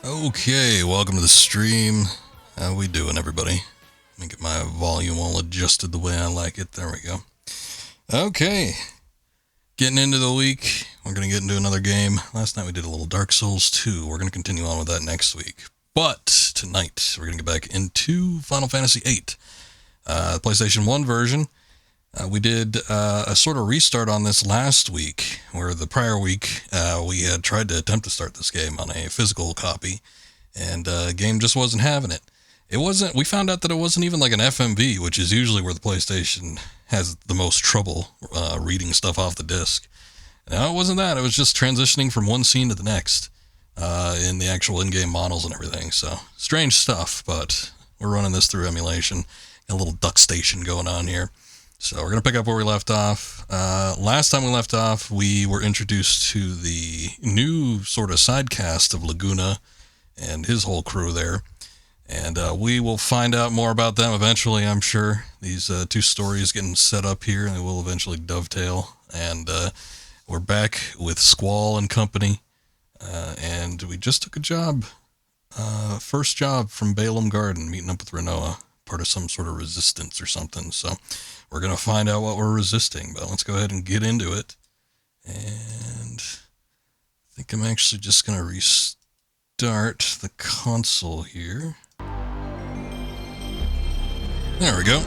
Okay, welcome to the stream. How we doing, everybody? Let me get my volume all adjusted the way I like it. There we go. Okay, getting into the week. We're going to get into another game. Last night we did a little Dark Souls 2. We're going to continue on with that next week. But tonight, we're going to get back into Final Fantasy VIII. The PlayStation 1 version. We did a sort of restart on this last week, where the prior week we had tried to attempt to start this game on a physical copy, and the game just wasn't having it. We found out that it wasn't even like an FMV, which is usually where the PlayStation has the most trouble reading stuff off the disc. No, it wasn't that. It was just transitioning from one scene to the next in the actual in-game models and everything. So, strange stuff, but we're running this through emulation. Got a little duck station going on here. So we're going to pick up where we left off. Last time we left off, we were introduced to the new sort of side cast of Laguna and his whole crew there. And we will find out more about them eventually, I'm sure. These two stories getting set up here, and they will eventually dovetail. And we're back with Squall and company. And we just took a job, first job from Balaam Garden, meeting up with Renoa, part of some sort of resistance or something. So we're going to find out what we're resisting, but let's go ahead and get into it. And I think I'm actually just going to restart the console here. There we go.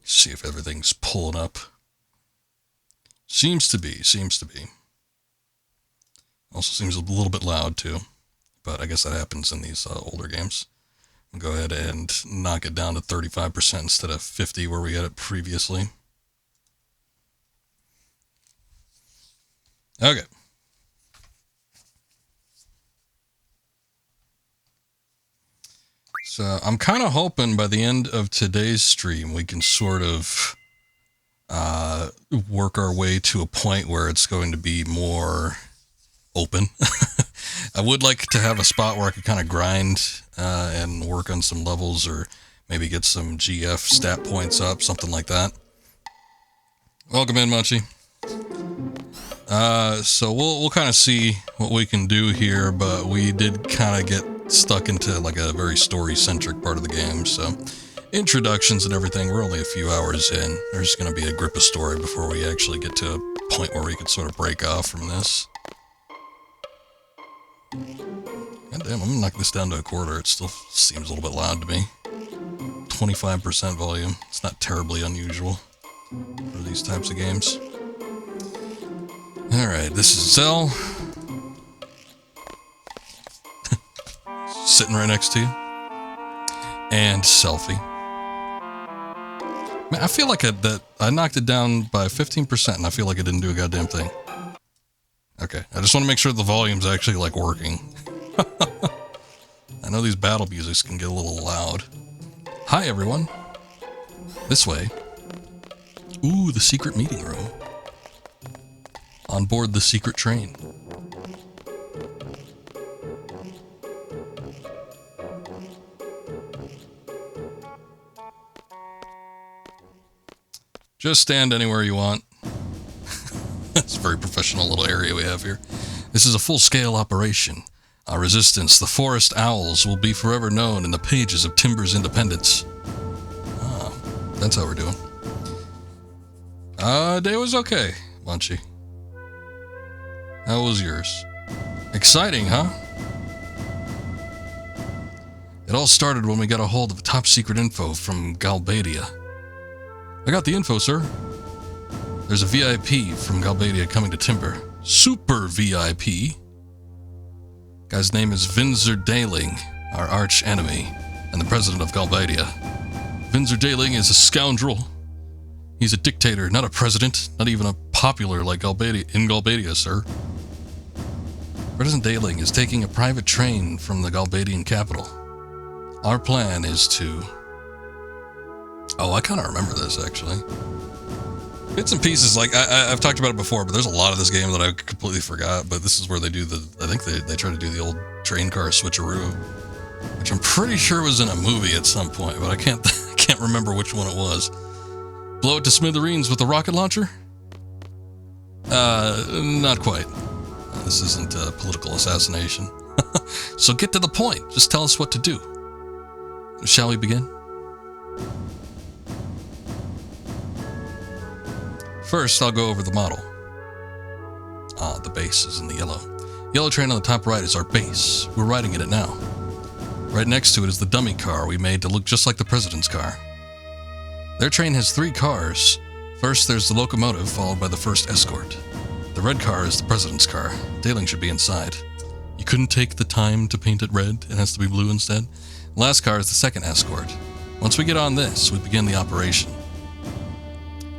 See if everything's pulling up. Seems to be. Also seems a little bit loud too, but I guess that happens in these older games. We'll go ahead and knock it down to 35% instead of 50 where we had it previously. Okay. So I'm kind of hoping by the end of today's stream we can sort of work our way to a point where it's going to be more open. I would like to have a spot where I could kind of grind and work on some levels, or maybe get some GF stat points up, something like that. Welcome in, Munchie. So we'll kind of see what we can do here, but we did kind of get stuck into like a very story-centric part of the game, so introductions and everything, we're only a few hours in. There's going to be a grip of story before we actually get to a point where we could sort of break off from this. God damn, I'm going to knock this down to a quarter. It still seems a little bit loud to me. 25% volume. It's not terribly unusual for these types of games. Alright, this is Zell. Sitting right next to you. And Selfie. Man, I feel like I knocked it down by 15%, and I feel like I didn't do a goddamn thing. Okay, I just want to make sure the volume's actually, like, working. I know these battle musics can get a little loud. Hi, everyone. This way. Ooh, the secret meeting room. On board the secret train. Just stand anywhere you want. That's a very professional little area we have here. This is a full-scale operation. Our resistance, the Forest Owls, will be forever known in the pages of Timber's independence. Ah, that's how we're doing. Day was okay, Lunchy. How was yours? Exciting, huh? It all started when we got a hold of top-secret info from Galbadia. I got the info, sir. There's a VIP from Galbadia coming to Timber. Super VIP. Guy's name is Vinzer Daling, our arch enemy, and the president of Galbadia. Vinzer Daling is a scoundrel. He's a dictator, not a president, not even a popular like Galbadia, sir. President Daling is taking a private train from the Galbadian capital. Our plan is to... Oh, I kind of remember this, actually. Bits and pieces, like, I've talked about it before, but there's a lot of this game that I completely forgot, but this is where they do I think they try to do the old train car switcheroo, which I'm pretty sure was in a movie at some point, but I can't can't remember which one it was. Blow it to smithereens with a rocket launcher? Not quite. This isn't a political assassination. So get to the point. Just tell us what to do. Shall we begin? First, I'll go over the model. The base is in the yellow. Yellow train on the top right is our base. We're riding in it now. Right next to it is the dummy car we made to look just like the president's car. Their train has 3 cars. First, there's the locomotive, followed by the first escort. The red car is the president's car. Dailing should be inside. You couldn't take the time to paint it red? It has to be blue instead? The last car is the second escort. Once we get on this, we begin the operation.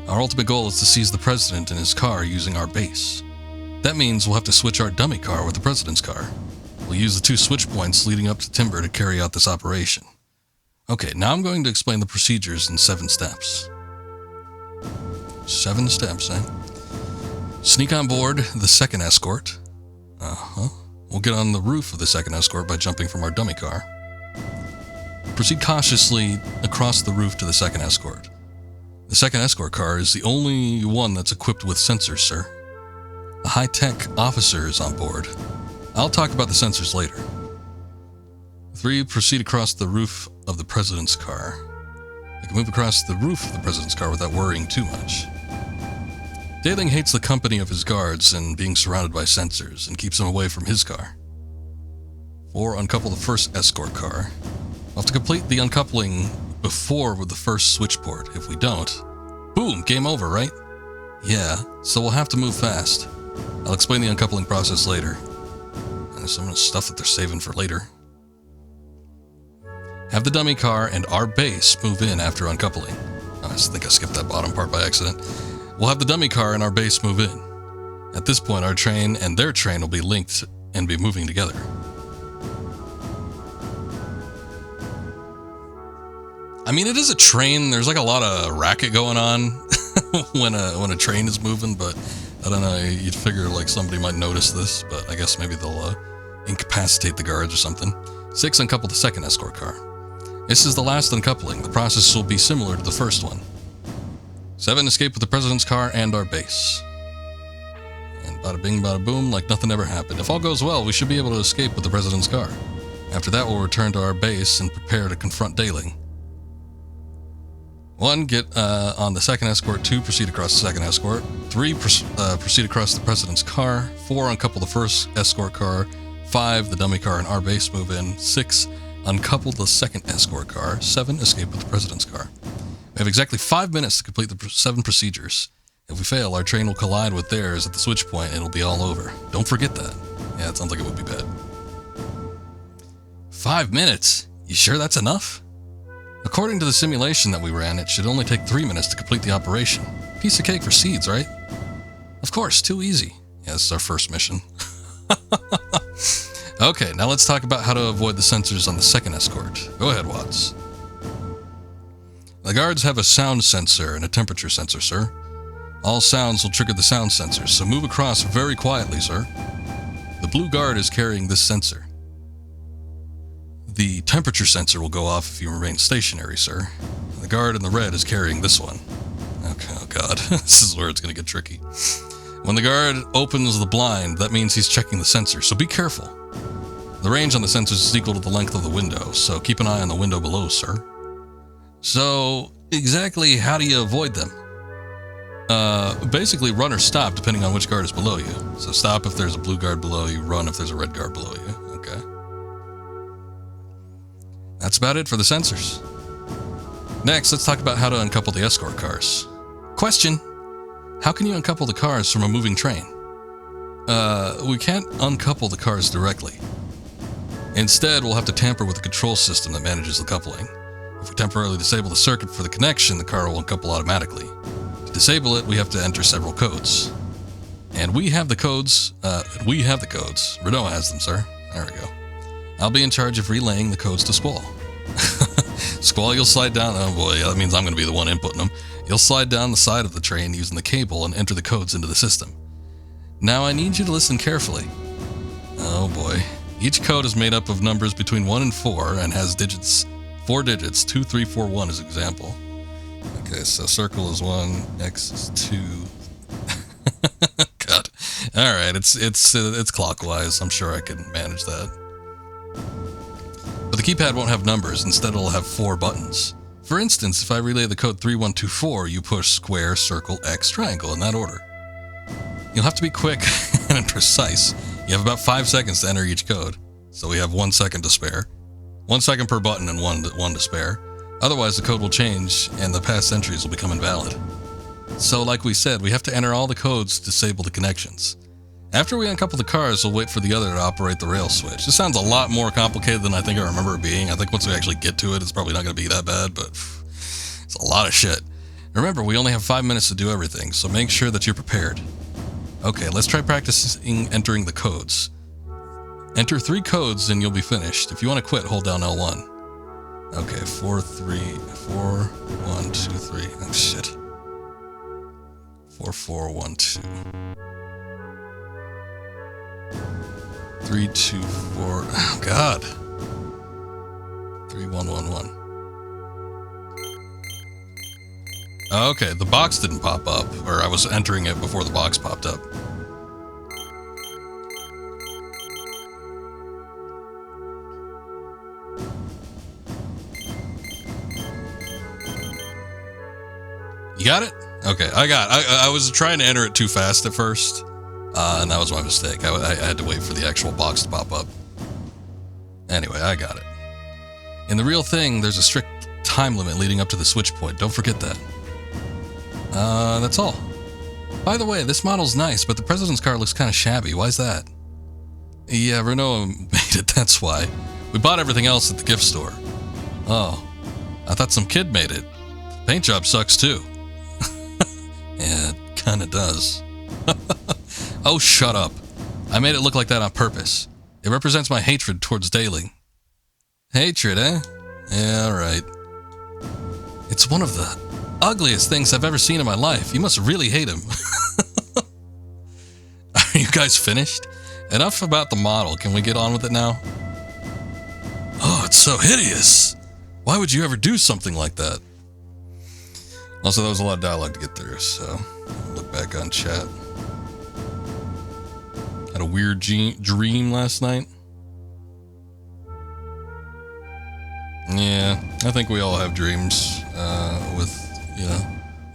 Our ultimate goal is to seize the president in his car using our base. That means we'll have to switch our dummy car with the president's car. We'll use the 2 switch points leading up to Timber to carry out this operation. Okay, now I'm going to explain the procedures in 7 steps. 7 steps, eh? Sneak on board the second escort. We'll get on the roof of the second escort by jumping from our dummy car. Proceed cautiously across the roof to the second escort. The second escort car is the only one that's equipped with sensors, sir. A high-tech officer is on board. I'll talk about the sensors later. 3, proceed across the roof of the president's car. You can move across the roof of the president's car without worrying too much. Dailing hates the company of his guards and being surrounded by sensors and keeps him away from his car. 4, uncouple the first escort car. We'll have to complete the uncoupling before with the first switch port. If we don't, boom, game over, right? Yeah, so we'll have to move fast. I'll explain the uncoupling process later. And there's some stuff that they're saving for later. Have the dummy car and our base move in after uncoupling. I think I skipped that bottom part by accident. We'll have the dummy car and our base move in. At this point, our train and their train will be linked and be moving together. I mean, it is a train. There's like a lot of racket going on when a train is moving, but I don't know, you'd figure like somebody might notice this, but I guess maybe they'll incapacitate the guards or something. 6, uncouple the second escort car. This is the last uncoupling. The process will be similar to the first one. 7, escape with the president's car and our base. And bada bing, bada boom, like nothing ever happened. If all goes well, we should be able to escape with the president's car. After that, we'll return to our base and prepare to confront Dailing. 1, get on the second escort. 2, proceed across the second escort. 3, proceed across the president's car. 4, uncouple the first escort car. 5, the dummy car and our base move in. 6, uncouple the second escort car. 7, escape with the president's car. We have exactly 5 minutes to complete the 7 procedures. If we fail, our train will collide with theirs at the switch point and it'll be all over. Don't forget that. Yeah, it sounds like it would be bad. 5 minutes? You sure that's enough? According to the simulation that we ran, it should only take 3 minutes to complete the operation. Piece of cake for seeds, right? Of course, too easy. Yeah, this is our first mission. Okay, now let's talk about how to avoid the sensors on the second escort. Go ahead, Watts. The guards have a sound sensor and a temperature sensor, sir. All sounds will trigger the sound sensors, so move across very quietly, sir. The blue guard is carrying this sensor. The temperature sensor will go off if you remain stationary, sir. The guard in the red is carrying this one. Okay, oh god, this is where it's going to get tricky. When the guard opens the blind, that means he's checking the sensor, so be careful. The range on the sensors is equal to the length of the window, so keep an eye on the window below, sir. So, exactly how do you avoid them? Basically run or stop depending on which guard is below you. So stop if there's a blue guard below you, run if there's a red guard below you. Okay. That's about it for the sensors. Next, let's talk about how to uncouple the escort cars. Question: how can you uncouple the cars from a moving train? We can't uncouple the cars directly. Instead, we'll have to tamper with the control system that manages the coupling. If we temporarily disable the circuit for the connection, the car will uncouple automatically. To disable it, we have to enter several codes. And we have the codes. Renault has them, sir. There we go. I'll be in charge of relaying the codes to Squall. Squall, you'll slide down. Oh boy, that means I'm going to be the one inputting them. You'll slide down the side of the train using the cable and enter the codes into the system. Now I need you to listen carefully. Oh boy. Each code is made up of numbers between 1 and 4 and has digits 4 digits. 2, 3, 4, 1 is example. Okay, so circle is 1, X is 2. God. All right, it's clockwise. I'm sure I can manage that. But the keypad won't have numbers. Instead, it'll have 4 buttons. For instance, if I relay the code 3124, you push square, circle, X, triangle in that order. You'll have to be quick and precise. You have about 5 seconds to enter each code. So we have 1 second to spare. 1 second per button and one to spare. Otherwise, the code will change and the past entries will become invalid. So like we said, we have to enter all the codes to disable the connections. After we uncouple the cars, we'll wait for the other to operate the rail switch. This sounds a lot more complicated than I think I remember it being. I think once we actually get to it, it's probably not going to be that bad, but it's a lot of shit. Remember, we only have 5 minutes to do everything, so make sure that you're prepared. Okay, let's try practicing entering the codes. Enter 3 codes and you'll be finished. If you want to quit, hold down L1. Okay, 4, 3, 4, 1, 2, 3. Oh, shit. 4, 4, 1, 2. 3, 2, 4. Oh, God. 3, 1, 1, 1. Okay, the box didn't pop up, or I was entering it before the box popped up. You got it? Okay, I was trying to enter it too fast at first, and that was my mistake. I had to wait for the actual box to pop up. Anyway, I got it. In the real thing, there's a strict time limit leading up to the switch point. Don't forget that. That's all. By the way, this model's nice, but the president's car looks kind of shabby. Why's that? Yeah, Renault made it, that's why. We bought everything else at the gift store. Oh, I thought some kid made it. Paint job sucks too. Yeah, it kinda does. Oh, shut up. I made it look like that on purpose. It represents my hatred towards Daly. Hatred, eh? Yeah, alright. It's one of the ugliest things I've ever seen in my life. You must really hate him. Are you guys finished? Enough about the model. Can we get on with it now? Oh, it's so hideous. Why would you ever do something like that? Also, there was a lot of dialogue to get through, so look back on chat. Had a weird dream last night. Yeah, I think we all have dreams with, you know,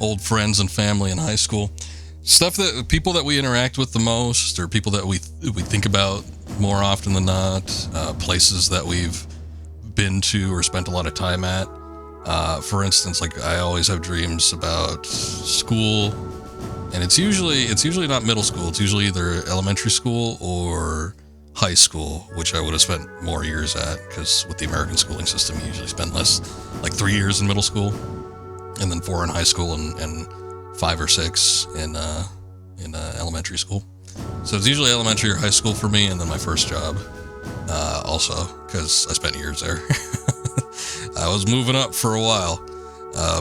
old friends and family in high school. Stuff that people that we interact with the most, or people that we think about more often than not, places that we've been to or spent a lot of time at. For instance, like I always have dreams about school, and it's usually not middle school. It's usually either elementary school or high school, which I would have spent more years at, because with the American schooling system, you usually spend less, like 3 years in middle school, and then 4 in high school, and 5 or 6 in elementary school. So it's usually elementary or high school for me, and then my first job, also, because I spent years there. I was moving up for a while,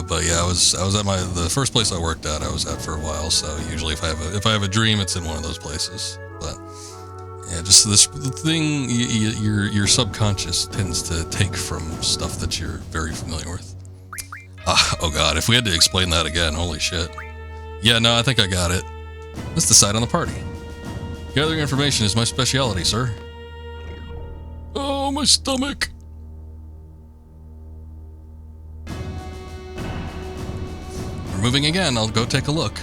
but yeah, I was at the first place I worked at. I was at for a while, so usually if I have a dream, it's in one of those places. But yeah, just this thing, your subconscious tends to take from stuff that you're very familiar with. Oh God, if we had to explain that again, holy shit. Yeah, no, I think I got it. Let's decide on the party. Gathering information is my specialty, sir. Oh, my stomach. We're moving again. I'll go take a look.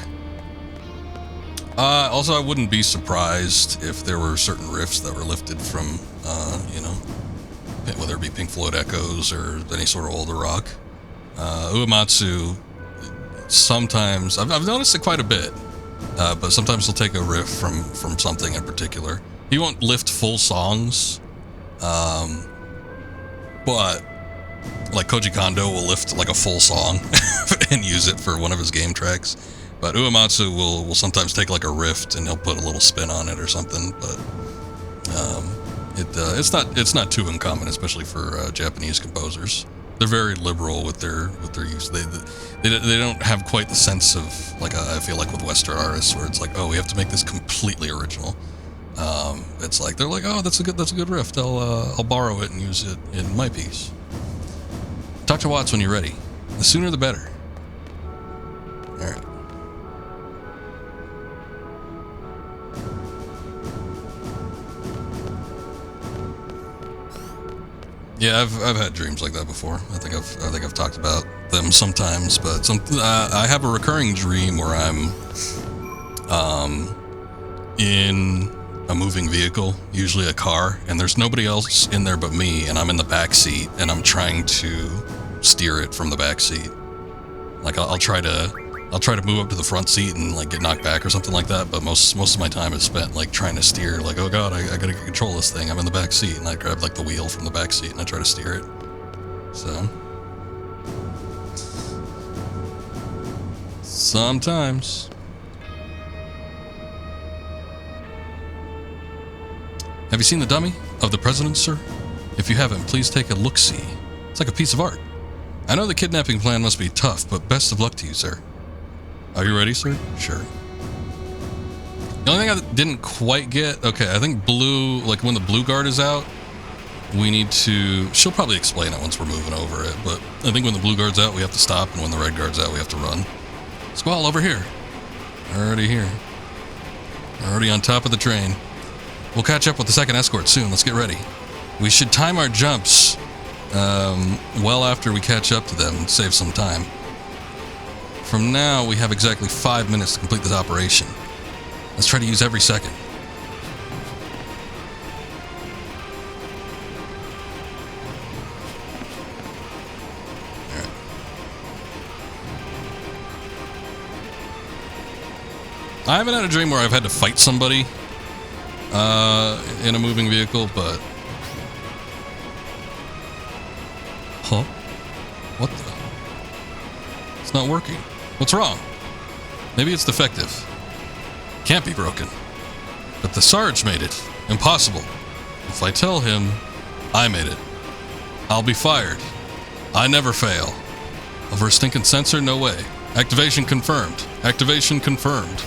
Also, I wouldn't be surprised if there were certain riffs that were lifted from, you know, whether it be Pink Floyd Echoes or any sort of older rock. Uematsu, sometimes, I've noticed it quite a bit, but sometimes he'll take a riff from something in particular. He won't lift full songs, but like Koji Kondo will lift like a full song and use it for one of his game tracks. But Uematsu will sometimes take like a riff and he'll put a little spin on it or something. But it's not too uncommon, especially for Japanese composers. They're very liberal with their use. They don't have quite the sense of, like, I feel like with Western artists, where it's like, oh, we have to make this completely original. It's like they're like, oh, that's a good riff. I'll borrow it and use it in my piece. Watch your watts when you're ready. The sooner the better. Alright. Yeah, I've had dreams like that before. I think I've talked about them sometimes, but I have a recurring dream where I'm in a moving vehicle, usually a car, and there's nobody else in there but me, and I'm in the back seat, and I'm trying to steer it from the back seat. Like I'll try to move up to the front seat and like get knocked back or something like that, but most of my time is spent like trying to steer, like, oh god, I gotta control this thing. I'm in the back seat, and I grab like the wheel from the back seat and I try to steer it. So sometimes. Have you seen the dummy of the president, sir? If you haven't, please take a look-see. It's like a piece of art. I know the kidnapping plan must be tough, but best of luck to you, sir. Are you ready, sir? Sure. The only thing I didn't quite get... Okay, I think blue... Like, when the blue guard is out, we need to... She'll probably explain it once we're moving over it, but I think when the blue guard's out, we have to stop, and when the red guard's out, we have to run. Squall, over here. Already here. Already on top of the train. We'll catch up with the second escort soon. Let's get ready. We should time our jumps well after we catch up to them and save some time. From now, we have exactly 5 minutes to complete this operation. Let's try to use every second. Alright. I haven't had a dream where I've had to fight somebody in a moving vehicle, but... Huh? What the... It's not working. What's wrong? Maybe it's defective. Can't be broken. But the Sarge made it. Impossible. If I tell him I made it, I'll be fired. I never fail. Over a stinking sensor? No way. Activation confirmed. Activation confirmed.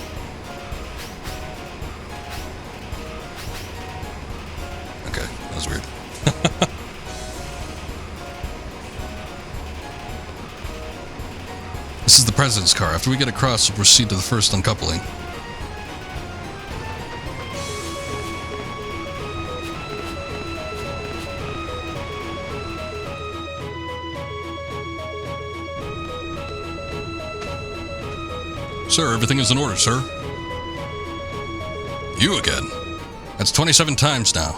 Okay, that was weird. This is the president's car. After we get across, we'll proceed to the first uncoupling. Sir, everything is in order, sir. You again? That's 27 times now.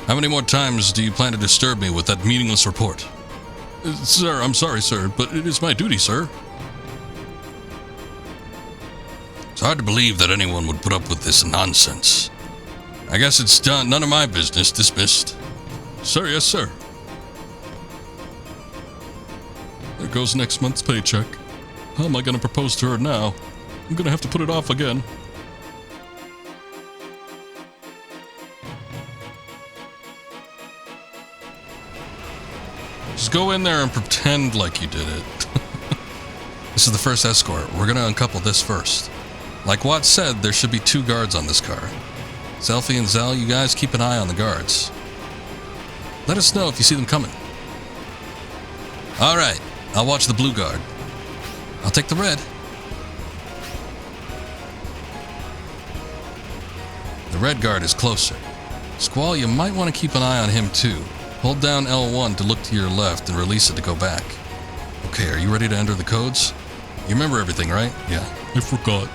How many more times do you plan to disturb me with that meaningless report? Sir, I'm sorry, sir, but it is my duty, sir. It's hard to believe that anyone would put up with this nonsense. I guess it's done. None of my business. Dismissed. Sir, yes, sir. There goes next month's paycheck. How am I going to propose to her now? I'm going to have to put it off again. Just go in there and pretend like you did it. This is the first escort. We're going to uncouple this first. Like Watt said, there should be 2 guards on this car. Selfie and Zal, you guys keep an eye on the guards. Let us know if you see them coming. Alright, I'll watch the blue guard. I'll take the red. The red guard is closer. Squall, you might want to keep an eye on him too. Hold down L1 to look to your left and release it to go back. Okay, are you ready to enter the codes? You remember everything, right? Yeah, I forgot.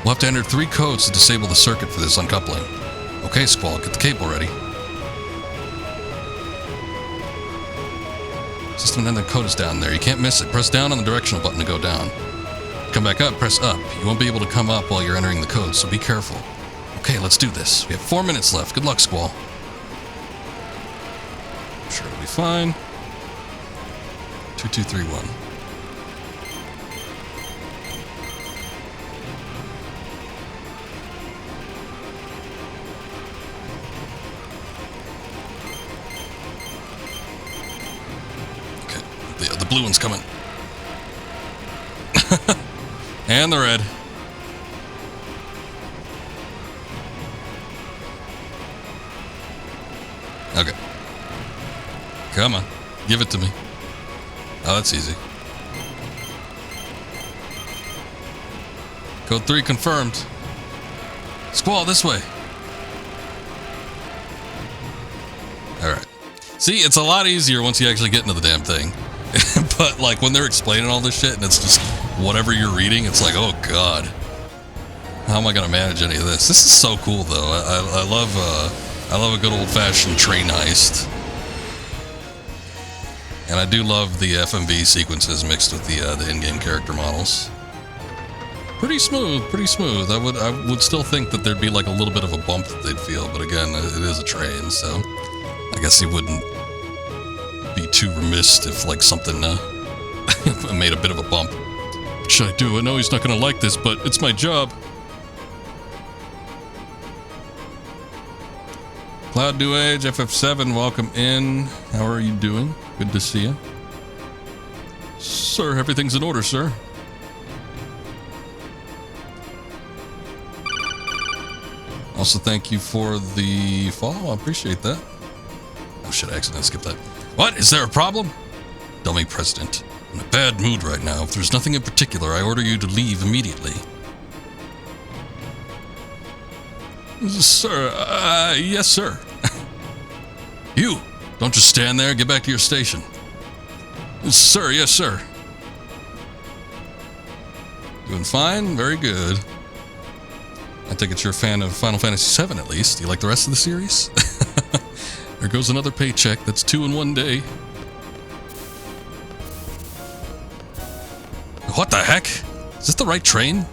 We'll have to enter 3 codes to disable the circuit for this uncoupling. Okay, Squall, get the cable ready. System and the code is down there. You can't miss it. Press down on the directional button to go down. Come back up, press up. You won't be able to come up while you're entering the code, so be careful. Okay, let's do this. We have 4 minutes left. Good luck, Squall. I'm sure it'll be fine. 2231. The blue one's coming. And the red. Okay. Come on. Give it to me. Oh, that's easy. Code 3 confirmed. Squall, this way. Alright. See, it's a lot easier once you actually get into the damn thing. But, like, when they're explaining all this shit and it's just whatever you're reading, it's like, oh, God. How am I going to manage any of this? This is so cool, though. I love a good old-fashioned train heist. And I do love the FMV sequences mixed with the in-game character models. Pretty smooth, pretty smooth. I would still think that there'd be like a little bit of a bump that they'd feel, but again, it is a train, so I guess he wouldn't be too remiss if like something made a bit of a bump. What should I do? I know he's not gonna like this, but it's my job. Cloud New Age, FF7, welcome in. How are you doing? Good to see you. Sir, everything's in order, sir. Also, thank you for the follow. I appreciate that. Oh shit, I accidentally skipped that. What? Is there a problem? Dummy President. I'm in a bad mood right now. If there's nothing in particular, I order you to leave immediately. Sir, yes, sir. You! Don't just stand there. Get back to your station. Sir, yes, sir. Doing fine? Very good. I take it you're a fan of Final Fantasy VII, at least. Do you like the rest of the series? There goes another paycheck. That's 2 in one day. What the heck? Is this the right train?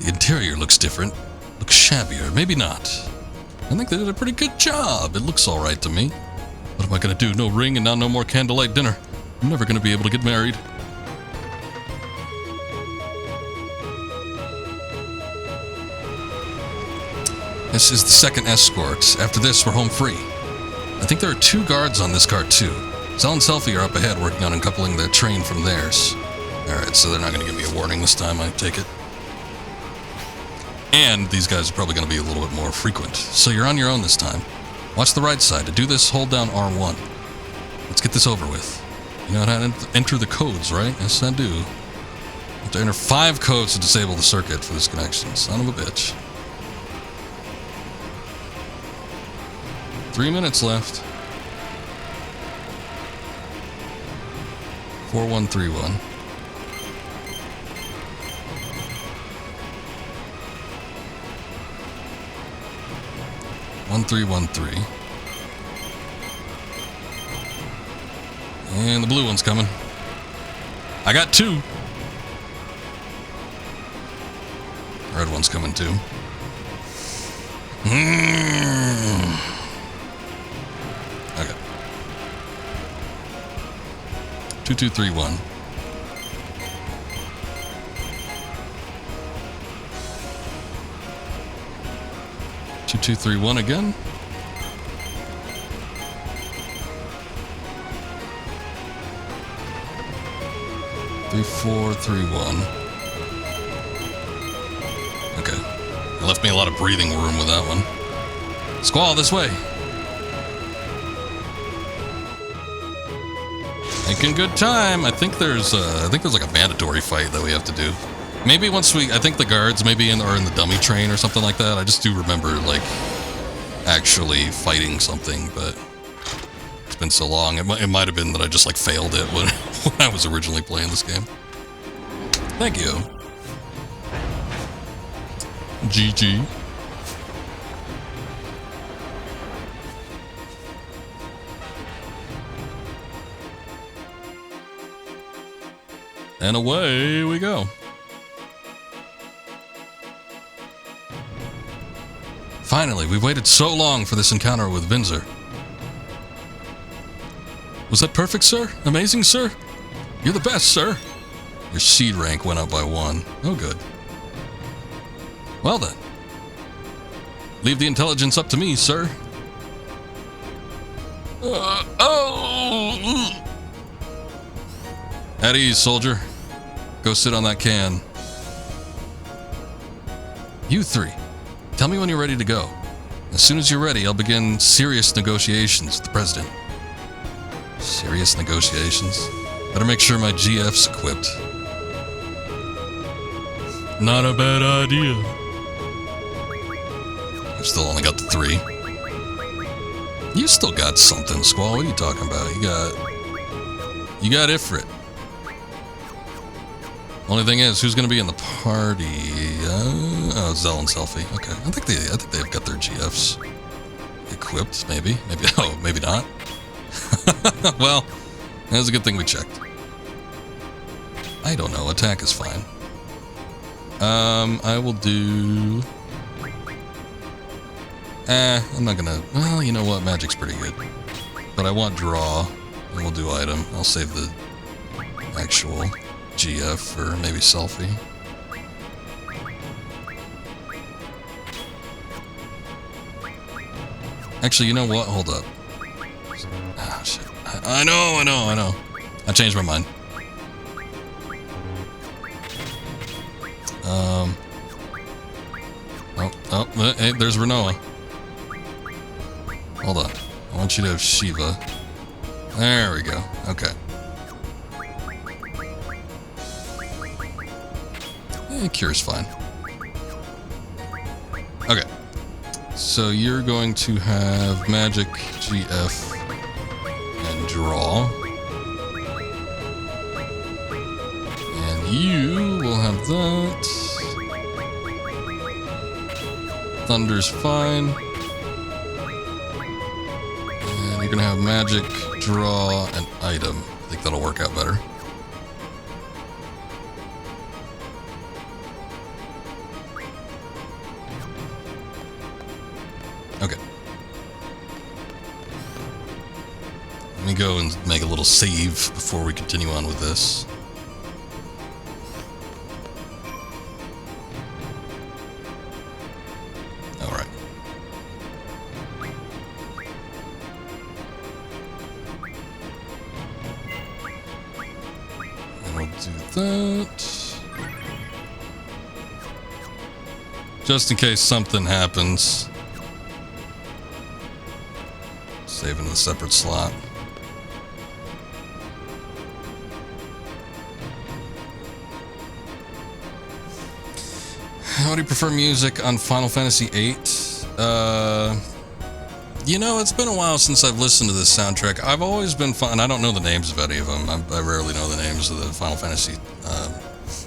The interior looks different. Looks shabbier. Maybe not. I think they did a pretty good job. It looks alright to me. What am I gonna do? No ring and now no more candlelight dinner. I'm never gonna be able to get married. This is the second escort. After this, we're home free. I think there are 2 guards on this car, too. Zal and Selphie are up ahead working on uncoupling the train from theirs. Alright, so they're not going to give me a warning this time, I take it. And these guys are probably going to be a little bit more frequent. So you're on your own this time. Watch the right side. To do this, hold down R1. Let's get this over with. You know how to enter the codes, right? Yes, I do. I have to enter 5 codes to disable the circuit for this connection. Son of a bitch. 3 minutes left. 4131. One three 1313. And the blue one's coming. I got 2. Red one's coming too. Okay. 2231. 2231 again. 3431. Okay. It left me a lot of breathing room with that one. Squall, this way. Making good time. I think there's like a mandatory fight that we have to do. Maybe once I think the guards maybe are in the dummy train or something like that. I just do remember like actually fighting something, but it's been so long. It might have been that I just like failed it when I was originally playing this game. Thank you. GG. And away we go. Finally, we've waited so long for this encounter with Vinzer. Was that perfect, sir? Amazing, sir? You're the best, sir. Your seed rank went up by 1. Oh, good. Well then. Leave the intelligence up to me, sir. At ease, soldier. Go sit on that can. You 3. Tell me when you're ready to go. As soon as you're ready, I'll begin serious negotiations with the president. Serious negotiations? Better make sure my GF's equipped. Not a bad idea. I've still only got the 3. You still got something, Squall. What are you talking about? You got Ifrit. Only thing is, who's gonna be in the party? Oh, Zell and Selfie. Okay, I think they've got their GFs equipped. Maybe. Oh, maybe not. Well, that's a good thing we checked. I don't know. Attack is fine. I will do. I'm not gonna. Well, you know what? Magic's pretty good, but I want draw, and we'll do item. I'll save the actual GF for maybe Selfie. Actually, you know what? Hold up. Ah, shit. I know. I changed my mind. Hey, there's Renoa. Hold on. I want you to have Shiva. There we go. Okay. Cure's fine. Okay. So you're going to have Magic, GF, and Draw. And you will have that. Thunder's fine. And you're gonna have Magic, Draw, and Item. I think that'll work out better. Okay. Let me go and make a little save before we continue on with this. Alright. And we'll do that. Just in case something happens. Save in a separate slot. How do you prefer music on Final Fantasy VIII? You know, it's been a while since I've listened to this soundtrack. I've always been fun. I don't know the names of any of them. I rarely know the names of the Final Fantasy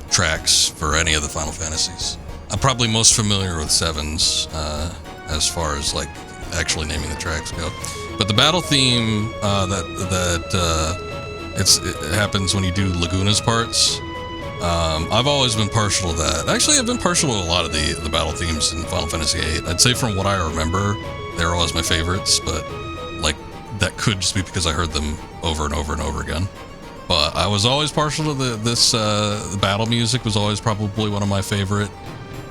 tracks for any of the Final Fantasies. I'm probably most familiar with 7's as far as like actually naming the tracks go. But the battle theme it happens when you do Laguna's parts. I've always been partial to that. Actually, I've been partial to a lot of the battle themes in Final Fantasy VIII. I'd say from what I remember, they're always my favorites, but like that could just be because I heard them over and over and over again. But I was always partial to the battle music was always probably one of my favorite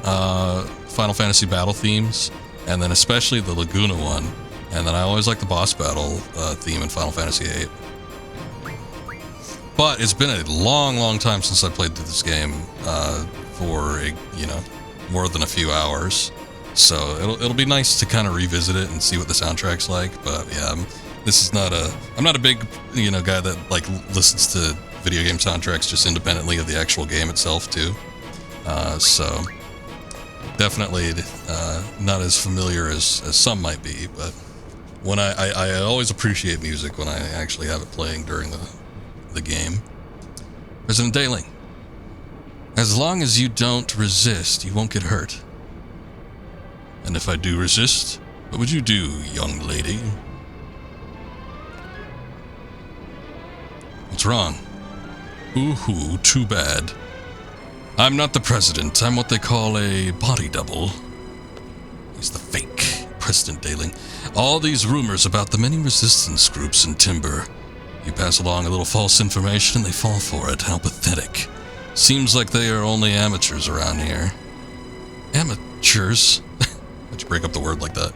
Final Fantasy battle themes, and then especially the Laguna one. And then I always like the boss battle theme in Final Fantasy VIII. But it's been a long time since I played through this game for more than a few hours. So it'll be nice to kind of revisit it and see what the soundtrack's like. But yeah, I'm not a big guy that like listens to video game soundtracks just independently of the actual game itself too. So definitely not as familiar as some might be. But when I always appreciate music when I actually have it playing during the game. President Daling, as long as you don't resist, you won't get hurt. And if I do resist, what would you do, young lady? What's wrong? Ooh, too bad. I'm not the president. I'm what they call a body double. He's the fake President Daling. All these rumors about the many resistance groups in Timber. You pass along a little false information and they fall for it. How pathetic. Seems like they are only amateurs around here. Amateurs? Why'd you break up the word like that?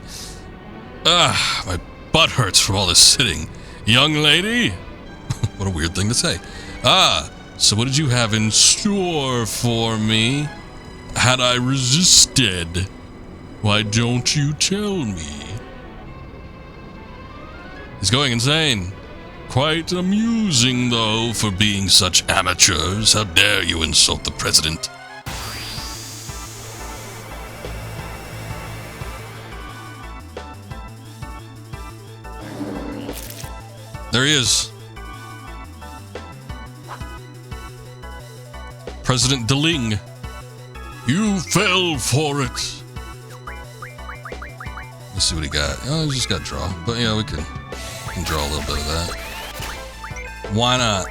Ah, my butt hurts from all this sitting. Young lady? What a weird thing to say. Ah, so what did you have in store for me? Had I resisted? Why don't you tell me? He's going insane. Quite amusing, though, for being such amateurs. How dare you insult the president? There he is. President DeLing. You fell for it. Let's see what he got. Oh, he just got draw. But yeah, we can draw a little bit of that. Why not?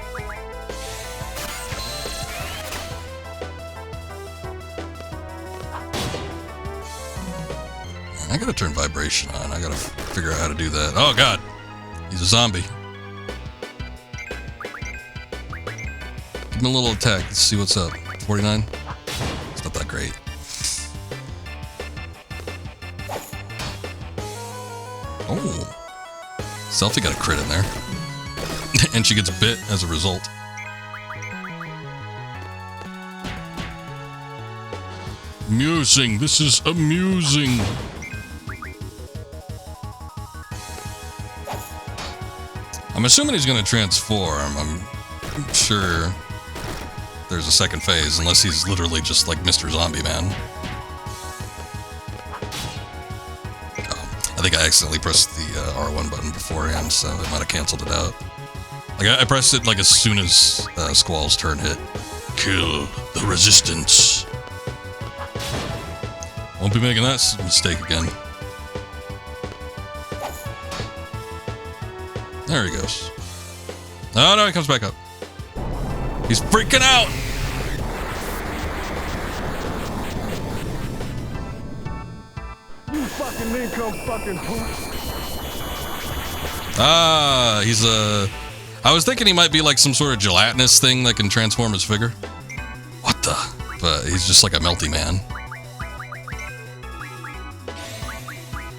I gotta turn vibration on. I gotta figure out how to do that. Oh god, he's a zombie. Give him a little attack. Let's see what's up. 49? It's not that great. Oh. Selfie got a crit in there. And she gets bit as a result. Amusing. This is amusing. I'm assuming he's going to transform. I'm sure there's a second phase, unless he's literally just like Mr. Zombie Man. I think I accidentally pressed the R1 button beforehand, so it might have canceled it out. Like I pressed it like as soon as Squall's turn hit. Kill the resistance. Won't be making that mistake again. There he goes. Oh no, he comes back up. He's freaking out! You fucking nincompoop fucking poop. Ah, he's a... I was thinking he might be like some sort of gelatinous thing that can transform his figure. What the? But he's just like a melty man.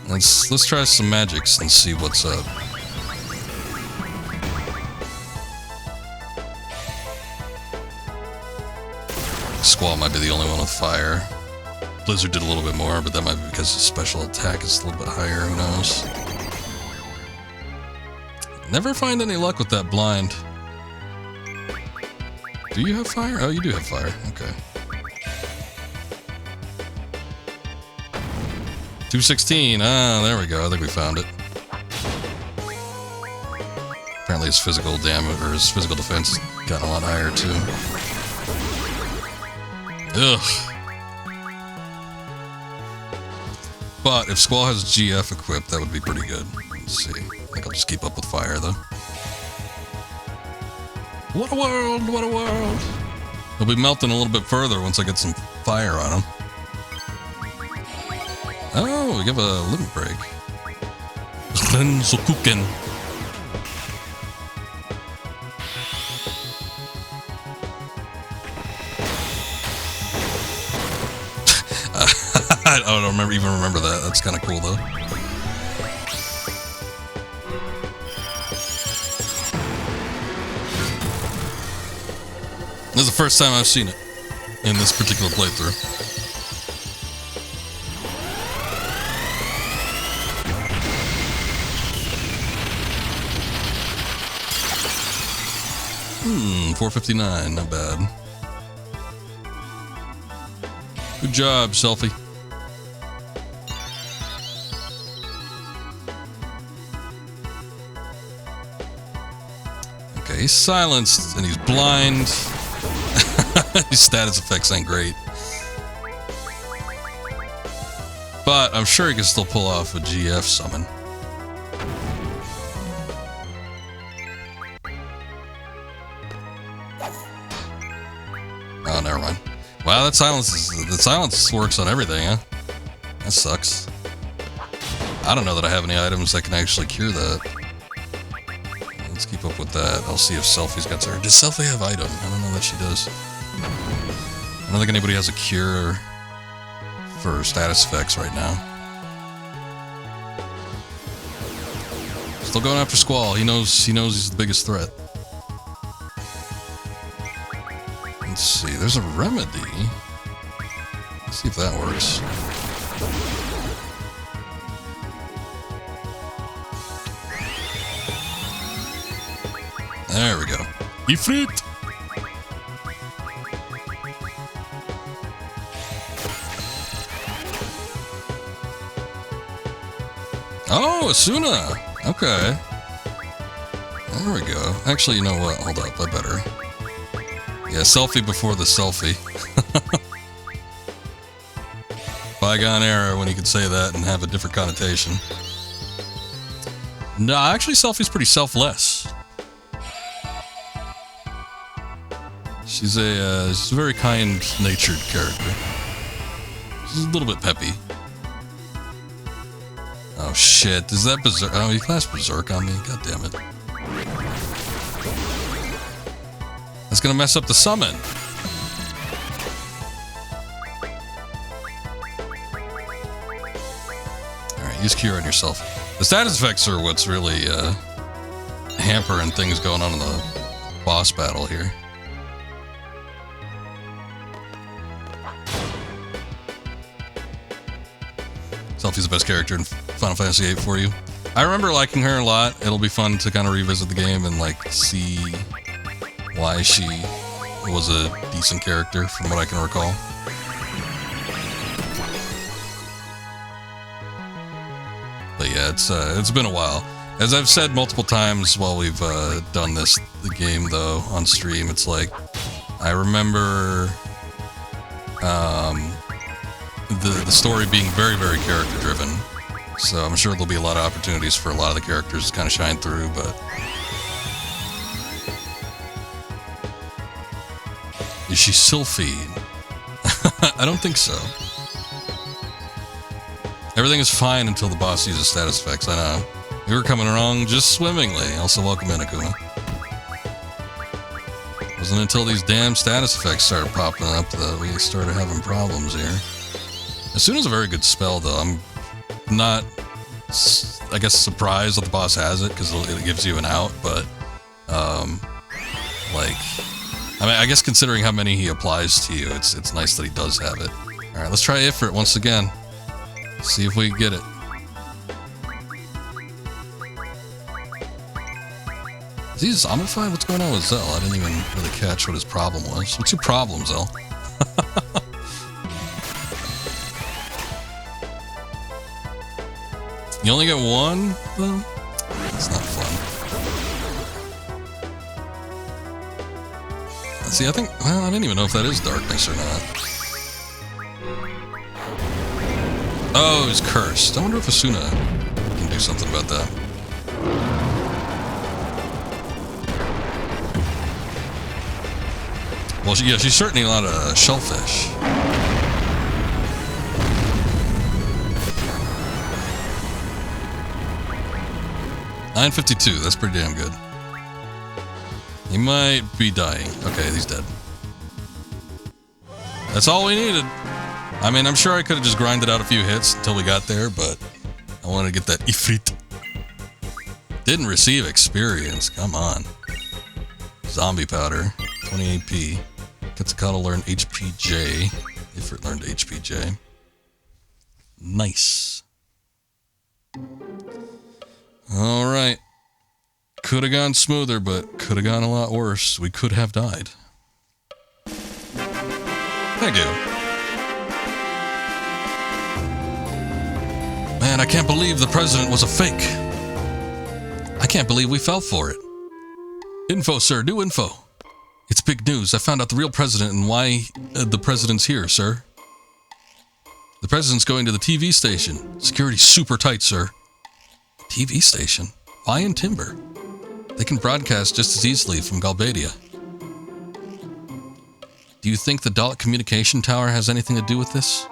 Let's try some magics and see what's up. Squall might be the only one with fire. Blizzard did a little bit more, but that might be because his special attack is a little bit higher, who knows. Never find any luck with that blind. Do you have fire? Oh, you do have fire. Okay. 216. Ah, there we go. I think we found it. Apparently his physical damage, or his physical defense has gotten a lot higher, too. Ugh. But if Squall has GF equipped, that would be pretty good. Let's see. I think I'll just keep up with fire, though. What a world! What a world! He'll be melting a little bit further once I get some fire on him. Oh, we give a limit break. Rensokuken. I don't even remember that. That's kind of cool, though. This is the first time I've seen it in this particular playthrough. 459, not bad. Good job, Selfie. Okay, he's silenced and he's blind. His status effects ain't great. But I'm sure he can still pull off a GF summon. Oh, never mind. Wow, the silence works on everything, huh? That sucks. I don't know that I have any items that can actually cure that. Let's keep up with that. I'll see if Selfie's got her. Does Selfie have item? I don't know that she does. I don't think anybody has a cure for status effects right now. Still going after Squall. He knows he's the biggest threat. Let's see, there's a remedy. Let's see if that works. Ifrit! Oh, Asuna! Okay. There we go. Actually, you know what? Hold up, I better. Yeah, selfie before the selfie. Bygone era when you could say that and have a different connotation. No, actually, selfie's pretty selfless. She's a very kind-natured character. She's a little bit peppy. Oh shit, is that Berserk? Oh, he cast Berserk on me? God damn it. That's gonna mess up the summon. Alright, use Cure on yourself. The status effects are what's really hampering things going on in the boss battle here. Selfie's the best character in Final Fantasy VIII for you. I remember liking her a lot. It'll be fun to kind of revisit the game and like see why she was a decent character from what I can recall. But yeah, it's been a while. As I've said multiple times while we've done the game though on stream, it's like I remember the story being very, very character driven. So I'm sure there'll be a lot of opportunities for a lot of the characters to kind of shine through, but is she Sylphine? I don't think so. Everything is fine until the boss uses status effects, I know. We were coming along just swimmingly. Also, welcome in, Akuma. Wasn't until these damn status effects started popping up that we started having problems here. Asuna's a very good spell, though. I'm not, I guess, surprised that the boss has it, because it gives you an out, but, like, I mean, I guess considering how many he applies to you, it's nice that he does have it. Alright, let's try Ifrit once again. See if we can get it. Is he zombified? What's going on with Zell? I didn't even really catch what his problem was. What's your problem, Zell? You only get one, though? That's not fun. See, I think, well, I didn't even know if that is darkness or not. Oh, he's cursed. I wonder if Asuna can do something about that. Well, yeah, she's certainly not a shellfish. $9.52, that's pretty damn good. He might be dying. Okay, he's dead. That's all we needed. I mean, I'm sure I could have just grinded out a few hits until we got there, but I wanted to get that Ifrit. Didn't receive experience, come on. Zombie powder, 20 AP. Quetzalcoatl learned HPJ. Ifrit learned HPJ. Nice. Alright. Could have gone smoother, but could have gone a lot worse. We could have died. Thank you. Man, I can't believe the president was a fake. I can't believe we fell for it. Info, sir. New info. It's big news. I found out the real president and why the president's here, sir. The president's going to the TV station. Security's super tight, sir. TV station? Why in Timber? They can broadcast just as easily from Galbadia. Do you think the Dalek communication tower has anything to do with this?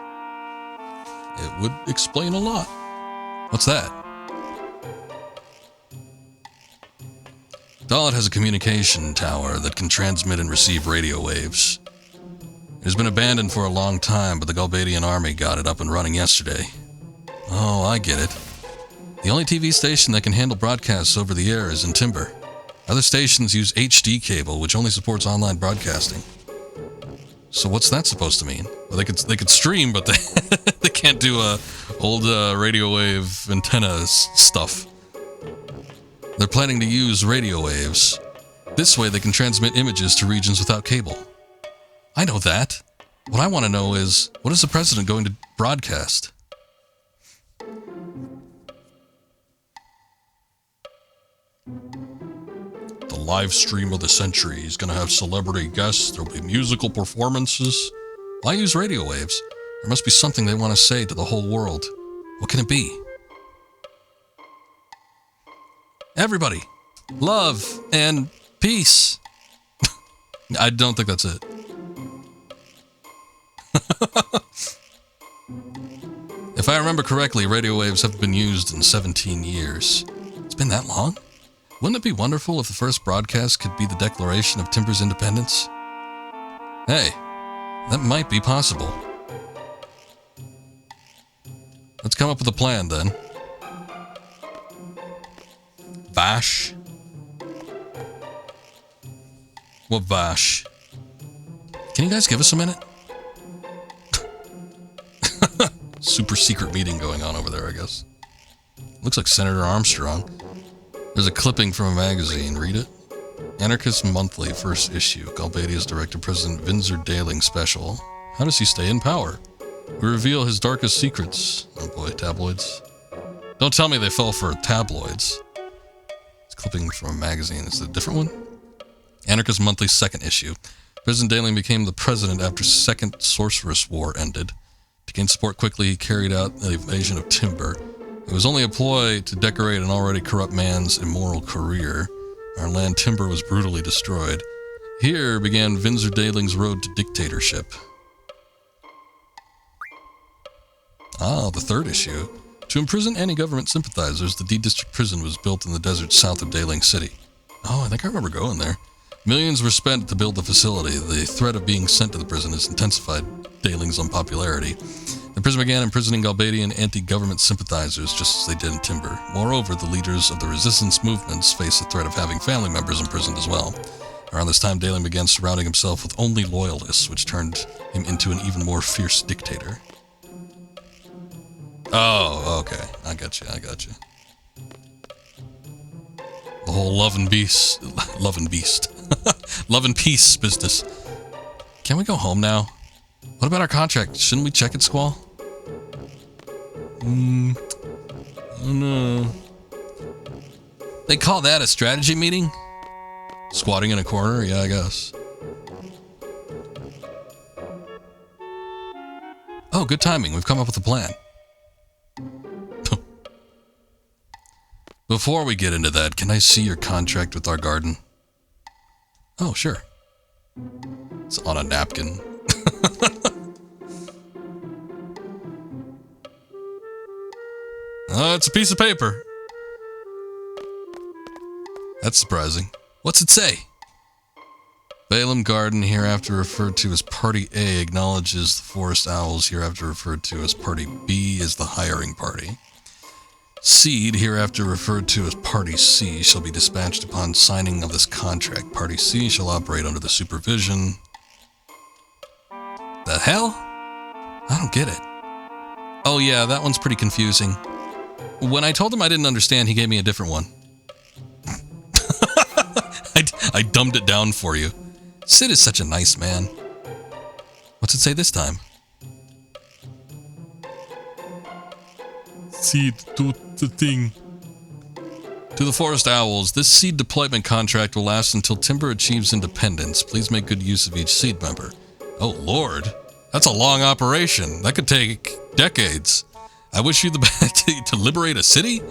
It would explain a lot. What's that? Dalek has a communication tower that can transmit and receive radio waves. It has been abandoned for a long time, but the Galbadian army got it up and running yesterday. Oh, I get it. The only TV station that can handle broadcasts over the air is in Timber. Other stations use HD cable, which only supports online broadcasting. So what's that supposed to mean? Well, they could stream, but they can't do old radio wave antenna stuff. They're planning to use radio waves. This way they can transmit images to regions without cable. I know that. What I want to know is, what is the president going to broadcast? The live stream of the century. He's going to have celebrity guests. There'll be musical performances. Why use radio waves? There must be something they want to say to the whole world. What can it be? Everybody, love and peace. I don't think that's it. If I remember correctly, radio waves have been used in 17 years. It's been that long? Wouldn't it be wonderful if the first broadcast could be the declaration of Timber's independence? Hey, that might be possible. Let's come up with a plan then. Vash? What Vash? Can you guys give us a minute? Super secret meeting going on over there, I guess. Looks like Senator Armstrong. There's a clipping from a magazine. Read it. Anarchist Monthly, first issue. Galbadia's director, President Vinzer Daling special. How does he stay in power? We reveal his darkest secrets. Oh boy, tabloids. Don't tell me they fell for tabloids. It's clipping from a magazine. Is it a different one? Anarchist Monthly, second issue. President Daling became the president after Second Sorceress War ended. To gain support quickly, he carried out the invasion of Timber. It was only a ploy to decorate an already corrupt man's immoral career. Our land Timber was brutally destroyed. Here began Vinzer Daling's road to dictatorship. Ah, the third issue. To imprison anti-government sympathizers, the D District prison was built in the desert south of Daling City. Oh, I think I remember going there. Millions were spent to build the facility. The threat of being sent to the prison has intensified Daling's unpopularity. The prison began imprisoning Galbadian anti-government sympathizers just as they did in Timber. Moreover, the leaders of the resistance movements faced the threat of having family members imprisoned as well. Around this time, Daling began surrounding himself with only loyalists, which turned him into an even more fierce dictator. Oh, okay. I got you. The whole love and peace business. Can we go home now? What about our contract? Shouldn't we check it, Squall? Oh no. They call that a strategy meeting? Squatting in a corner? Yeah, I guess. Oh, good timing. We've come up with a plan. Before we get into that, can I see your contract with our garden? Oh, sure. It's on a napkin. Oh, it's a piece of paper. That's surprising. What's it say? Balaam Garden, hereafter referred to as Party A, acknowledges the Forest Owls, hereafter referred to as Party B, is the hiring party. Seed, hereafter referred to as Party C, shall be dispatched upon signing of this contract. Party C shall operate under the supervision... The hell? I don't get it. Oh yeah, that one's pretty confusing. When I told him I didn't understand, he gave me a different one. I dumbed it down for you. Sid is such a nice man. What's it say this time? Seed, do the thing. To the Forest Owls, this seed deployment contract will last until Timber achieves independence. Please make good use of each seed member. Oh, Lord. That's a long operation. That could take decades. I wish you the best to liberate a city?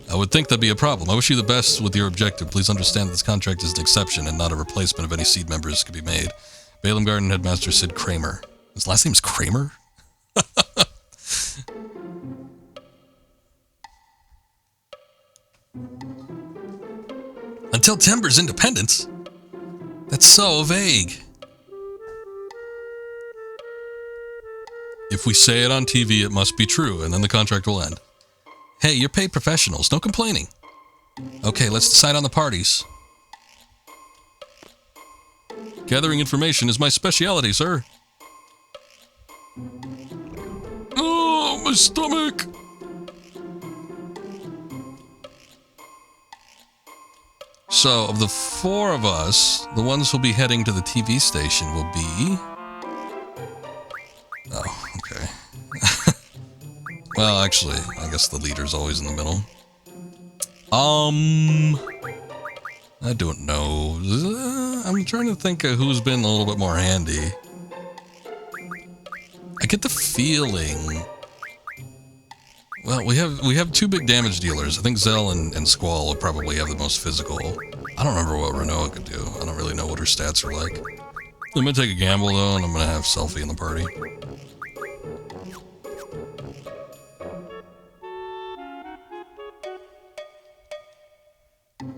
I would think that'd be a problem. I wish you the best with your objective. Please understand that this contract is an exception and not a replacement of any seed members could be made. Balaam Garden Headmaster Sid Kramer. His last name's Kramer? Until Timber's independence? That's so vague. If we say it on TV, it must be true, and then the contract will end. Hey, you're paid professionals. No complaining. Okay, let's decide on the parties. Gathering information is my specialty, sir. Oh, my stomach! So, of the 4 of us, the ones who'll be heading to the TV station will be... Oh, okay. Well, actually, I guess the leader's always in the middle. I don't know. I'm trying to think of who's been a little bit more handy. I get the feeling... Well, we have 2 big damage dealers. I think Zell and Squall will probably have the most physical. I don't remember what Renoa could do. I don't really know what her stats are like. I'm gonna take a gamble though, and I'm gonna have Selfie in the party.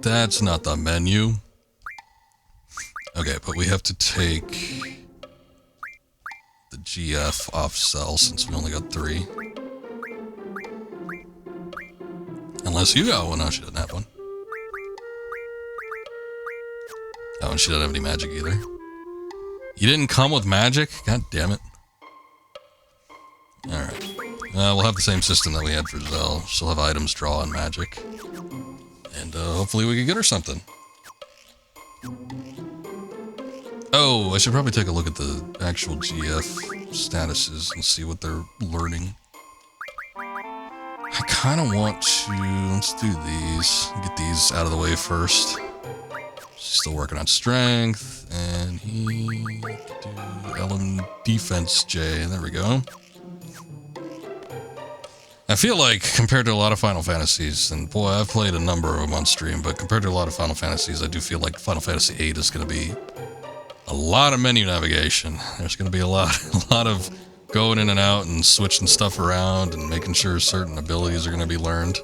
That's not the menu. Okay, but we have to take the GF off Cell since we only got 3. Unless you got one. No, she doesn't have one. Oh, and she doesn't have any magic either. You didn't come with magic? God damn it. Alright. We'll have the same system that we had for Zell. She'll have items draw and magic. And hopefully we can get her something. Oh, I should probably take a look at the actual GF statuses and see what they're learning. I kind of want to... Let's do these. Get these out of the way first. She's still working on strength. And he... do LM defense J. There we go. I feel like, compared to a lot of Final Fantasies, and boy, I've played a number of them on stream, but compared to a lot of Final Fantasies, I do feel like Final Fantasy VIII is going to be a lot of menu navigation. There's going to be a lot of going in and out and switching stuff around and making sure certain abilities are going to be learned.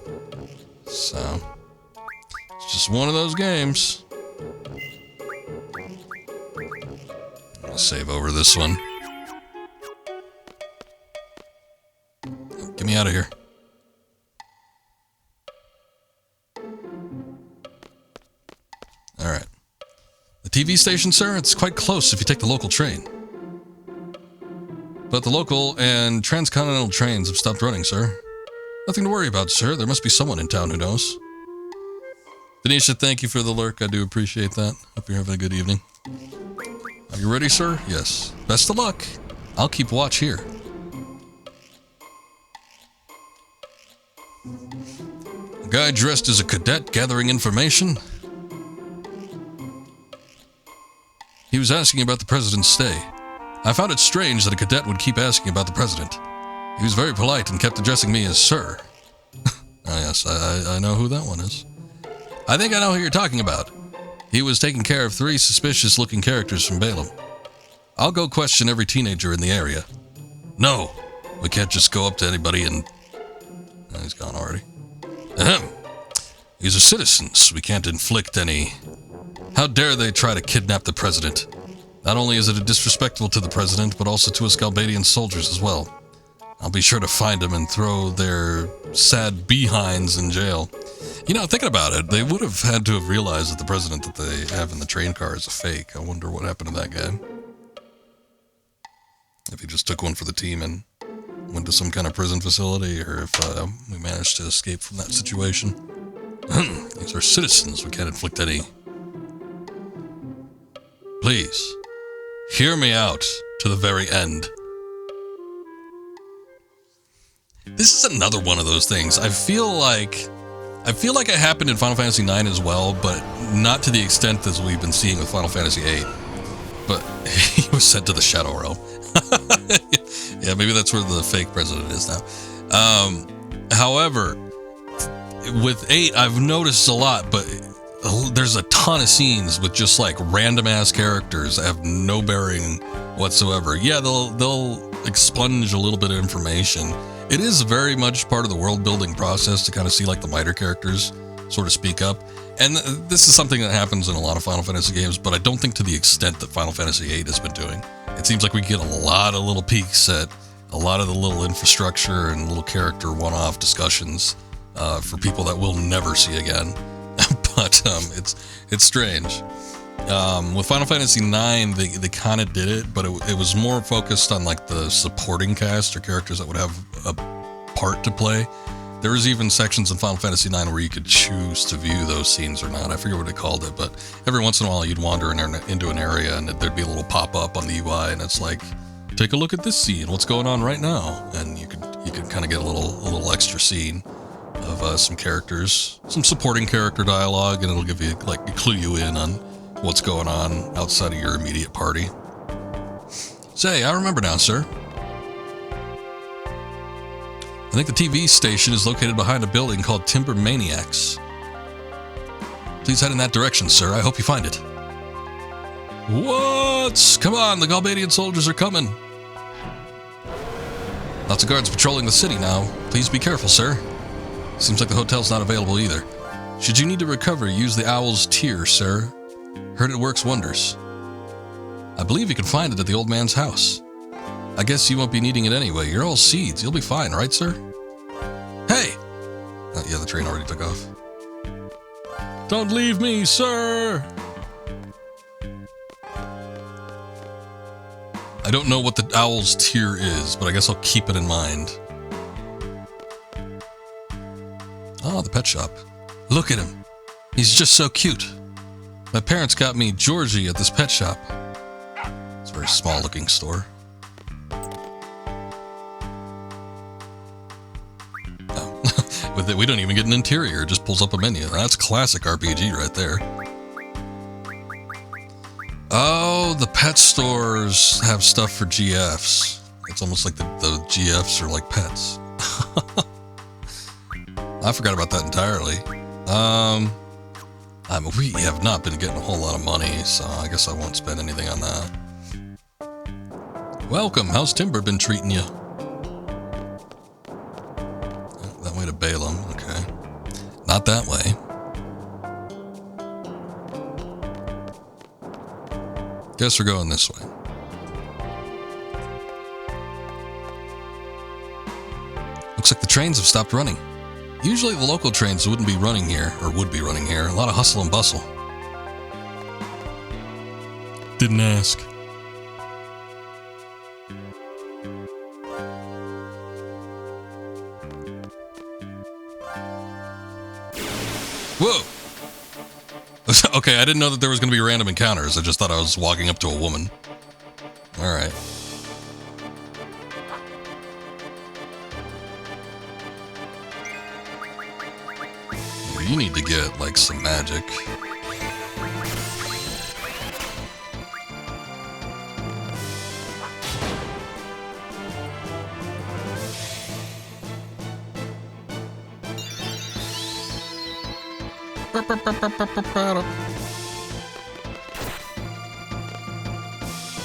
So, it's just one of those games. I'll save over this one. Get me out of here. Alright. The TV station, sir? It's quite close if you take the local train. But the local and transcontinental trains have stopped running, sir. Nothing to worry about, sir. There must be someone in town who knows. Denisha, thank you for the lurk. I do appreciate that. Hope you're having a good evening. Are you ready, sir? Yes. Best of luck. I'll keep watch here. A guy dressed as a cadet gathering information. He was asking about the president's stay. I found it strange that a cadet would keep asking about the president. He was very polite and kept addressing me as sir. Oh yes, I know who that one is. I think I know who you're talking about. He was taking care of 3 suspicious-looking characters from Balaam. I'll go question every teenager in the area. No, we can't just go up to anybody and... Oh, he's gone already. Ahem. These are citizens. We can't inflict any... How dare they try to kidnap the president? Not only is it disrespectful to the president, but also to us Galbadian soldiers as well. I'll be sure to find them and throw their sad behinds in jail. You know, thinking about it, they would have had to have realized that the president that they have in the train car is a fake. I wonder what happened to that guy. If he just took one for the team and went to some kind of prison facility, or if we managed to escape from that situation. These are citizens. We can't inflict any... Please, hear me out to the very end. This is another one of those things. I feel like it happened in Final Fantasy IX as well, but not to the extent as we've been seeing with Final Fantasy VIII. But he was sent to the Shadow Realm. Yeah, maybe that's where the fake president is now. However, with 8, I've noticed a lot, but there's a ton of scenes with just like random ass characters that have no bearing whatsoever. Yeah, they'll expunge a little bit of information. It is very much part of the world building process to kind of see like the minor characters sort of speak up. And this is something that happens in a lot of Final Fantasy games, but I don't think to the extent that Final Fantasy VIII has been doing. It seems like we get a lot of little peeks at a lot of the little infrastructure and little character one-off discussions for people that we'll never see again. But it's strange. With Final Fantasy IX, they kind of did it, but it was more focused on like the supporting cast or characters that would have a part to play. There was even sections in Final Fantasy IX where you could choose to view those scenes or not. I forget what they called it, but every once in a while you'd wander into an area and there'd be a little pop-up on the UI, and it's like, take a look at this scene. What's going on right now? And you could kind of get a little extra scene of some characters, some supporting character dialogue, and it'll give you clue you in on what's going on outside of your immediate party. Say, I remember now, sir. I think the TV station is located behind a building called Timber Maniacs. Please head in that direction, sir. I hope you find it. What? Come on, the Galbadian soldiers are coming. Lots of guards patrolling the city now. Please be careful, sir. Seems like the hotel's not available either. Should you need to recover, use the Owl's Tear, sir. Heard it works wonders. I believe you can find it at the old man's house. I guess you won't be needing it anyway. You're all seeds. You'll be fine, right, sir? Hey! Yeah, the train already took off. Don't leave me, sir! I don't know what the Owl's Tear is, but I guess I'll keep it in mind. Oh, the pet shop. Look at him. He's just so cute. My parents got me Georgie at this pet shop. It's a very small-looking store. With it, we don't even get an interior. It just pulls up a menu. That's classic RPG right there. Oh, the pet stores have stuff for GFs. It's almost like the GFs are like pets. I forgot about that entirely. We have not been getting a whole lot of money, so I guess I won't spend anything on that. Welcome. How's Timber been treating you? That way to Balaam. Okay. Not that way. Guess we're going this way. Looks like the trains have stopped running. Usually the local trains wouldn't be running here, or would be running here. A lot of hustle and bustle. Didn't ask. Whoa! Okay, I didn't know that there was going to be random encounters. I just thought I was walking up to a woman. Alright. You need to get, like, some magic.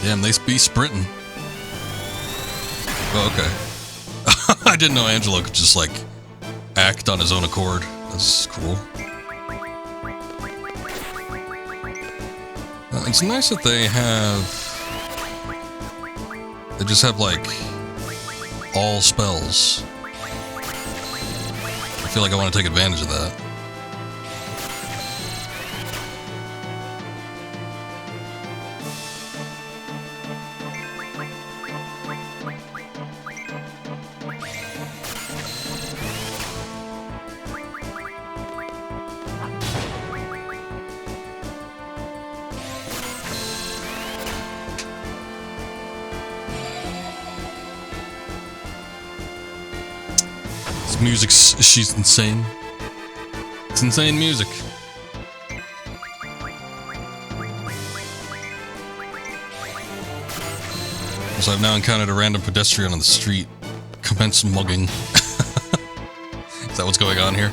Damn, they be sprinting. Oh, okay. I didn't know Angelo could just, like, act on his own accord. That's cool. It's nice that they just have, like, all spells. I feel like I want to take advantage of that. Music, she's insane. It's insane music. So I've now encountered a random pedestrian on the street. Commence mugging. Is that what's going on here?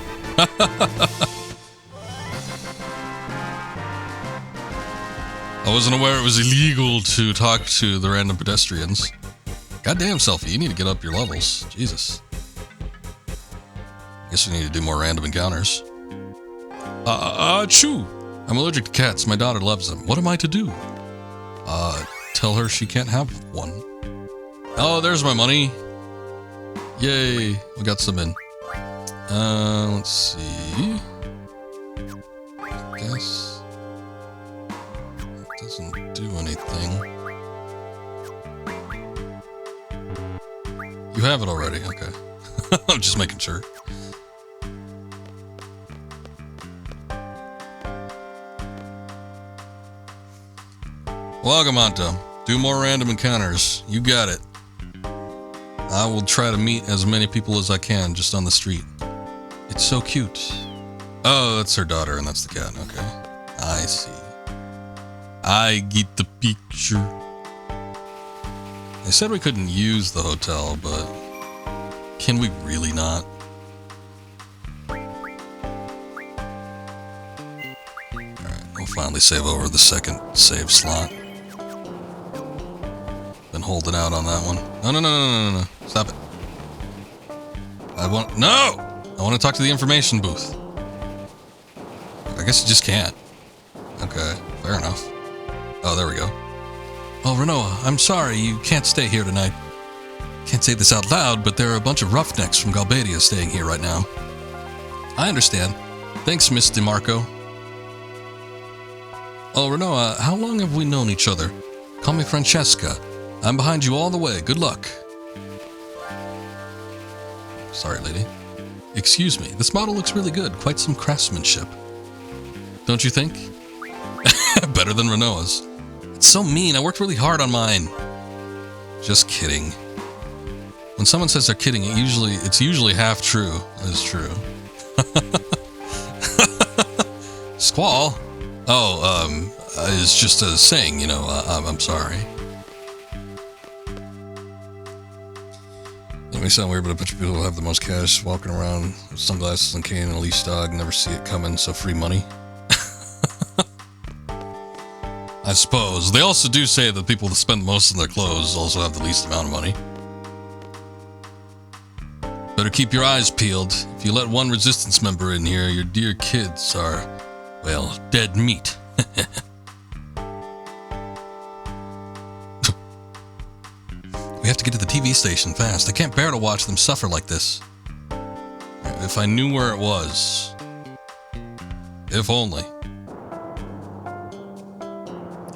I wasn't aware it was illegal to talk to the random pedestrians. Goddamn, Selfie, you need to get up your levels. Jesus. Guess we need to do more random encounters. Achoo! I'm allergic to cats. My daughter loves them. What am I to do? Tell her she can't have one. Oh, there's my money. Yay, we got some in. Let's see. I guess it doesn't do anything. You have it already, okay. I'm just making sure. Welcome, Anto. Do more random encounters. You got it. I will try to meet as many people as I can just on the street. It's so cute. Oh, that's her daughter and that's the cat. Okay. I see. I get the picture. They said we couldn't use the hotel, but can we really not? Alright, we'll finally save over the second save slot. Been holding out on that one. No. Stop it. I want to talk to the information booth. I guess you just can't. Okay, fair enough. Oh, there we go. Oh, Renoa, I'm sorry you can't stay here tonight. Can't say this out loud, but there are a bunch of roughnecks from Galbadia staying here right now. I understand. Thanks, Miss DeMarco. Oh, Renoa, how long have we known each other? Call me Francesca. I'm behind you all the way. Good luck. Sorry, lady. Excuse me, this model looks really good. Quite some craftsmanship. Don't you think? Better than Renoa's. It's so mean. I worked really hard on mine. Just kidding. When someone says they're kidding, it's usually half true. That is true. Squall? Oh, it's just a saying, you know, I'm sorry. It may sound weird, but a bunch of people have the most cash walking around with sunglasses and cane and a leash dog, never see it coming, so free money. I suppose. They also do say that people that spend most of their clothes also have the least amount of money. Better keep your eyes peeled. If you let one resistance member in here, your dear kids are, well, dead meat. We have to get to the TV station fast. I can't bear to watch them suffer like this. If I knew where it was. If only.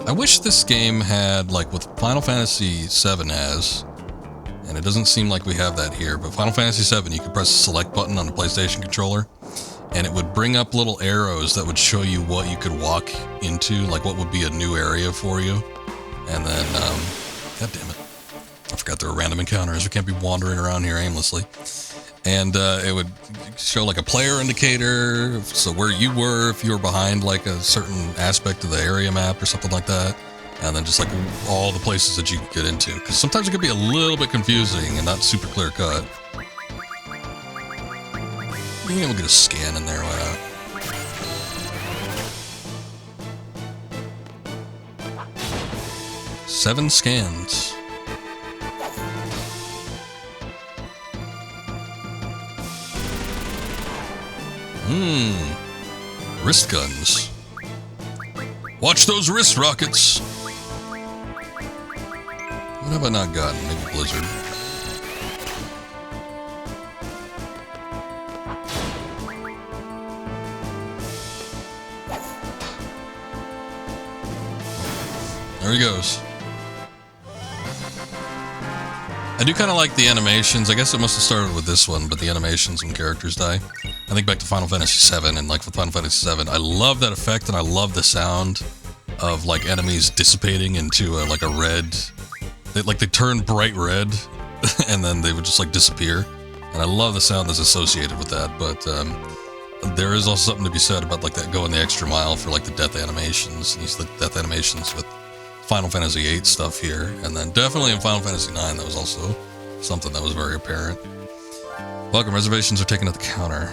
I wish this game had, like what Final Fantasy VII has, and it doesn't seem like we have that here, but Final Fantasy VII, you could press the select button on the PlayStation controller, and it would bring up little arrows that would show you what you could walk into, like what would be a new area for you, and then, god damn it, I forgot there were random encounters, we can't be wandering around here aimlessly, and it would show like a player indicator, so where you were, if you were behind like a certain aspect of the area map or something like that, and then just like all the places that you could get into, because sometimes it could be a little bit confusing and not super clear cut. Maybe we'll get a scan in there, why not? 7 scans. Wrist guns. Watch those wrist rockets. What have I not gotten? Maybe Blizzard. There he goes. I do kind of like the animations. I guess it must have started with this one, but the animations when characters die. I think back to Final Fantasy VII, and like with Final Fantasy VII, I love that effect, and I love the sound of like enemies dissipating into like a red. They turn bright red, and then they would just like disappear. And I love the sound that's associated with that. But there is also something to be said about like that going the extra mile for like the death animations. Use the death animations with Final Fantasy VIII stuff here, and then definitely in Final Fantasy IX that was also something that was very apparent. Welcome, reservations are taken at the counter.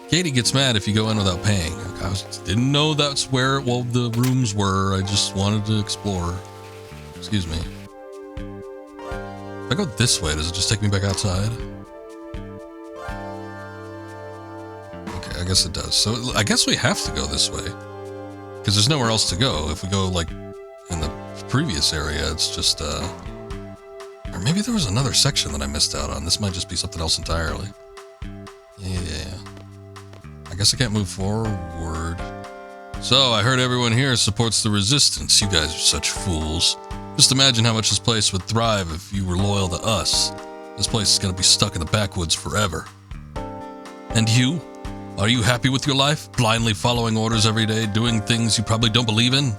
Katie gets mad if you go in without paying. I didn't know that's where the rooms were. I just wanted to explore. Excuse me. If I go this way, does it just take me back outside? Okay, I guess it does. So I guess we have to go this way, because there's nowhere else to go. If we go like in the previous area, it's just or maybe there was another section that I missed out on. This might just be something else entirely. Yeah. I guess I can't move forward. So, I heard everyone here supports the resistance. You guys are such fools. Just imagine how much this place would thrive if you were loyal to us. This place is gonna be stuck in the backwoods forever. And you? Are you happy with your life? Blindly following orders every day, doing things you probably don't believe in?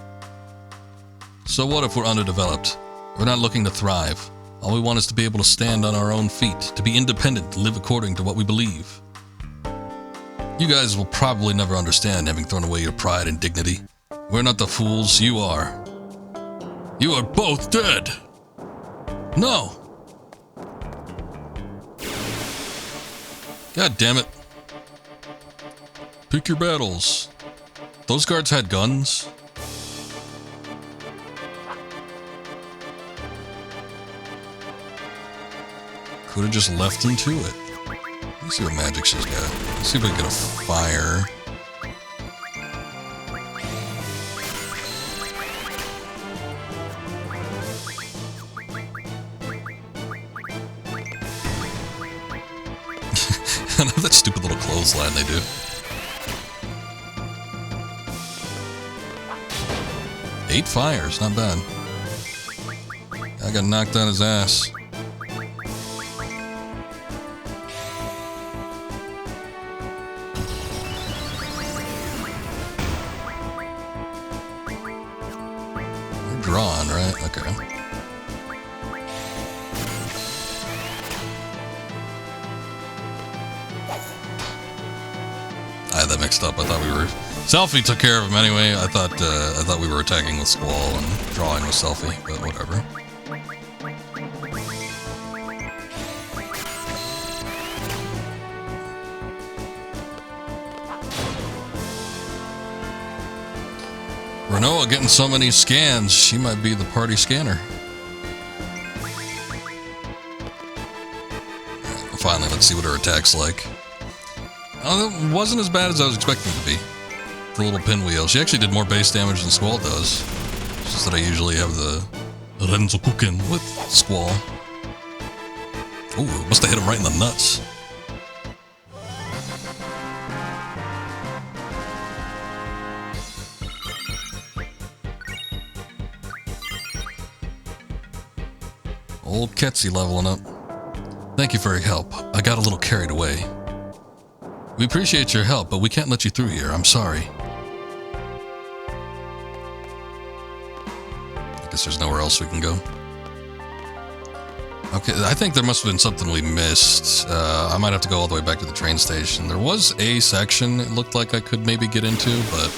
So what if we're underdeveloped? We're not looking to thrive. All we want is to be able to stand on our own feet, to be independent, to live according to what we believe. You guys will probably never understand, having thrown away your pride and dignity. We're not the fools, you are. You are both dead! No! God damn it. Pick your battles. Those guards had guns? Could have just left him to it. Let's see what magic she's got. Let's see if we can get a fire. I know that stupid little clothesline they do. 8 fires, not bad. I got knocked on his ass. We're drawn, right? Okay. I had that mixed up. I thought we were... Selfie took care of him anyway. I thought we were attacking with Squall and drawing with Selfie, but whatever. Renoa getting so many scans, she might be the party scanner. Finally, let's see what her attack's like. Oh, it wasn't as bad as I was expecting it to be. The little pinwheel. She actually did more base damage than Squall does. It's just that I usually have the Renzokuken with Squall. Ooh, must have hit him right in the nuts. Old Ketsy leveling up. Thank you for your help. I got a little carried away. We appreciate your help, but we can't let you through here. I'm sorry. I guess there's nowhere else we can go. Okay, I think there must have been something we missed. I might have to go all the way back to the train station. There was a section it looked like I could maybe get into, but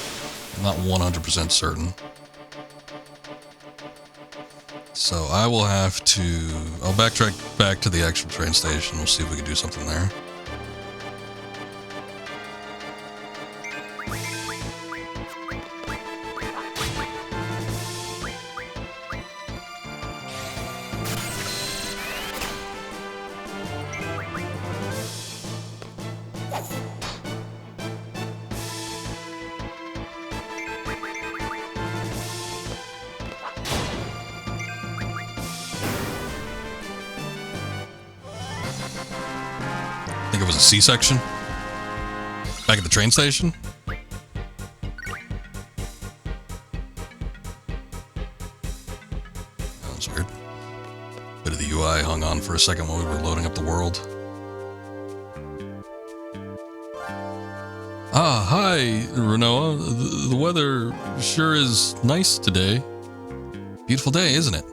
I'm not 100% certain. So I will have to... I'll backtrack back to the actual train station. We'll see if we can do something there. I think it was a C-section. Back at the train station. That was weird. Bit of the UI hung on for a second while we were loading up the world. Ah, hi, Renoa. The weather sure is nice today. Beautiful day, isn't it?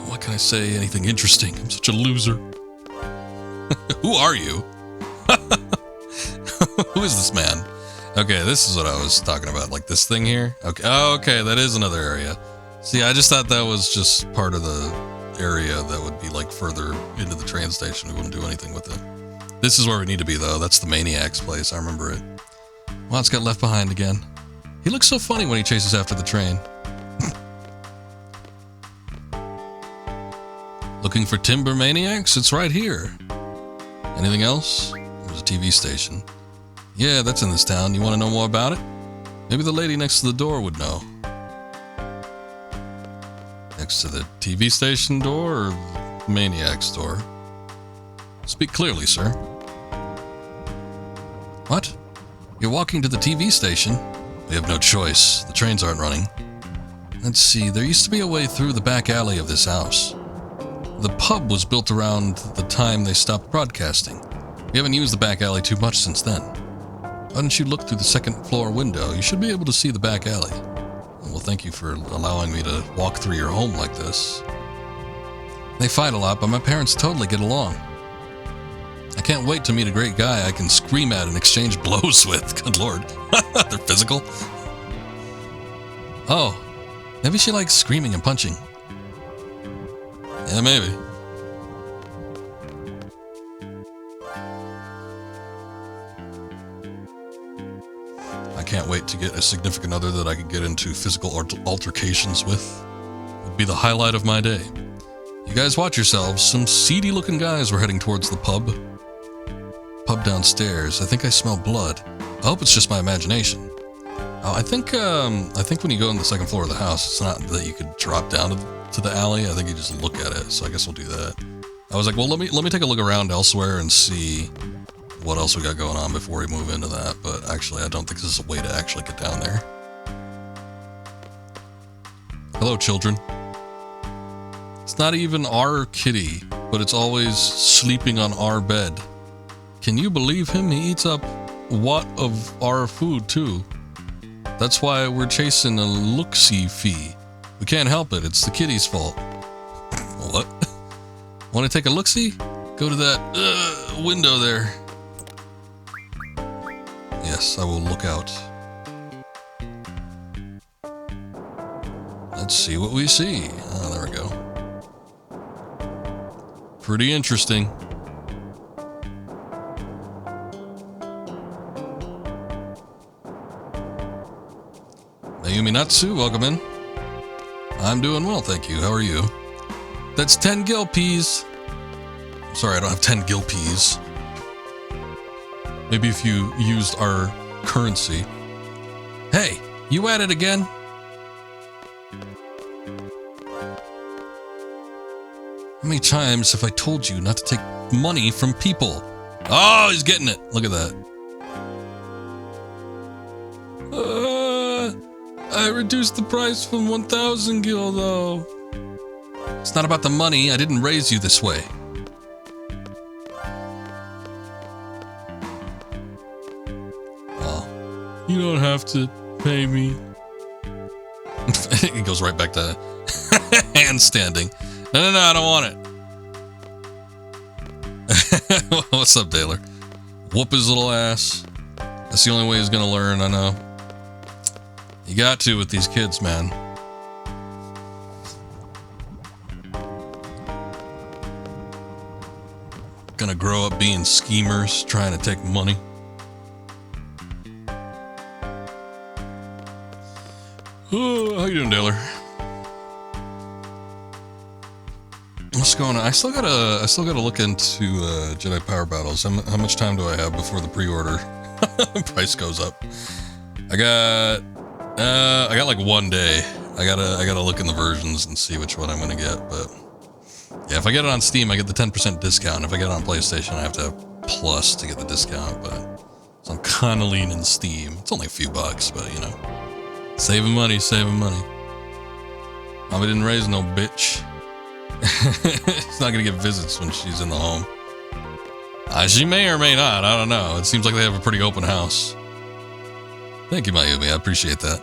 What can I say? Anything interesting? I'm such a loser. Who are you? Who is this man? Okay, this is what I was talking about. Like this thing here? Okay. Oh, okay, that is another area. See, I just thought that was just part of the area that would be like further into the train station. We wouldn't do anything with it. This is where we need to be, though. That's the Maniac's place. I remember it. Well, it's got left behind again. He looks so funny when he chases after the train. Looking for timber maniacs? It's right here. Anything else? There's a TV station. Yeah, that's in this town. You want to know more about it? Maybe the lady next to the door would know. Next to the TV station door or the Maniac's door? Speak clearly, sir. What? You're walking to the TV station? We have no choice. The trains aren't running. Let's see, there used to be a way through the back alley of this house. The pub was built around the time they stopped broadcasting. We haven't used the back alley too much since then. Why don't you look through the second floor window? You should be able to see the back alley. Well, thank you for allowing me to walk through your home like this. They fight a lot, but my parents totally get along. I can't wait to meet a great guy I can scream at and exchange blows with. Good lord. They're physical. Oh, maybe she likes screaming and punching. Yeah, maybe. I can't wait to get a significant other that I could get into physical altercations with. It would be the highlight of my day. You guys watch yourselves. Some seedy looking guys were heading towards the pub. Pub downstairs. I think I smell blood. I hope it's just my imagination. Oh, I think when you go on the second floor of the house, it's not that you could drop down to the alley. I think you just look at it. So I guess we'll do that. I was like, well, let me take a look around elsewhere and see what else we got going on before we move into that. But actually, I don't think this is a way to actually get down there. Hello, children. It's not even our kitty, but it's always sleeping on our bed. Can you believe him? He eats up what of our food, too. That's why we're chasing a look-see fee. We can't help it. It's the kitty's fault. What? Want to take a look-see? Go to that window there. Yes, I will look out. Let's see what we see. Oh, there we go. Pretty interesting. Mayumi Natsu, welcome in. I'm doing well, thank you. How are you? That's 10 gil peas. Sorry, I don't have 10 gil peas. Maybe if you used our currency. Hey, you at it again? How many times have I told you not to take money from people? Oh, he's getting it. Look at that. I reduced the price from 1,000 gil, though. It's not about the money. I didn't raise you this way. Oh, you don't have to pay me. He goes right back to handstanding. No, I don't want it. What's up, Taylor? Whoop his little ass. That's the only way he's gonna learn, I know. You got to with these kids, man. Gonna grow up being schemers, trying to take money. Oh, how you doing, Taylor? What's going on? I still gotta look into Jedi Power Battles. How much time do I have before the pre-order price goes up? I got like 1 day. I gotta look in the versions and see which one I'm gonna get. But yeah, if I get it on Steam, I get the 10% discount. If I get it on PlayStation, I have to have Plus to get the discount. But so I'm kind of leaning Steam. It's only a few bucks, but you know, saving money. Mommy didn't raise no bitch. She's not gonna get visits when she's in the home. She may or may not. I don't know. It seems like they have a pretty open house. Thank you, Mayumi. I appreciate that.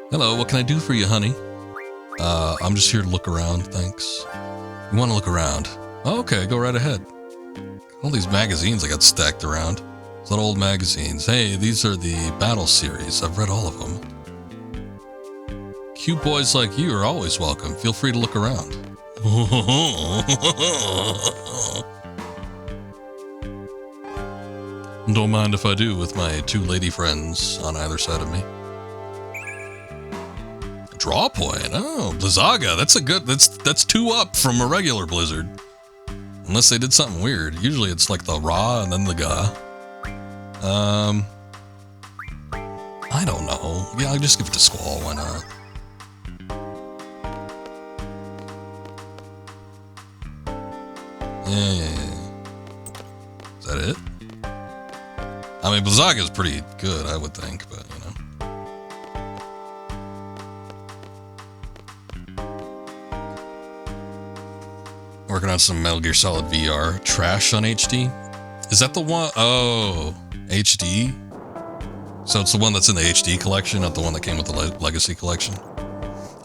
Hello, what can I do for you, honey? I'm just here to look around, thanks. You want to look around? Oh, okay, go right ahead. All these magazines I got stacked around. It's lot of old magazines. Hey, these are the battle series. I've read all of them. Cute boys like you are always welcome. Feel free to look around. Don't mind if I do with my 2 lady friends on either side of me. Draw point. Oh, Blizzaga. That's 2 up from a regular Blizzard. Unless they did something weird. Usually it's like the Ra and then the Ga. I don't know. Yeah, I'll just give it to Squall. Why not? Yeah. Is that it? I mean, Blizzaga is pretty good, I would think, but you know. Working on some Metal Gear Solid VR. Trash on HD? Is that the one? Oh, HD? So it's the one that's in the HD collection, not the one that came with the Legacy collection.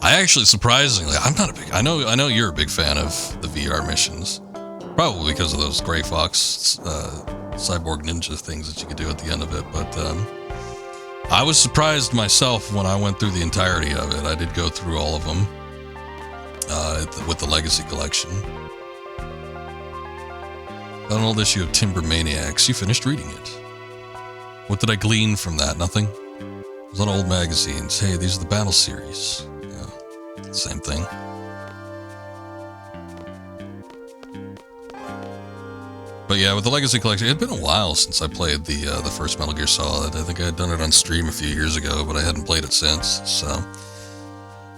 I actually, surprisingly, I'm not a big... I know you're a big fan of the VR missions. Probably because of those Gray Fox cyborg ninja things that you could do at the end of it. But I was surprised myself when I went through the entirety of it. I did go through all of them with the Legacy collection. Got an old issue of Timber Maniacs. You finished reading it. What did I glean from that? Nothing? It was on old magazines. Hey, these are the battle series. Yeah, same thing. But yeah, with the Legacy collection, it had been a while since I played the first Metal Gear Solid. I think I had done it on stream a few years ago, but I hadn't played it since. So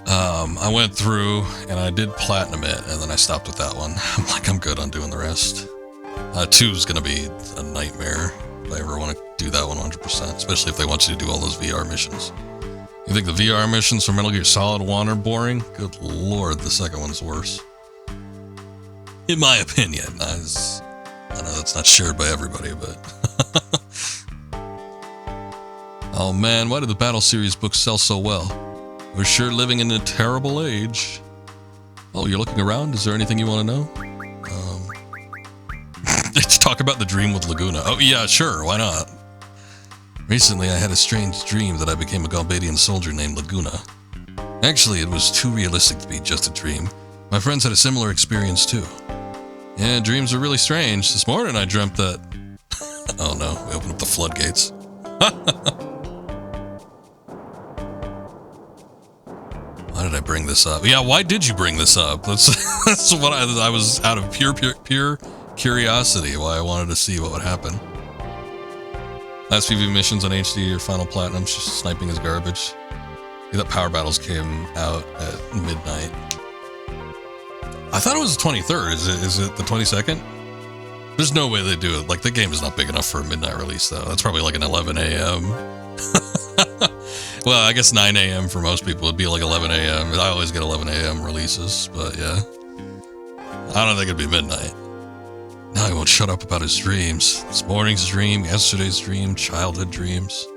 I went through and I did platinum it, and then I stopped with that one. I'm like, I'm good on doing the rest. 2 is going to be a nightmare if I ever want to do that 100%, especially if they want you to do all those VR missions. You think the VR missions for Metal Gear Solid 1 are boring? Good lord, the second one's worse. In my opinion. I know that's not shared by everybody, but... Oh man, why did the Battle Series books sell so well? We're sure living in a terrible age. Oh, you're looking around? Is there anything you want to know? Let's talk about the dream with Laguna. Oh yeah, sure, why not? Recently, I had a strange dream that I became a Galbadian soldier named Laguna. Actually, it was too realistic to be just a dream. My friends had a similar experience too. Yeah, dreams are really strange. This morning I dreamt that... Oh no, we opened up the floodgates. Why did I bring this up? Yeah, why did you bring this up? That's what I was out of pure curiosity why I wanted to see what would happen. Last few missions on HD or Final Platinum, sniping is garbage. Yeah, that Power Battles came out at midnight. I thought it was the 23rd. Is it the 22nd? There's no way they do it. Like, the game is not big enough for a midnight release, though. That's probably like an 11 a.m. Well, I guess 9 a.m. for most people. It'd be like 11 a.m. I always get 11 a.m. releases, but yeah. I don't think it'd be midnight. Now he won't shut up about his dreams. This morning's dream, yesterday's dream, childhood dreams.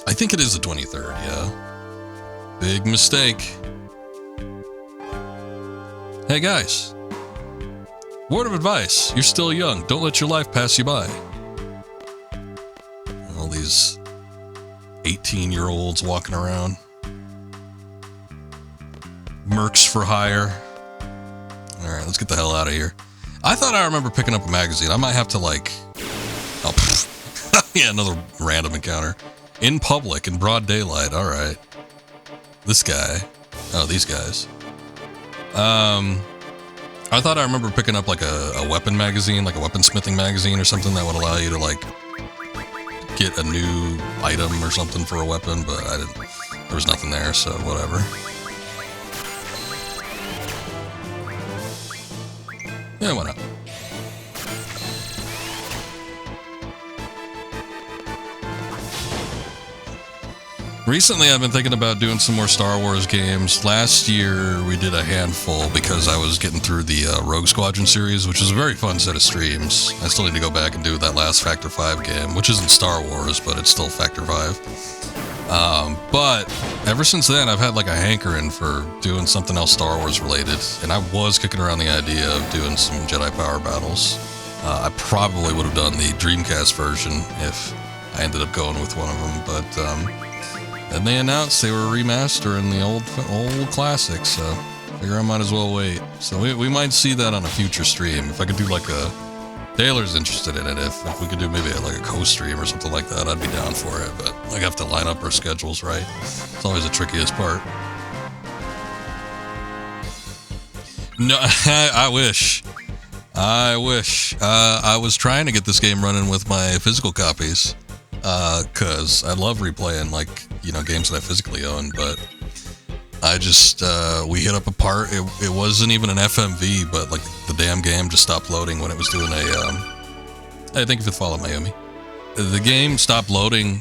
I think it is the 23rd, yeah. Big mistake. Hey guys. Word of advice. You're still young. Don't let your life pass you by. All these 18-year-olds walking around. Mercs for hire. Alright, let's get the hell out of here. I thought I remember picking up a magazine. I might have to like... Oh, yeah, another random encounter. In public, in broad daylight. Alright. This guy. Oh, these guys. I thought I remember picking up like a weapon magazine, like a weaponsmithing magazine or something that would allow you to like get a new item or something for a weapon, but I didn't. There was nothing there, so whatever. Yeah, why not? Recently, I've been thinking about doing some more Star Wars games. Last year, we did a handful because I was getting through the Rogue Squadron series, which is a very fun set of streams. I still need to go back and do that last Factor 5 game, which isn't Star Wars, but it's still Factor 5. But ever since then, I've had like a hankering for doing something else Star Wars related, and I was kicking around the idea of doing some Jedi Power Battles. I probably would have done the Dreamcast version if I ended up going with one of them, but and they announced they were remastering the old classics, so I figure I might as well wait. So we might see that on a future stream. If I could do like a... Taylor's interested in it. If we could do maybe like a co-stream or something like that, I'd be down for it. But I have to line up our schedules right. It's always the trickiest part. No, I wish. I was trying to get this game running with my physical copies. Cause I love replaying like, you know, games that I physically own, but I just, we hit up a part, it wasn't even an FMV, but like the damn game just stopped loading when it was doing hey, thank you for the follow, Mayumi. The game stopped loading,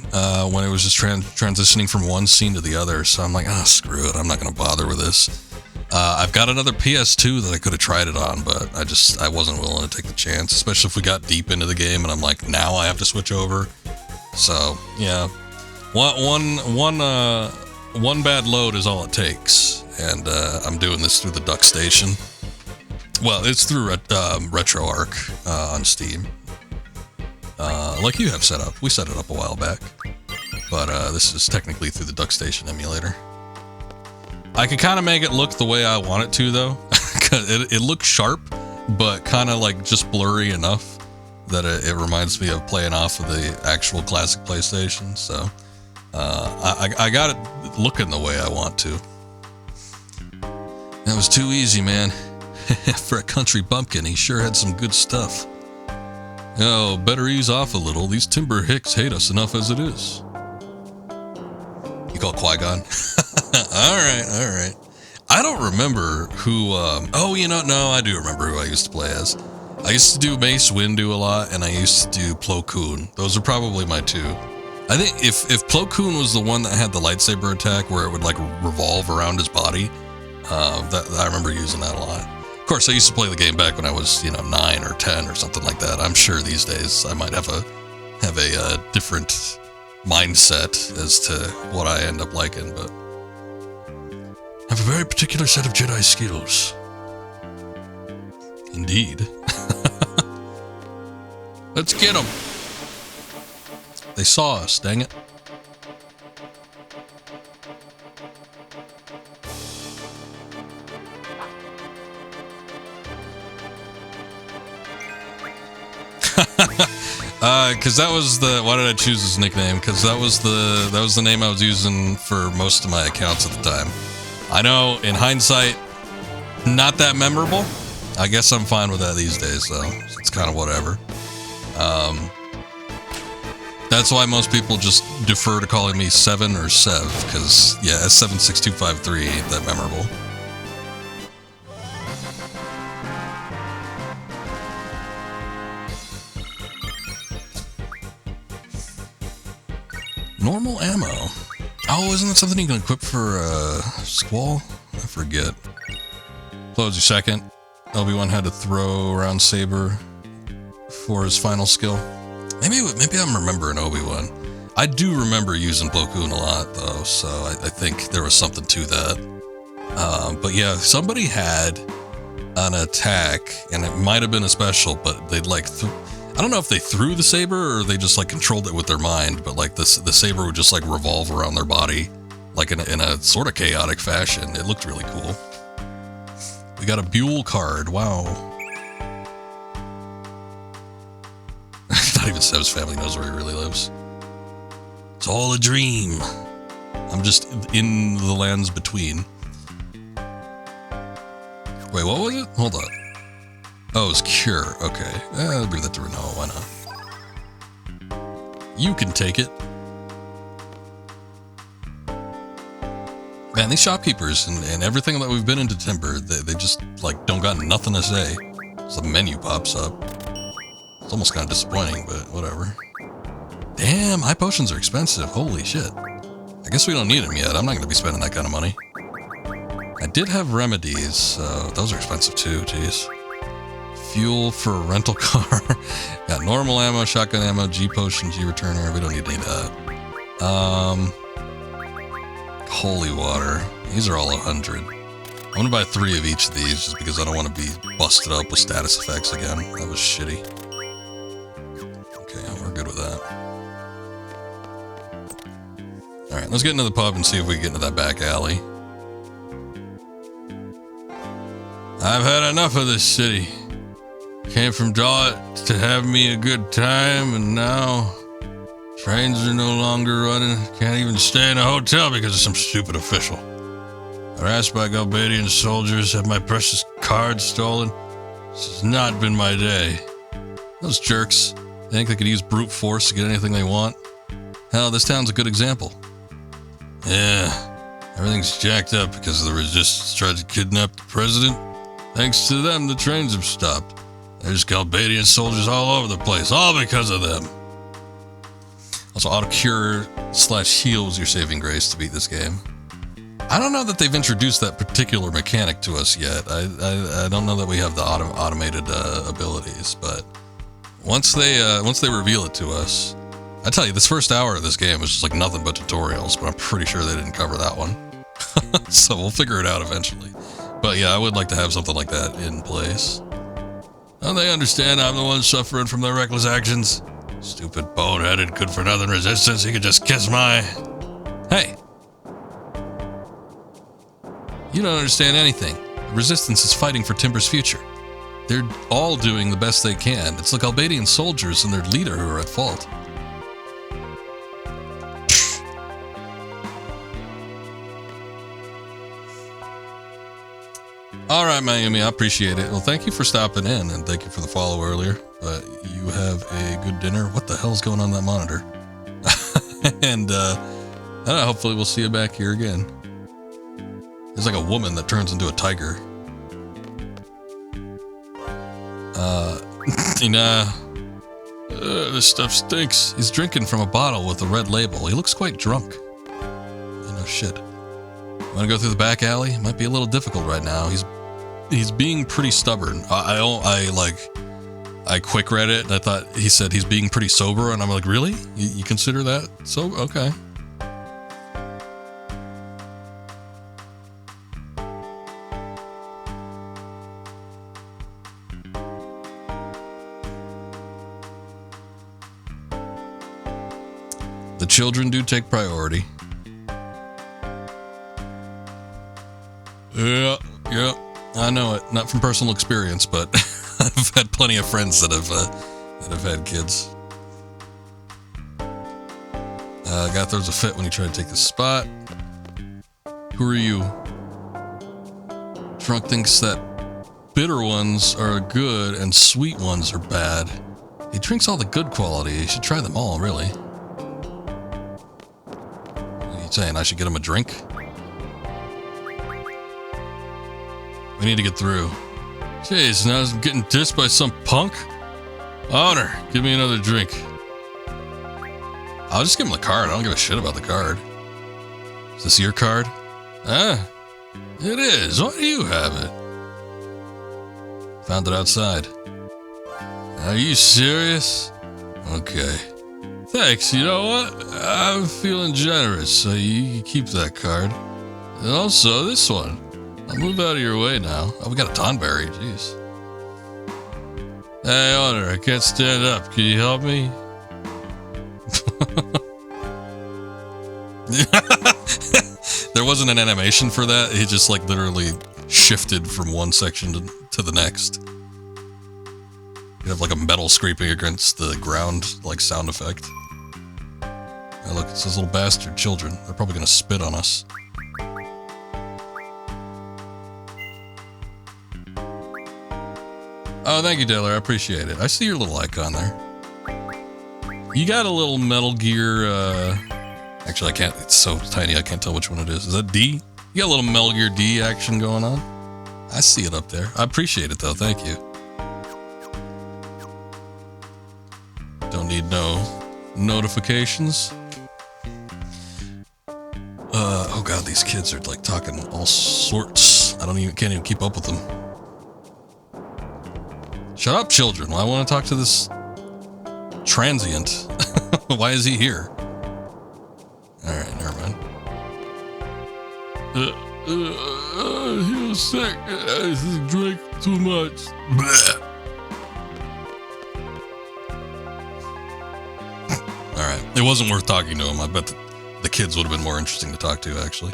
when it was just transitioning from one scene to the other, so I'm like, screw it, I'm not gonna bother with this. I've got another PS2 that I could have tried it on, but I wasn't willing to take the chance, especially if we got deep into the game and I'm like, now I have to switch over. So yeah, one bad load is all it takes, and I'm doing this through the Duck Station. Well, it's through RetroArch on Steam, like you have set up. We set it up a while back, but this is technically through the Duck Station emulator. I could kind of make it look the way I want it to, though. It looks sharp, but kind of like just blurry enough that it reminds me of playing off of the actual classic PlayStation. So I got it looking the way I want to. That was too easy, man. For a country bumpkin, he sure had some good stuff. Oh, better ease off a little. These Timber Hicks hate us enough as it is. You call Qui-Gon? Alright. I don't remember who, no, I do remember who I used to play as. I used to do Mace Windu a lot, and I used to do Plo Koon. Those are probably my two. I think if Plo Koon was the one that had the lightsaber attack where it would, like, revolve around his body, I remember using that a lot. Of course, I used to play the game back when I was, 9 or 10 or something like that. I'm sure these days I might have a different mindset as to what I end up liking, but I have a very particular set of Jedi skills. Indeed. Let's get them. They saw us, dang it. Because that was why did I choose this nickname? Because that was the name I was using for most of my accounts at the time. I know, in hindsight, not that memorable. I guess I'm fine with that these days, though. It's kind of whatever. That's why most people just defer to calling me Seven or Sev, because, yeah, S76253 ain't that memorable. Normal ammo. Oh, isn't that something you can equip for Squall? I forget. Close your second. Obi-Wan had to throw around saber for his final skill. Maybe I'm remembering Obi-Wan. I do remember using Plo Koon a lot, though, so I think there was something to that. But yeah, somebody had an attack, and it might have been a special, but they'd like... I don't know if they threw the saber or they just like controlled it with their mind, but like the saber would just like revolve around their body, like in a sort of chaotic fashion. It looked really cool. We got a Buell card. Wow. Not even Seb's family knows where he really lives. It's all a dream. I'm just in the lands between. Wait, what was it? Hold on. Oh, it's Cure. Okay. I'll give that to Renault. Why not? You can take it. Man, these shopkeepers and everything that we've been into Timber, they just, like, don't got nothing to say. So the menu pops up. It's almost kind of disappointing, but whatever. Damn, high potions are expensive. Holy shit. I guess we don't need them yet. I'm not going to be spending that kind of money. I did have remedies, so those are expensive too, jeez. Fuel for a rental car. Got normal ammo, shotgun ammo, G potion, G returner. We don't need any of that. Holy water. These are all 100. I'm gonna buy 3 of each of these just because I don't want to be busted up with status effects again. That was shitty. Okay, we're good with that. Alright, let's get into the pub and see if we can get into that back alley. I've had enough of this city. Came from Dawit to have me a good time, and now trains are no longer running. Can't even stay in a hotel because of some stupid official. Harassed by Galbadian soldiers, had my precious card stolen. This has not been my day. Those jerks, they think they could use brute force to get anything they want. Hell, this town's a good example. Yeah, everything's jacked up because the resistance tried to kidnap the president. Thanks to them, the trains have stopped. There's Galbadian soldiers all over the place, all because of them. Also, auto-cure /heal was your saving grace to beat this game. I don't know that they've introduced that particular mechanic to us yet. I don't know that we have the automated abilities, but once they reveal it to us, I tell you, this first hour of this game is just like nothing but tutorials, but I'm pretty sure they didn't cover that one. So we'll figure it out eventually. But yeah, I would like to have something like that in place. Don't they understand I'm the one suffering from their reckless actions? Stupid, bone-headed, good-for-nothing resistance, you could just kiss my... Hey! You don't understand anything. The resistance is fighting for Timber's future. They're all doing the best they can. It's like Albanian soldiers and their leader who are at fault. All right, Mayumi, I appreciate it. Well, thank you for stopping in, and thank you for the follow earlier. But you have a good dinner. What the hell's going on that monitor? And I don't know, hopefully we'll see you back here again. There's like a woman that turns into a tiger. This stuff stinks. He's drinking from a bottle with a red label. He looks quite drunk. Oh, no shit. Want to go through the back alley? It might be a little difficult right now. He's being pretty stubborn. I quick read it and I thought he said he's being pretty sober, and I'm like, really? You consider that so? Okay. The children do take priority. Yeah, I know it. Not from personal experience, but I've had plenty of friends that have had kids. Guy throws a fit when he tried to take the spot. Who are you? Drunk thinks that bitter ones are good and sweet ones are bad. He drinks all the good quality. He should try them all, really. What are you saying? I should get him a drink? We need to get through. Jeez, now I'm getting dissed by some punk? Honor, give me another drink. I'll just give him the card. I don't give a shit about the card. Is this your card? Ah, it is. Why do you have it? Found it outside. Are you serious? Okay. Thanks, you know what? I'm feeling generous, so you keep that card. And also this one. I'll move out of your way now. Oh, we got a Tonberry, jeez. Hey, Honor, I can't stand up. Can you help me? There wasn't an animation for that. He just like literally shifted from one section to the next. You have like a metal scraping against the ground, like sound effect. Oh, look, it's those little bastard children. They're probably gonna spit on us. Oh, thank you, Taylor. I appreciate it. I see your little icon there. You got a little Metal Gear, actually, I can't, it's so tiny, I can't tell which one it is. Is that D? You got a little Metal Gear D action going on? I see it up there. I appreciate it, though. Thank you. Don't need no notifications. Oh god, these kids are, like, talking all sorts. Can't even keep up with them. Shut up, children. Well, I want to talk to this transient. Why is he here? Alright, never mind. He was sick. I drank too much. Alright, it wasn't worth talking to him. I bet the kids would have been more interesting to talk to, actually.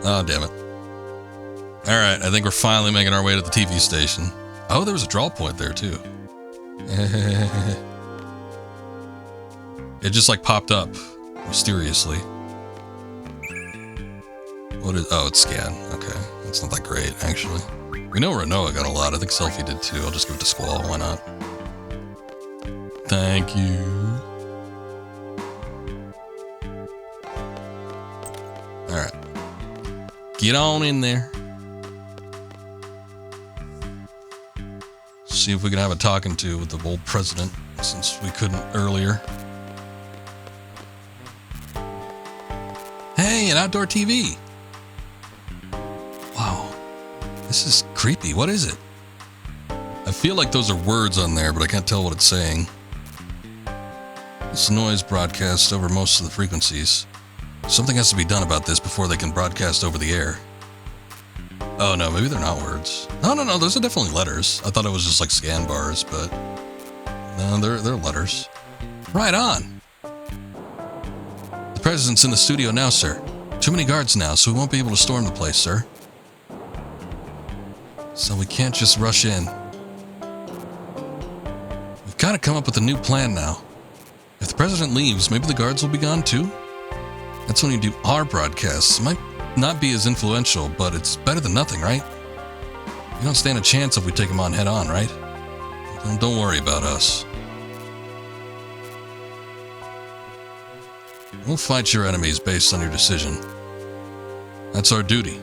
Oh, damn it. Alright, I think we're finally making our way to the TV station. Oh, there was a draw point there, too. It just, like, popped up mysteriously. What is... Oh, it's scan. Okay. That's not that great, actually. We know Renoa got a lot. I think Selfie did, too. I'll just give it to Squall. Why not? Thank you. Alright. Get on in there. See if we can have a talking to with the old president, since we couldn't earlier. Hey, Hey, an outdoor TV. Wow. This is creepy. What is it? I feel like those are words on there, but I can't tell what it's saying. This noise broadcasts over most of the frequencies. Something has to be done about this before they can broadcast over the air. Oh no, maybe they're not words. No, those are definitely letters. I thought it was just like scan bars, but no, they're letters. Right on. The president's in the studio now, sir. Too many guards now, so we won't be able to storm the place, sir. So we can't just rush in. We've got to come up with a new plan now. If the president leaves, maybe the guards will be gone too? That's when you do our broadcasts. Might not be as influential, but it's better than nothing, right? You don't stand a chance if we take them on head on, right? Don't worry about us. We'll fight your enemies based on your decision. That's our duty.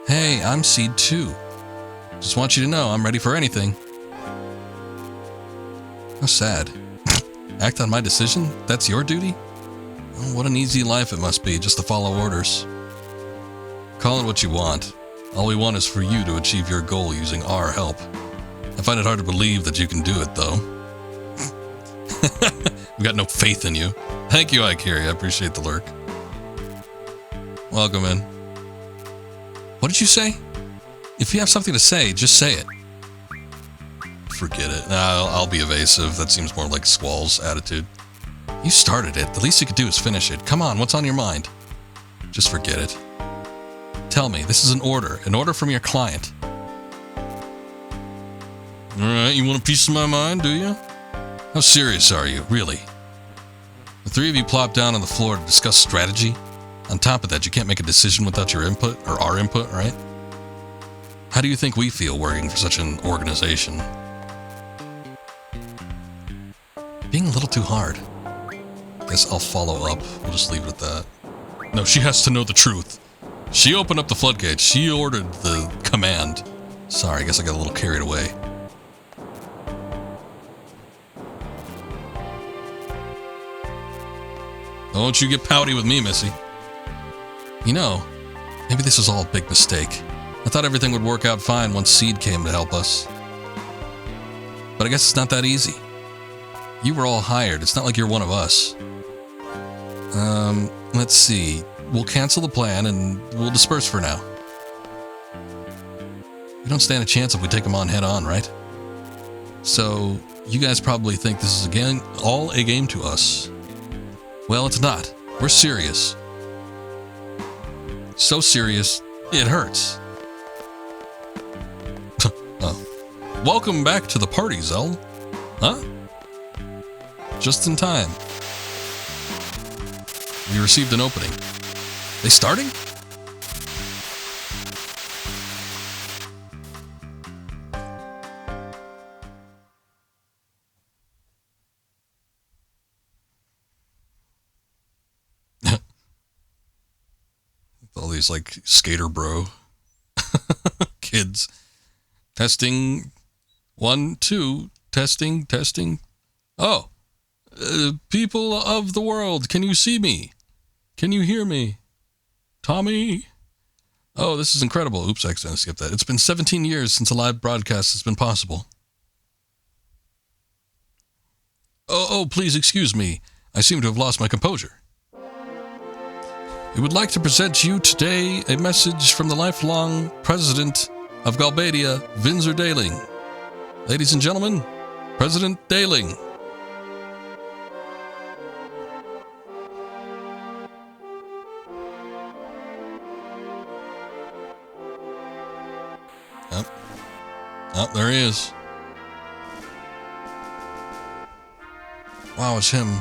Hey, I'm Seed 2. Just want you to know I'm ready for anything. How sad. Act on my decision? That's your duty? Oh, what an easy life it must be, just to follow orders. Call it what you want. All we want is for you to achieve your goal using our help. I find it hard to believe that you can do it, though. We've got no faith in you. Thank you, Ikiri. I appreciate the lurk. Welcome in. What did you say? If you have something to say, just say it. Forget it. Nah, I'll be evasive. That seems more like Squall's attitude. You started it. The least you could do is finish it. Come on, what's on your mind? Just forget it. Tell me, this is an order from your client. Alright, you want a piece of my mind, do you? How serious are you, really? The three of you plop down on the floor to discuss strategy. On top of that, you can't make a decision without your input, or our input, right? How do you think we feel working for such an organization? Being a little too hard. Guess I'll follow up. We'll just leave it at that. No, she has to know the truth. She opened up the floodgates. She ordered the command. Sorry, I guess I got a little carried away. Don't you get pouty with me, Missy. You know, maybe this was all a big mistake. I thought everything would work out fine once Seed came to help us. But I guess it's not that easy. You were all hired. It's not like you're one of us. Let's see. We'll cancel the plan and we'll disperse for now. We don't stand a chance if we take them on head on, right? So, you guys probably think this is again all a game to us. Well, it's not. We're serious. So serious, it hurts. Oh. Welcome back to the party, Zell. Huh? Just in time. We received an opening. They starting? All these like skater bro kids. Testing. 1, 2. Testing. Oh. People of the world, can you see me? Can you hear me? Tommy? Oh, this is incredible. Oops, I accidentally skipped that. It's been 17 years since a live broadcast has been possible. Oh, please excuse me. I seem to have lost my composure. We would like to present to you today a message from the lifelong president of Galbadia, Vinzer Daling. Ladies and gentlemen, President Daling. Oh, there he is. Wow, it's him.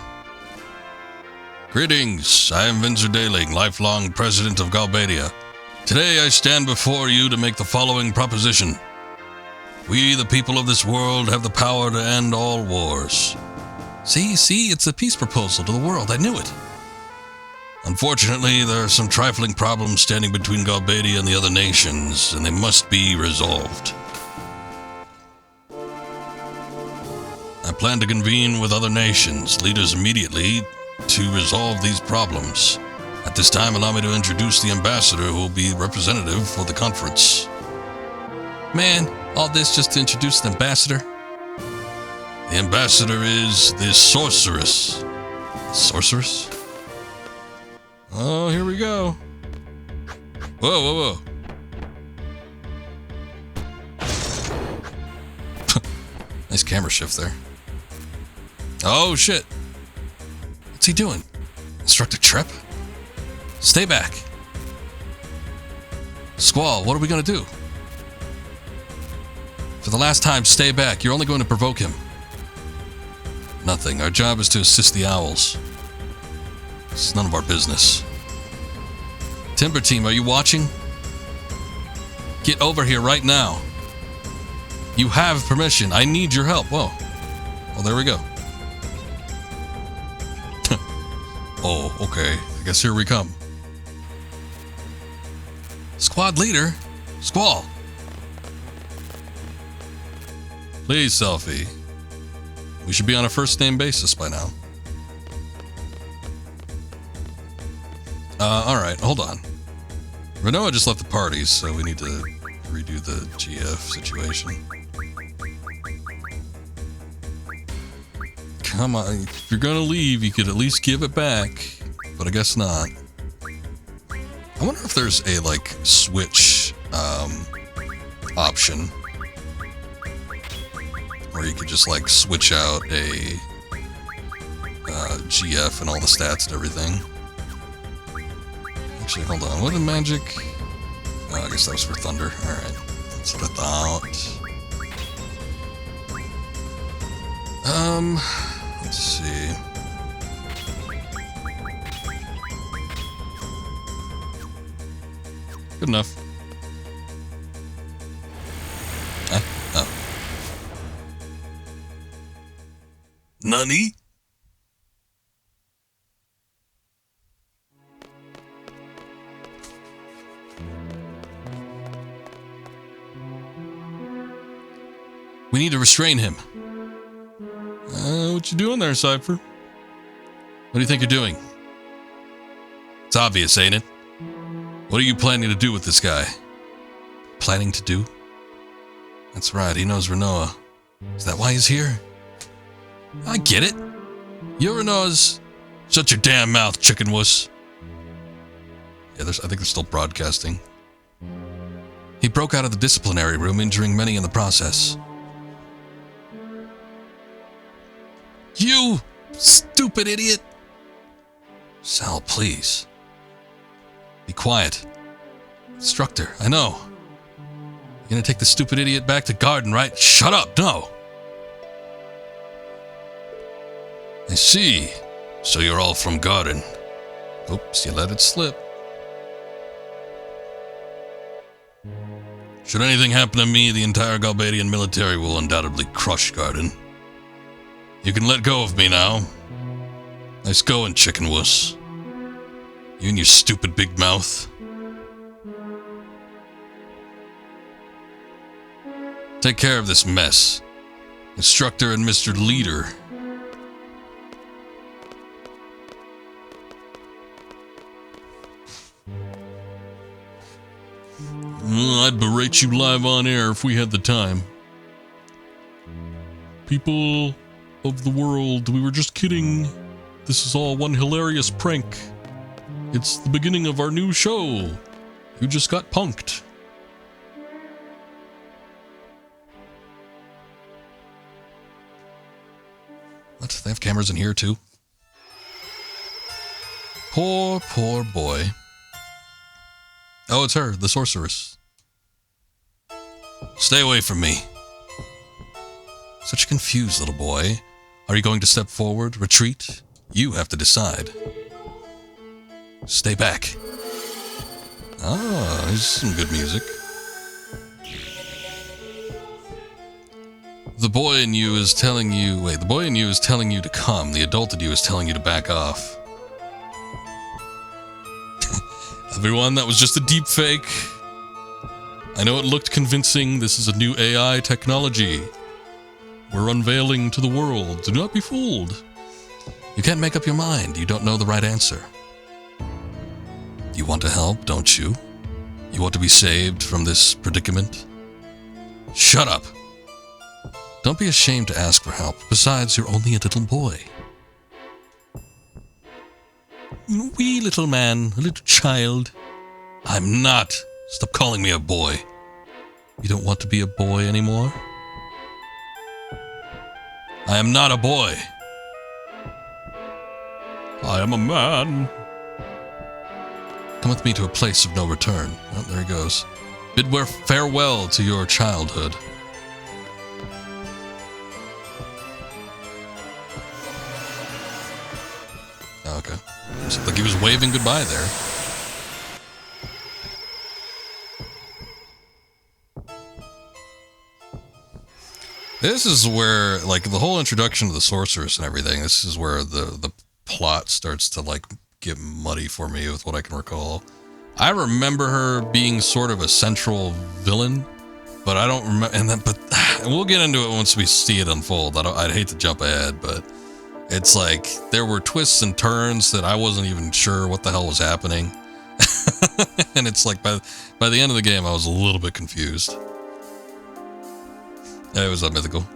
Greetings, I am Vinzer Daling, lifelong president of Galbadia. Today I stand before you to make the following proposition. We, the people of this world, have the power to end all wars. See, it's a peace proposal to the world, I knew it. Unfortunately, there are some trifling problems standing between Galbadia and the other nations, and they must be resolved. I plan to convene with other nations, leaders immediately, to resolve these problems. At this time, allow me to introduce the ambassador who will be representative for the conference. Man, all this just to introduce the ambassador? The ambassador is the sorceress. Sorceress? Oh, here we go. Whoa, whoa, whoa. Nice camera shift there. Oh, shit. What's he doing? Instructor Trip? Stay back. Squall, what are we going to do? For the last time, stay back. You're only going to provoke him. Nothing. Our job is to assist the owls. This is none of our business. Timber Team, are you watching? Get over here right now. You have permission. I need your help. Whoa. Well, there we go. Oh, okay. I guess here we come. Squad leader? Squall. Please, Selfie. We should be on a first-name basis by now. Alright, hold on. Renoa just left the party, so we need to redo the GF situation. Come on, if you're gonna leave, you could at least give it back, but I guess not. I wonder if there's a, like, switch, option where you could just, like, switch out a, GF and all the stats and everything. Actually, hold on, what did magic? Oh, I guess that was for thunder. Alright, that's what I thought. Let's see. Good enough. Oh. Nani? We need to restrain him. What you doing there, Cypher? What do you think you're doing? It's obvious, ain't it? What are you planning to do with this guy? Planning to do? That's right, he knows Renoa. Is that why he's here? I get it. You're Renoa's... Shut your damn mouth, chicken wuss. Yeah, I think they're still broadcasting. He broke out of the disciplinary room, injuring many in the process. You stupid idiot! Sal, please. Be quiet. Instructor, I know. You're gonna take the stupid idiot back to Garden, right? Shut up, no! I see. So you're all from Garden. Oops, you let it slip. Should anything happen to me, the entire Galbadian military will undoubtedly crush Garden. You can let go of me now. Nice going, chicken wuss. You and your stupid big mouth. Take care of this mess. Instructor and Mr. Leader. I'd berate you live on air if we had the time. People of the world, we were just kidding. This is all one hilarious prank. It's the beginning of our new show. You just got punked. What? They have cameras in here too? Poor, poor boy. Oh, it's her, the sorceress. Stay away from me. Such a confused little boy. Are you going to step forward, retreat? You have to decide. Stay back. Ah, there's some good music. The boy in you is telling you... Wait, the boy in you is telling you to come. The adult in you is telling you to back off. Everyone, that was just a deep fake. I know it looked convincing. This is a new AI technology. We're unveiling to the world. Do not be fooled. You can't make up your mind. You don't know the right answer. You want to help, don't you? You want to be saved from this predicament? Shut up! Don't be ashamed to ask for help. Besides, you're only a little boy. Wee little man, a little child. I'm not. Stop calling me a boy. You don't want to be a boy anymore? I am not a boy. I am a man. Come with me to a place of no return. Oh, there he goes. Bid farewell to your childhood. Okay. Looks like he was waving goodbye there. This is where, like, the whole introduction to the sorceress and everything, this is where the plot starts to, like, get muddy for me with what I can recall. I remember her being sort of a central villain, but I don't remember, and we'll get into it once we see it unfold. I'd hate to jump ahead, but it's like, there were twists and turns that I wasn't even sure what the hell was happening. And it's like, by the end of the game, I was a little bit confused. Hey, what's up, Mythical?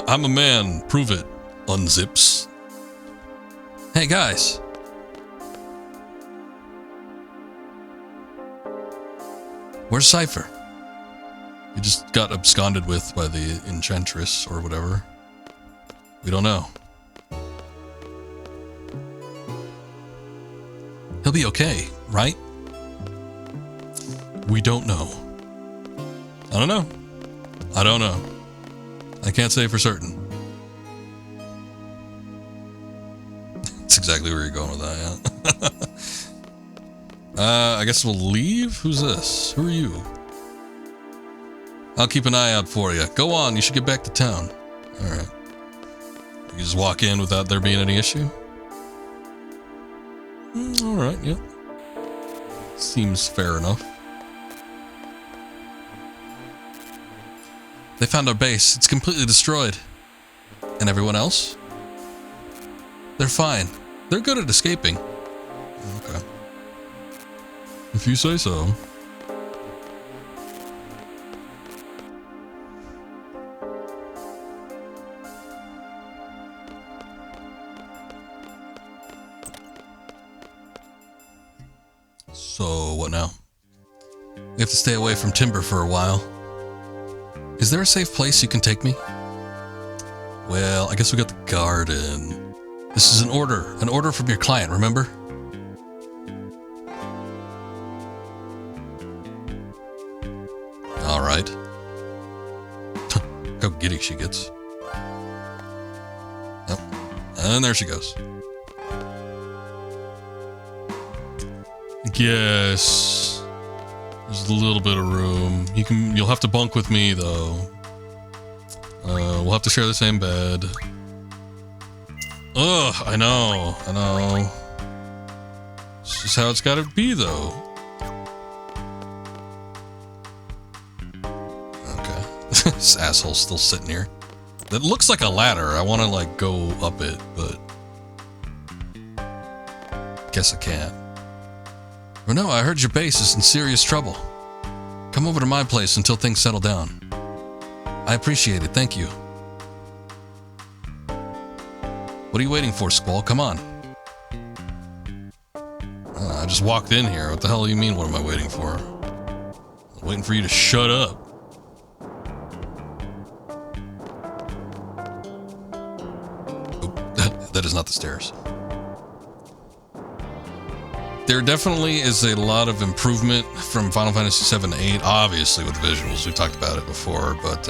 I'm a man, prove it, unzips. Hey, guys. Where's Cypher? He just got absconded with by the Enchantress or whatever. We don't know. He'll be okay, right? We don't know. I don't know. I don't know. I can't say for certain. That's exactly where you're going with that, yeah. I guess we'll leave? Who's this? Who are you? I'll keep an eye out for you. Go on, you should get back to town. Alright. You just walk in without there being any issue? Alright, yep. Seems fair enough. They found our base. It's completely destroyed. And everyone else? They're fine. They're good at escaping. Okay. If you say so. So, what now? We have to stay away from timber for a while. Is there a safe place you can take me? Well, I guess we got the garden. This is an order from your client, remember? All right. How giddy she gets. Yep. And there she goes. Yes. There's a little bit of room. You'll have to bunk with me though. We'll have to share the same bed. Ugh, I know. It's just how it's gotta be though. Okay. This asshole's still sitting here. It looks like a ladder. I wanna like go up it, but guess I can't. Or no, I heard your base is in serious trouble. Come over to my place until things settle down. I appreciate it, thank you. What are you waiting for, Squall? Come on. I just walked in here. What the hell do you mean, what am I waiting for? I'm waiting for you to shut up. Oop, that is not the stairs. There definitely is a lot of improvement from Final Fantasy VII and 8, obviously with the visuals. We talked about it before, but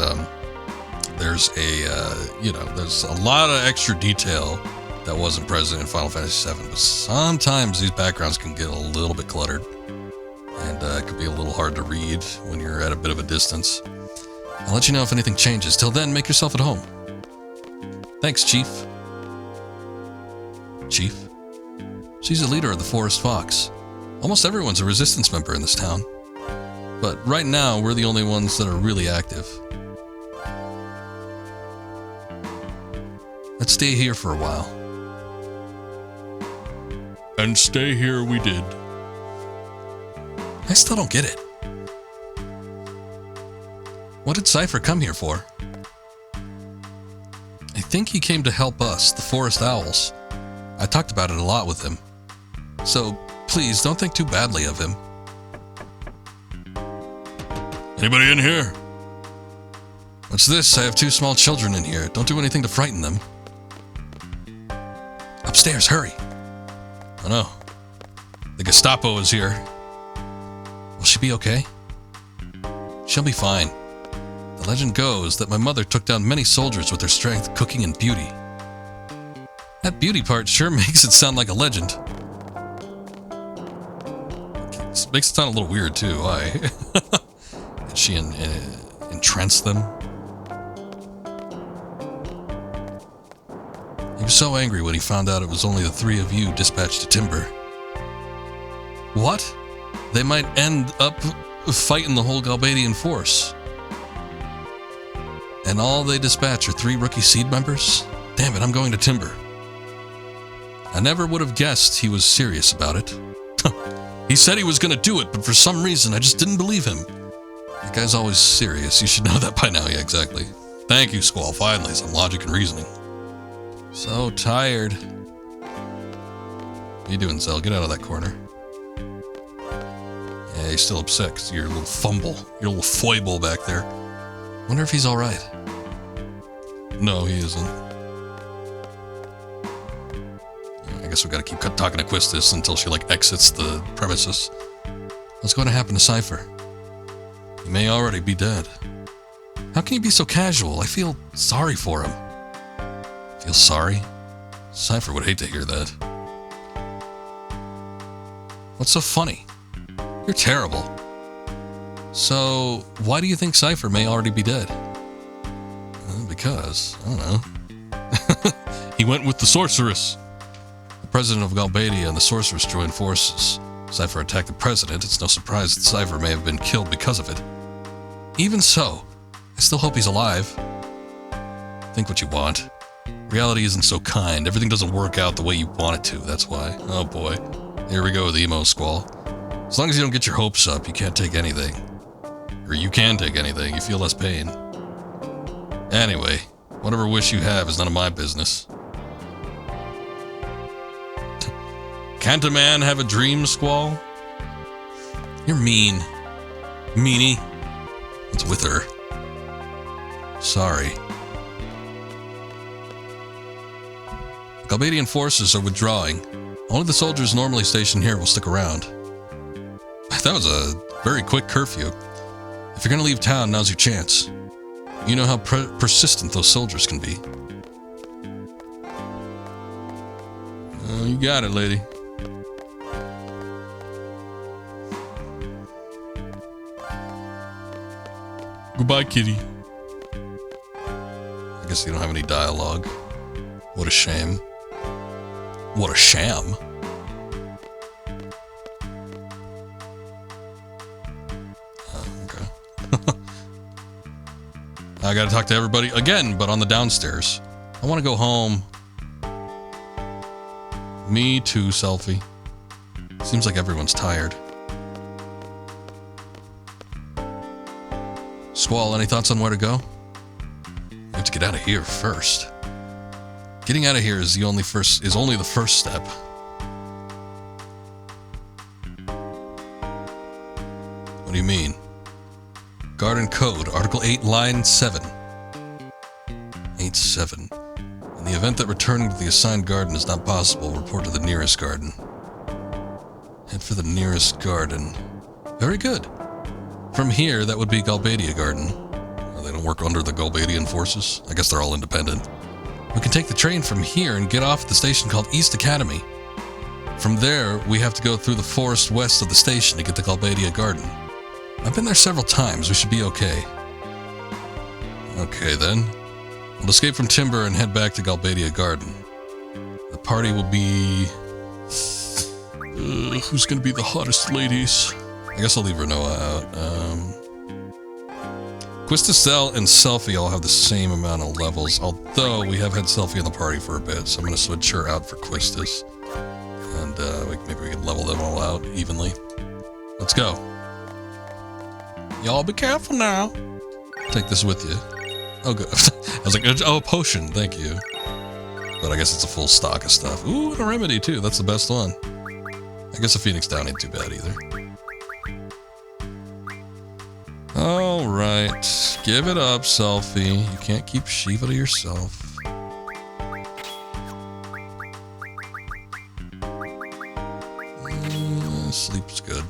there's there's a lot of extra detail that wasn't present in Final Fantasy VII. But sometimes these backgrounds can get a little bit cluttered, and it could be a little hard to read when you're at a bit of a distance. I'll let you know if anything changes. Till then, make yourself at home. Thanks, Chief. Chief? She's the leader of the Forest Fox. Almost everyone's a resistance member in this town. But right now, we're the only ones that are really active. Let's stay here for a while. And stay here we did. I still don't get it. What did Cypher come here for? I think he came to help us, the Forest Owls. I talked about it a lot with him. So, please, don't think too badly of him. Anybody in here? What's this? I have 2 small children in here. Don't do anything to frighten them. Upstairs, hurry. Oh no. The Gestapo is here. Will she be okay? She'll be fine. The legend goes that my mother took down many soldiers with her strength, cooking, and beauty. That beauty part sure makes it sound like a legend. It makes it sound a little weird too. Why? Did she entrance them? He was so angry when he found out it was only the 3 of you dispatched to Timber. What? They might end up fighting the whole Galbadian force. And all they dispatch are 3 rookie seed members? Damn it, I'm going to Timber. I never would have guessed he was serious about it. He said he was going to do it, but for some reason I just didn't believe him. That guy's always serious. You should know that by now. Yeah, exactly. Thank you, Squall. Finally, some logic and reasoning. So tired. What are you doing, Zell? Get out of that corner. Yeah, he's still upset because your little fumble, your little foible back there. Wonder if he's alright. No, he isn't. I guess we gotta keep talking to Quistis until she, exits the premises. What's going to happen to Cypher? He may already be dead. How can you be so casual? I feel sorry for him. Feel sorry? Cypher would hate to hear that. What's so funny? You're terrible. So, why do you think Cypher may already be dead? Because, I don't know. He went with the sorceress. The president of Galbadia and the sorceress joined forces. Cypher attacked the president. It's no surprise that Cypher may have been killed because of it. Even so, I still hope he's alive. Think what you want. Reality isn't so kind. Everything doesn't work out the way you want it to, that's why. Oh boy. Here we go with emo Squall. As long as you don't get your hopes up, you can't take anything. Or you can take anything, you feel less pain. Anyway, whatever wish you have is none of my business. Can't a man have a dream, Squall? You're mean. Meanie. What's with her? Sorry. Galbadian forces are withdrawing. Only the soldiers normally stationed here will stick around. That was a very quick curfew. If you're gonna leave town, now's your chance. You know how persistent those soldiers can be. You got it, lady. Goodbye, kitty. I guess you don't have any dialogue. What a shame. What a sham. Okay. I gotta talk to everybody again, but on the downstairs. I want to go home. Me too, Selfie. Seems like everyone's tired. Squall, any thoughts on where to go? We have to get out of here first. Getting out of here is only the first step. What do you mean? Garden Code, Article 8, Line 7. 8-7. In the event that returning to the assigned garden is not possible, report to the nearest garden. Head for the nearest garden. Very good. From here, that would be Galbadia Garden. Well, they don't work under the Galbadian forces. I guess they're all independent. We can take the train from here and get off at the station called East Academy. From there, we have to go through the forest west of the station to get to Galbadia Garden. I've been there several times. We should be okay. Okay, then. We'll escape from Timber and head back to Galbadia Garden. The party will be... who's gonna be the hottest ladies? I guess I'll leave Renoa out. Quisticell and Selfie all have the same amount of levels, although we have had Selfie in the party for a bit, so I'm going to switch her out for Quistis. And maybe we can level them all out evenly. Let's go. Y'all be careful now. Take this with you. Oh, good. I was like, oh, a potion. Thank you. But I guess it's a full stock of stuff. Ooh, and a remedy, too. That's the best one. I guess a Phoenix Down ain't too bad, either. Alright. Give it up, Selfie. You can't keep Shiva to yourself. Sleep's good.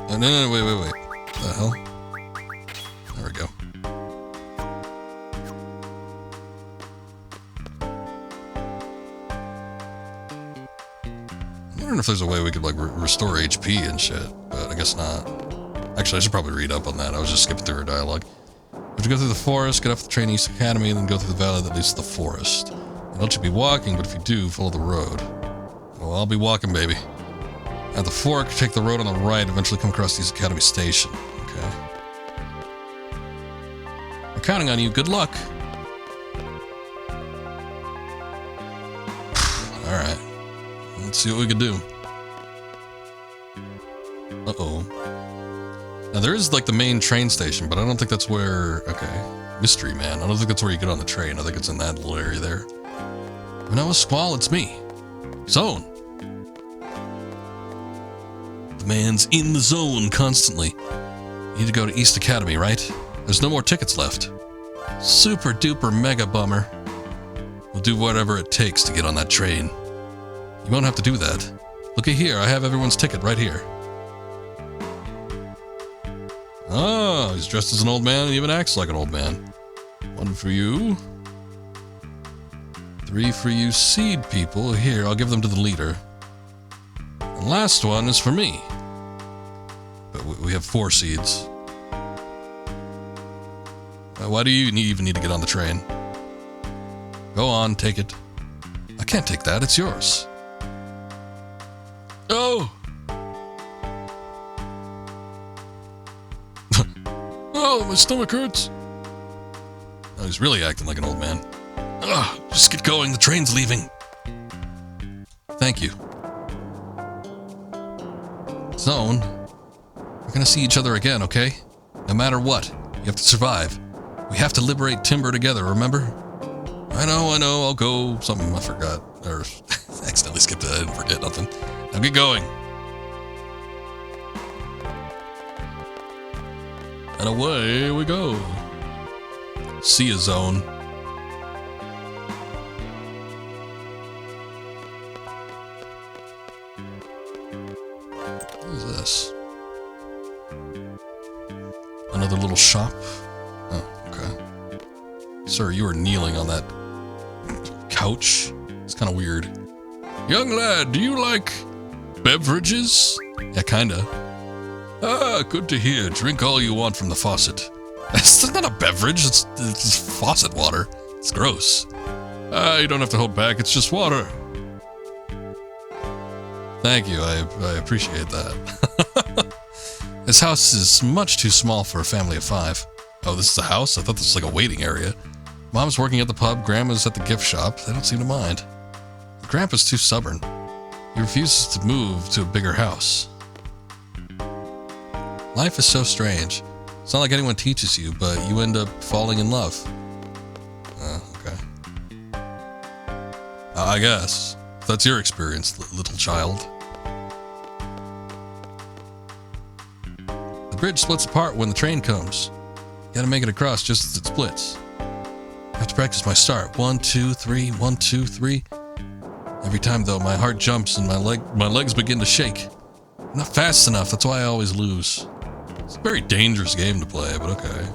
Oh, no, wait. What the hell? There we go. I'm wondering if there's a way we could, like, restore HP and shit, but I guess not. Actually, I should probably read up on that. I was just skipping through her dialogue. You have to go through the forest, get off the train East Academy, and then go through the valley that leads to the forest. And don't you be walking, but if you do, follow the road. Well, I'll be walking, baby. At the fork, take the road on the right, eventually come across East Academy Station. Okay. I'm counting on you. Good luck. Alright. Let's see what we can do. Uh-oh. Now, there is, like, the main train station, but I don't think that's where... Okay. Mystery Man. I don't think that's where you get on the train. I think it's in that little area there. But no, Squall, it's me. Zone. The man's in the zone constantly. You need to go to East Academy, right? There's no more tickets left. Super duper mega bummer. We'll do whatever it takes to get on that train. You won't have to do that. Look at here, I have everyone's ticket right here. Oh, he's dressed as an old man and even acts like an old man. 1 for you. 3 for you seed people. Here, I'll give them to the leader. And last one is for me. But we have 4 seeds. Why do you even need to get on the train? Go on, take it. I can't take that, it's yours. Oh! Oh, my stomach hurts. Oh, he's really acting like an old man. Ugh, just get going, the train's leaving. Thank you. Zone, we're gonna see each other again, okay? No matter what, you have to survive. We have to liberate Timber together, remember? I know, I'll go. Something I forgot. Or accidentally skipped it, I didn't forget nothing. Now get going. And away we go. See ya, Zone. What is this? Another little shop? Oh, okay. Sir, you are kneeling on that couch? It's kind of weird. Young lad, do you like beverages? Yeah, kinda. Ah, good to hear. Drink all you want from the faucet. That's not a beverage, it's faucet water. It's gross. Ah, you don't have to hold back, it's just water. Thank you, I appreciate that. This house is much too small for a family of 5. Oh, this is a house? I thought this was like a waiting area. Mom's working at the pub, Grandma's at the gift shop. They don't seem to mind. Grandpa's too stubborn. He refuses to move to a bigger house. Life is so strange. It's not like anyone teaches you, but you end up falling in love. Okay. I guess. If that's your experience, little child. The bridge splits apart when the train comes. You gotta make it across just as it splits. I have to practice my start. 1, 2, 3, 1, 2, 3. Every time, though, my heart jumps and my legs begin to shake. I'm not fast enough, that's why I always lose. It's a very dangerous game to play, but okay.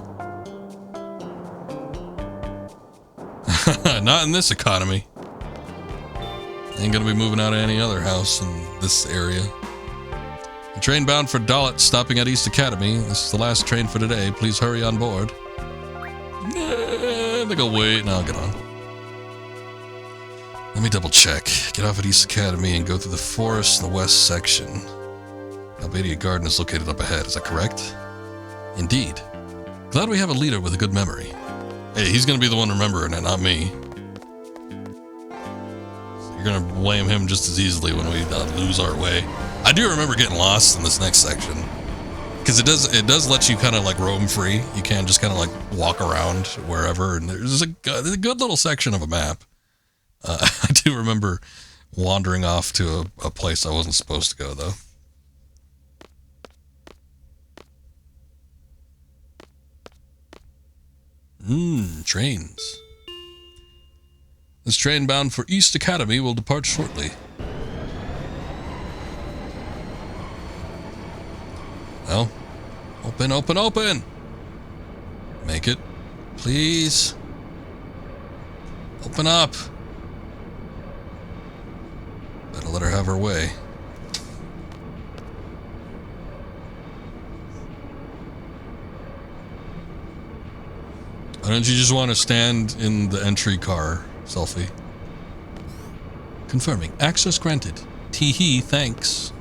Not in this economy. Ain't gonna be moving out of any other house in this area. A train bound for Dalit stopping at East Academy. This is the last train for today. Please hurry on board. I think I'll wait. No, I'll get on. Let me double check. Get off at East Academy and go through the forest in the west section. Albadia Garden is located up ahead. Is that correct? Indeed. Glad we have a leader with a good memory. Hey, he's gonna be the one remembering it, not me. gonna blame him just as easily when we lose our way. I do remember getting lost in this next section, because it does let you kind of like roam free. You can just kind of like walk around wherever, and there's a good little section of a map. I do remember wandering off to a place I wasn't supposed to go, though. Trains. This train bound for East Academy will depart shortly. Well, open, open, open! Make it, please. Open up. Better let her have her way. Why don't you just want to stand in the entry car, Selfie? Confirming. Access granted. Tee-hee, thanks.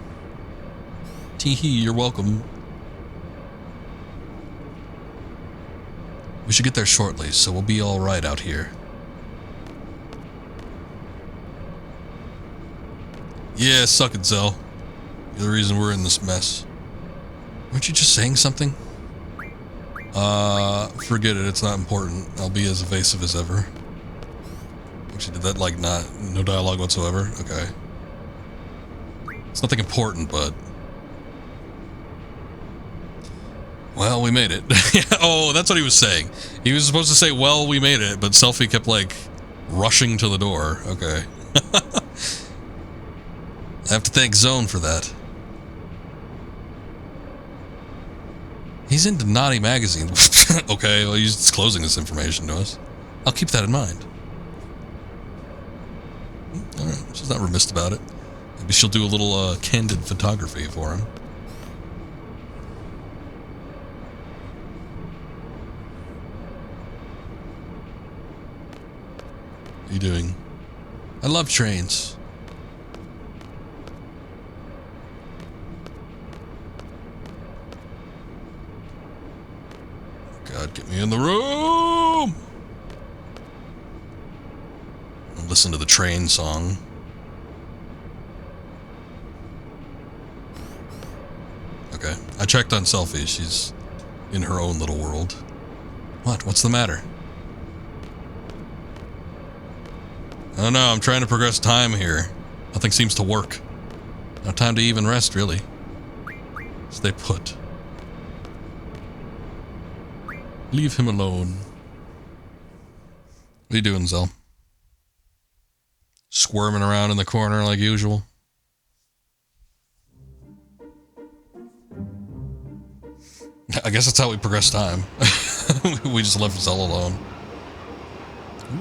Tee-hee, you're welcome. We should get there shortly, so we'll be alright out here. Yeah, suck it, Zell. You're the reason we're in this mess. Weren't you just saying something? Forget it, it's not important. I'll be as evasive as ever. Actually, did that, like, no dialogue whatsoever? Okay. It's nothing important, but... Well, we made it. Oh, that's what he was saying. He was supposed to say, well, we made it, but Selfie kept, like, rushing to the door. Okay. I have to thank Zone for that. He's into Naughty Magazine. Okay, well, he's disclosing this information to us. I'll keep that in mind. Alright, she's not remiss about it. Maybe she'll do a little candid photography for him. What are you doing? I love trains. God, get me in the room! I'll listen to the train song. Okay, I checked on Selfie. She's in her own little world. What? What's the matter? I don't know, I'm trying to progress time here. Nothing seems to work. No time to even rest, really. Stay put. Leave him alone. What are you doing, Zell? Squirming around in the corner like usual? I guess that's how we progress time. We just left Zell alone.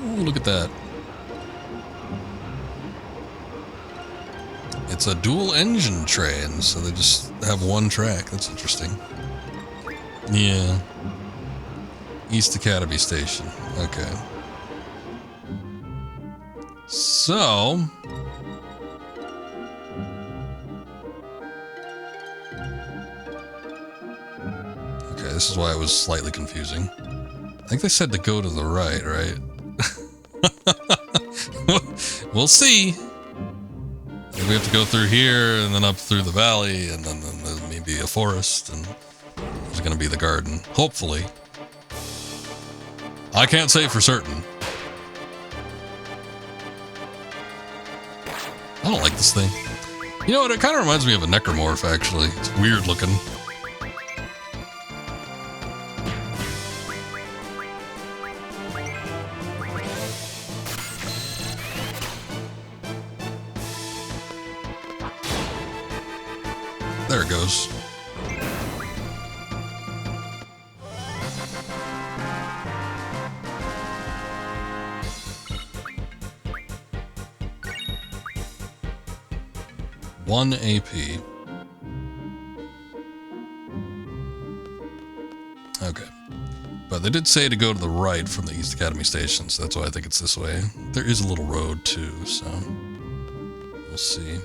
Ooh, look at that. It's a dual engine train, so they just have one track. That's interesting. Yeah. East Academy Station. Okay. So... Okay, this is why it was slightly confusing. I think they said to go to the right, right? We'll see. We have to go through here, and then up through the valley, and then there's maybe a forest, and there's gonna be the garden. Hopefully. I can't say for certain. I don't like this thing. You know what? It kind of reminds me of a necromorph, actually. It's weird looking. There it goes. One AP. Okay. But they did say to go to the right from the East Academy Station, so that's why I think it's this way. There is a little road too, so we'll see.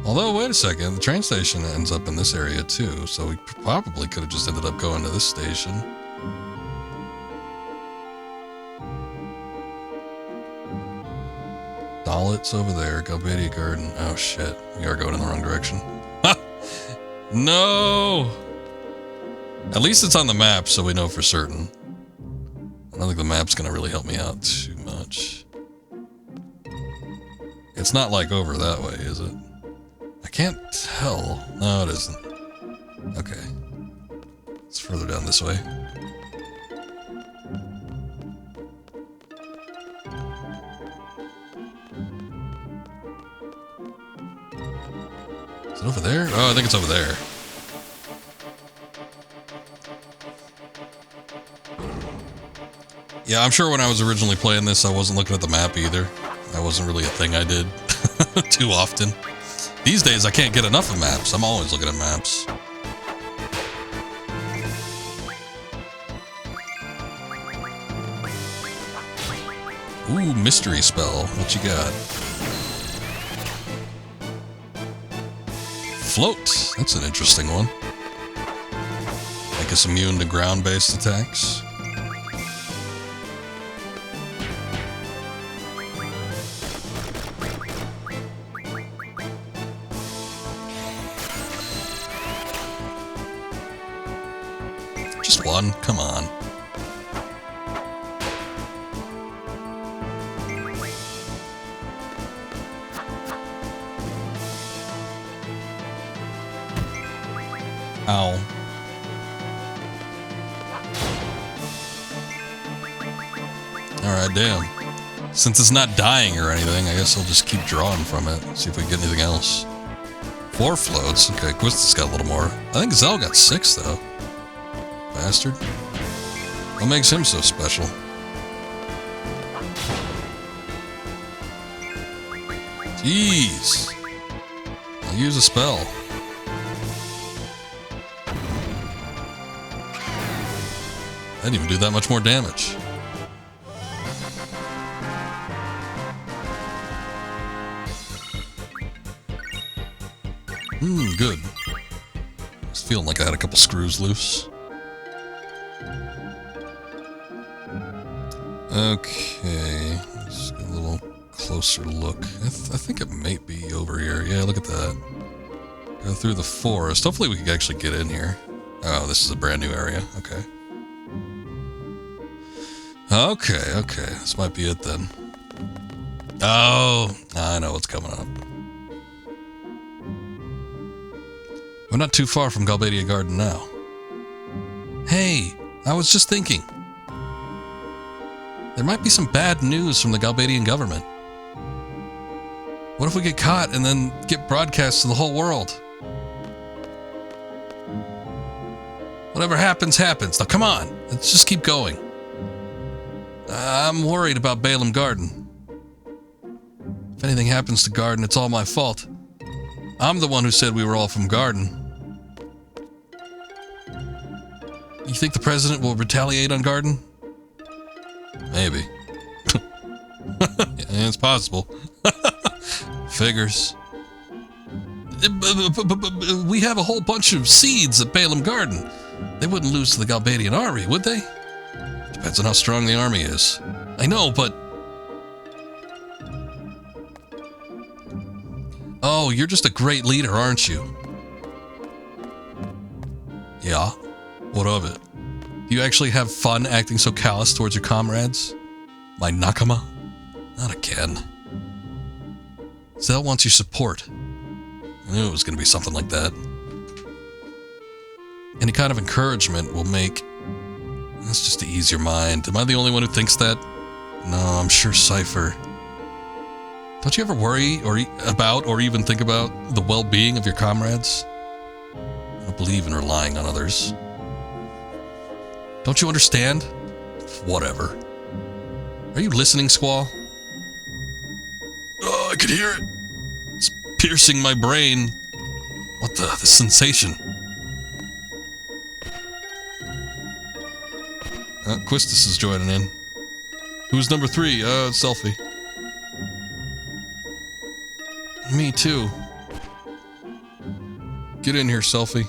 Although, wait a second, the train station ends up in this area too, so we probably could have just ended up going to this station. Knowled's over there. Galbadia Garden. Oh shit. We are going in the wrong direction. No! At least it's on the map, so we know for certain. I don't think the map's gonna really help me out too much. It's not like over that way, is it? I can't tell. No, it isn't. Okay. It's further down this way. Is it over there? Oh, I think it's over there. Yeah, I'm sure when I was originally playing this, I wasn't looking at the map either. That wasn't really a thing I did too often. These days, I can't get enough of maps. I'm always looking at maps. Ooh, mystery spell. What you got? Float. That's an interesting one. Make us immune to ground-based attacks. Just one. Come on. Ow. Alright, damn. Since it's not dying or anything, I guess I'll just keep drawing from it. See if we can get anything else. 4 floats. Okay, Quista's got a little more. I think Zell got 6, though. Bastard. What makes him so special? Jeez. I'll use a spell. I didn't even do that much more damage. Good. I was feeling like I had a couple screws loose. Okay, let's get a little closer look. I think it might be over here. Yeah, look at that. Go through the forest. Hopefully we can actually get in here. Oh, this is a brand new area. Okay. Okay. This might be it then. Oh, I know what's coming up. We're not too far from Galbadia Garden now. Hey, I was just thinking. There might be some bad news from the Galbadian government. What if we get caught and then get broadcast to the whole world? Whatever happens, happens. Now come on, let's just keep going. I'm worried about Balaam Garden. If anything happens to Garden, it's all my fault. I'm the one who said we were all from Garden. You think the president will retaliate on Garden? Maybe. Yeah, it's possible. Figures. We have a whole bunch of seeds at Balaam Garden. They wouldn't lose to the Galbadian army, would they? Depends on how strong the army is. I know, but... Oh, you're just a great leader, aren't you? Yeah. What of it? Do you actually have fun acting so callous towards your comrades? My nakama? Not again. Zell wants your support. I knew it was going to be something like that. Any kind of encouragement will make... That's just to ease your mind. Am I the only one who thinks that? No, I'm sure Cypher. Don't you ever worry about or even think about the well-being of your comrades? I don't believe in relying on others. Don't you understand? Whatever. Are you listening, Squall? Oh, I could hear it. It's piercing my brain. What the sensation? Quistis is joining in. Who's number 3? Selfie. Me too. Get in here, Selfie.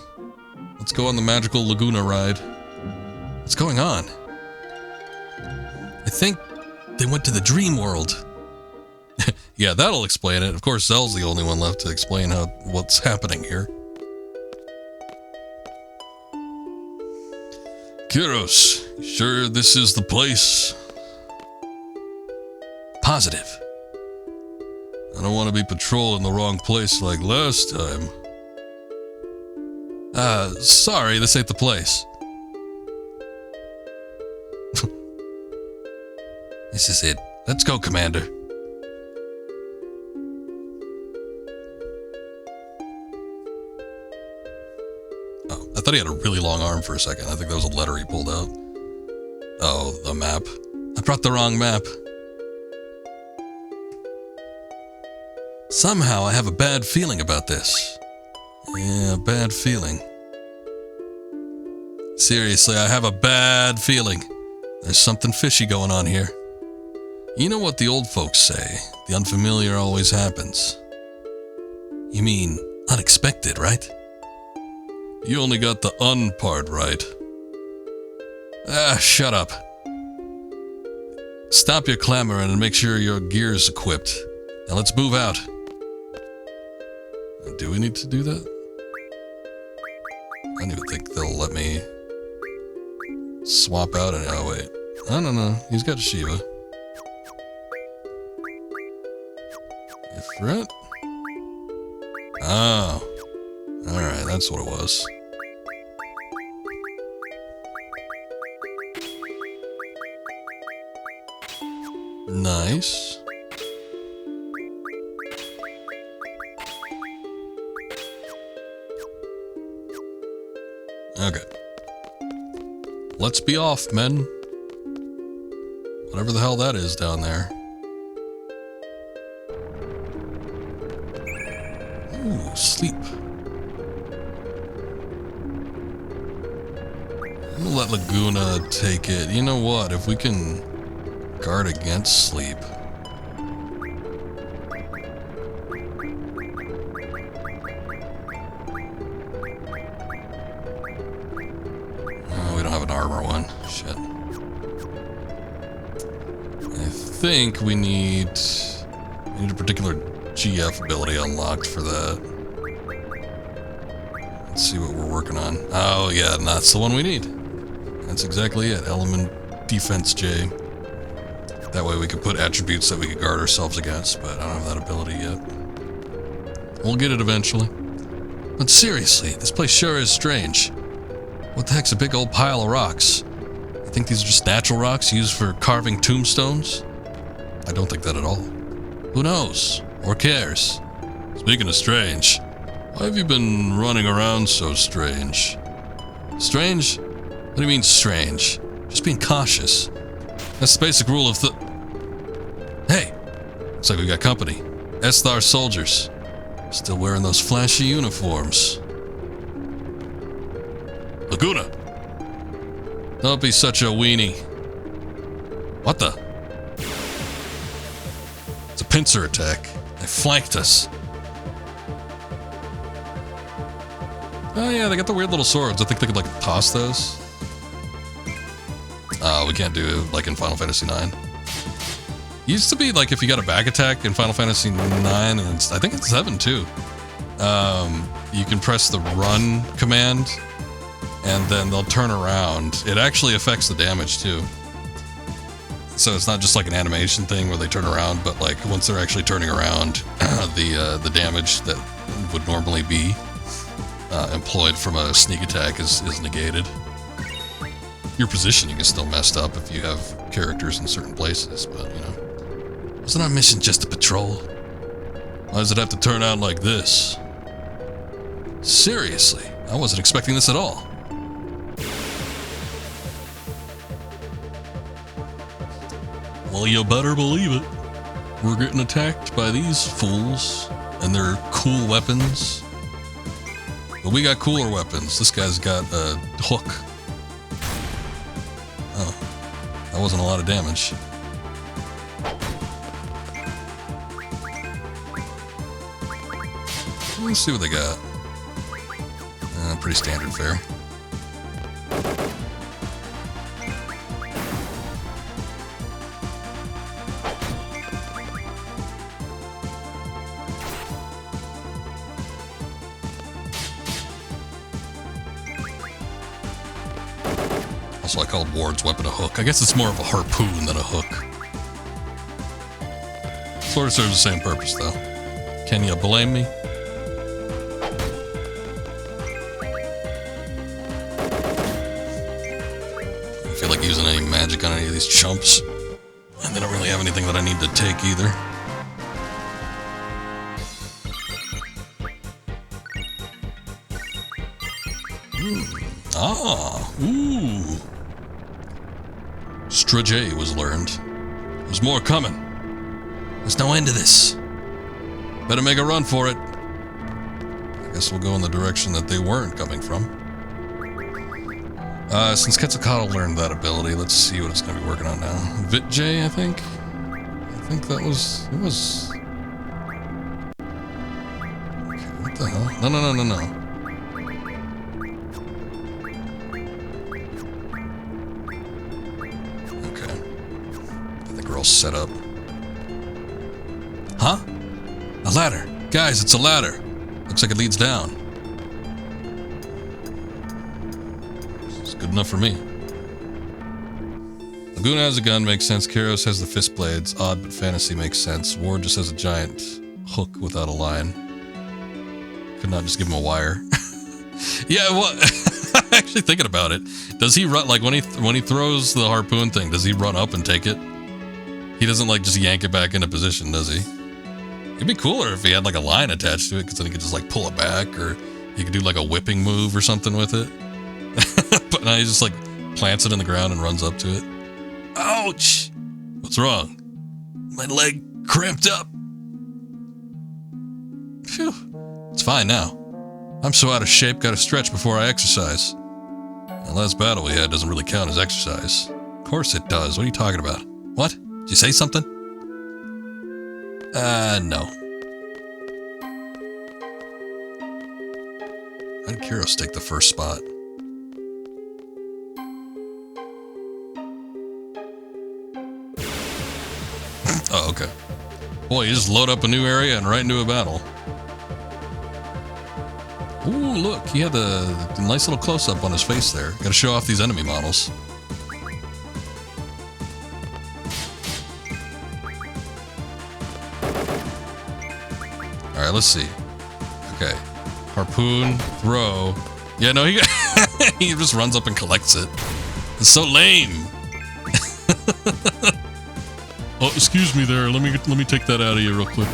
Let's go on the magical Laguna ride. What's going on? I think they went to the dream world. Yeah, that'll explain it. Of course, Zell's the only one left to explain what's happening here. Kyros, sure this is the place? Positive. I don't want to be patrolling the wrong place like last time. Sorry, this ain't the place. This is it. Let's go, Commander. Oh, I thought he had a really long arm for a second. I think that was a letter he pulled out. Oh, the map. I brought the wrong map. Somehow I have a bad feeling about this. Yeah, bad feeling. Seriously, I have a bad feeling. There's something fishy going on here. You know what the old folks say, the unfamiliar always happens. You mean unexpected, right? You only got the un part right. Ah, shut up. Stop your clamoring and make sure your gear's equipped. Now let's move out. Do we need to do that? I don't even think they'll let me swap out and oh wait. No, he's got Shiva. Ifrit? Oh. Alright, that's what it was. Nice. Okay. Let's be off, men. Whatever the hell that is down there. Ooh, sleep. I'm gonna let Laguna take it. You know what? If we can guard against sleep. Oh, we don't have an armor one. Shit. I think we need a particular GF ability unlocked for that. Let's see what we're working on. Oh yeah, and that's the one we need. That's exactly it. Element Defense J. That way we can put attributes that we can guard ourselves against, but I don't have that ability yet. We'll get it eventually. But seriously, this place sure is strange. What the heck's a big old pile of rocks? I think these are just natural rocks used for carving tombstones? I don't think that at all. Who knows? Or cares? Speaking of strange, why have you been running around so strange? Strange? What do you mean strange? Just being cautious. That's the basic rule of the... Hey! Looks like we got company. Esthar soldiers. Still wearing those flashy uniforms. Laguna! Don't be such a weenie. What the? It's a pincer attack. They flanked us. Oh yeah, they got the weird little swords. I think they could like toss those. Oh, we can't do it like in Final Fantasy IX. Used to be like if you got a back attack in Final Fantasy IX, and I think it's 7 too. You can press the run command, and then they'll turn around. It actually affects the damage too. So it's not just like an animation thing where they turn around, but like once they're actually turning around, the damage that would normally be employed from a sneak attack is negated. Your positioning is still messed up if you have characters in certain places, but you know. Wasn't our mission just a patrol? Why does it have to turn out like this? Seriously, I wasn't expecting this at all. Well, you better believe it. We're getting attacked by these fools and their cool weapons. But we got cooler weapons. This guy's got a hook. Oh, that wasn't a lot of damage. Let's see what they got. Pretty standard fare. Also, I called Ward's weapon a hook. I guess it's more of a harpoon than a hook. Sort of serves the same purpose, though. Can you blame me? I feel like using any magic on any of these chumps. And they don't really have anything that I need to take either. Ooh. Strage was learned. There's more coming. There's no end to this. Better make a run for it. I guess we'll go in the direction that they weren't coming from. Since Quetzalcoatl learned that ability, let's see what it's going to be working on now. Vitj, I think? I think that was... It was... Okay, what the hell? No. All set up. Huh? A ladder. Guys, it's a ladder. Looks like it leads down. It's good enough for me. Laguna has a gun, makes sense. Kairos has the fist blades. Odd, but fantasy makes sense. Ward just has a giant hook without a line. Could not just give him a wire. Yeah, well, actually thinking about it, does he run, like when he throws the harpoon thing, does he run up and take it? He doesn't like just yank it back into position, does he? It'd be cooler if he had like a line attached to it, because then he could just like pull it back, or he could do like a whipping move or something with it. But now he just like plants it in the ground and runs up to it. Ouch! What's wrong? My leg cramped up. Phew. It's fine now. I'm so out of shape, gotta stretch before I exercise. The last battle we had doesn't really count as exercise. Of course it does. What are you talking about? What? Did you say something? No. How did Kairos take the first spot? Oh, okay. Boy, you just load up a new area and right into a battle. Ooh, look, he had the nice little close-up on his face there. Gotta show off these enemy models. Alright, let's see. Okay. Harpoon, throw. Yeah, no, he he just runs up and collects it. It's so lame. Oh, excuse me there. Let me take that out of you real quick.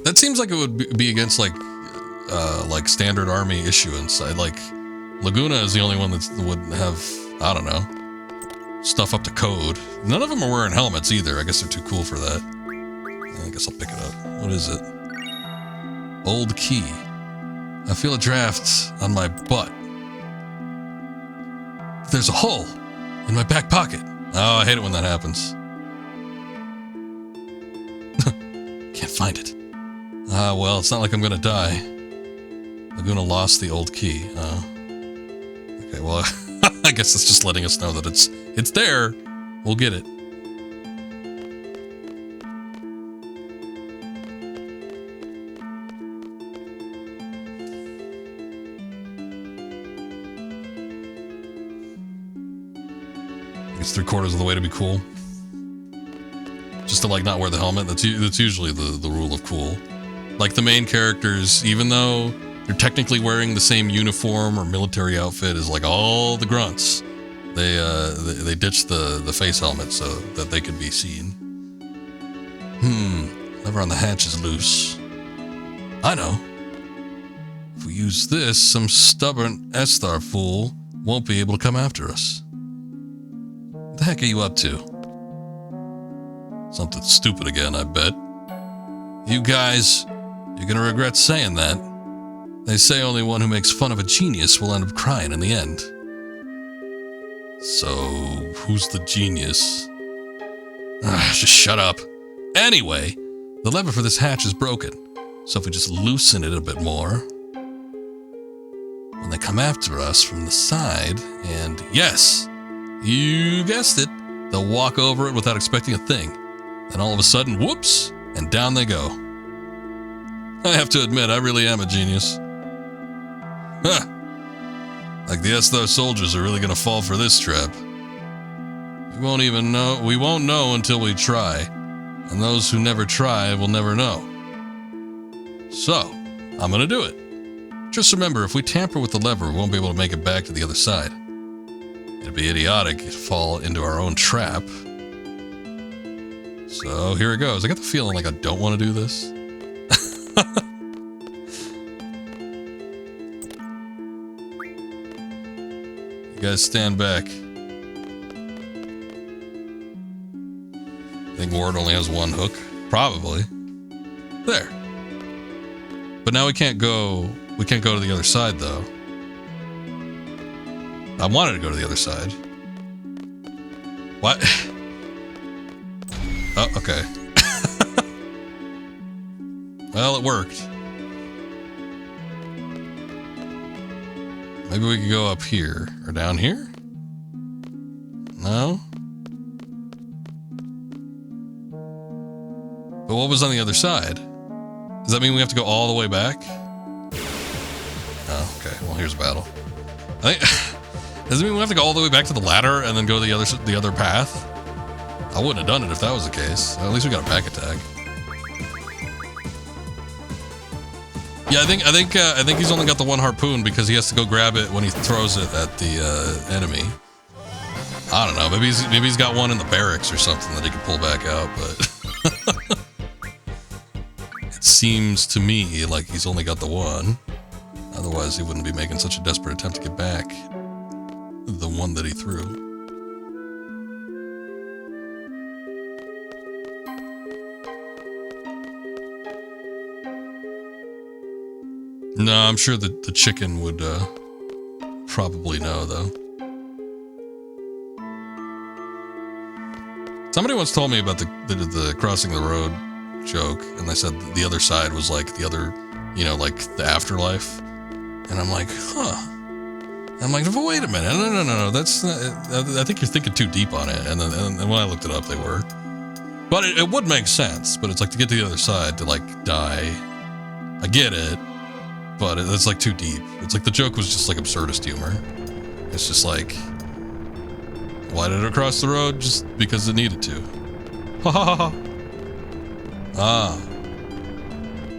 That seems like it would be against like standard army issuance. Laguna is the only one that would have, I don't know, stuff up to code. None of them are wearing helmets either. I guess they're too cool for that. I guess I'll pick it up. What is it? Old key. I feel a draft on my butt. There's a hole in my back pocket. Oh, I hate it when that happens. Can't find it. Ah, well, it's not like I'm gonna die. Laguna lost the old key. Okay, well, I guess it's just letting us know that it's there. We'll get it. It's 3/4 of the way to be cool. Just to like not wear the helmet. That's usually the rule of cool. Like the main characters, even though they're technically wearing the same uniform or military outfit as like all the grunts, they ditched the face helmet so that they could be seen. Lever on the hatch is loose. I know. If we use this, some stubborn Esthar fool won't be able to come after us. What the heck are you up to? Something stupid again, I bet. You guys, you're gonna regret saying that. They say only one who makes fun of a genius will end up crying in the end. So, who's the genius? Just shut up. Anyway, the lever for this hatch is broken. So if we just loosen it a bit more, when they come after us from the side, and yes, you guessed it, they'll walk over it without expecting a thing. Then all of a sudden, whoops, and down they go. I have to admit, I really am a genius. Huh. Like the S-Thou soldiers are really gonna fall for this trap. We won't know until we try. And those who never try will never know. So, I'm gonna do it. Just remember, if we tamper with the lever, we won't be able to make it back to the other side. It'd be idiotic to fall into our own trap. So, here it goes. I got the feeling like I don't want to do this. You guys stand back. I think Ward only has one hook. Probably. There. But now we can't go to the other side, though. I wanted to go to the other side. What? Oh, okay. Well, it worked. Maybe we could go up here. Or down here? No? But what was on the other side? Does that mean we have to go all the way back? Oh, okay. Well, here's a battle. I think... Does it mean we have to go all the way back to the ladder and then go the other path? I wouldn't have done it if that was the case. At least we got a back attack. Yeah, I think he's only got the one harpoon because he has to go grab it when he throws it at the enemy. I don't know. Maybe he's got one in the barracks or something that he can pull back out, but it seems to me like he's only got the one. Otherwise, he wouldn't be making such a desperate attempt to get back the one that he threw. No, I'm sure that the chicken would probably know, though. Somebody once told me about the crossing the road joke, and they said the other side was like the other, like the afterlife. And I'm like, huh. I'm like, but wait a minute. No. That's not, I think you're thinking too deep on it. And then when I looked it up, they were. But it would make sense. But it's like to get to the other side, to like die. I get it. But it's like too deep. It's like the joke was just like absurdist humor. It's just like, why did it cross the road? Just because it needed to. Ha ha ha. Ah.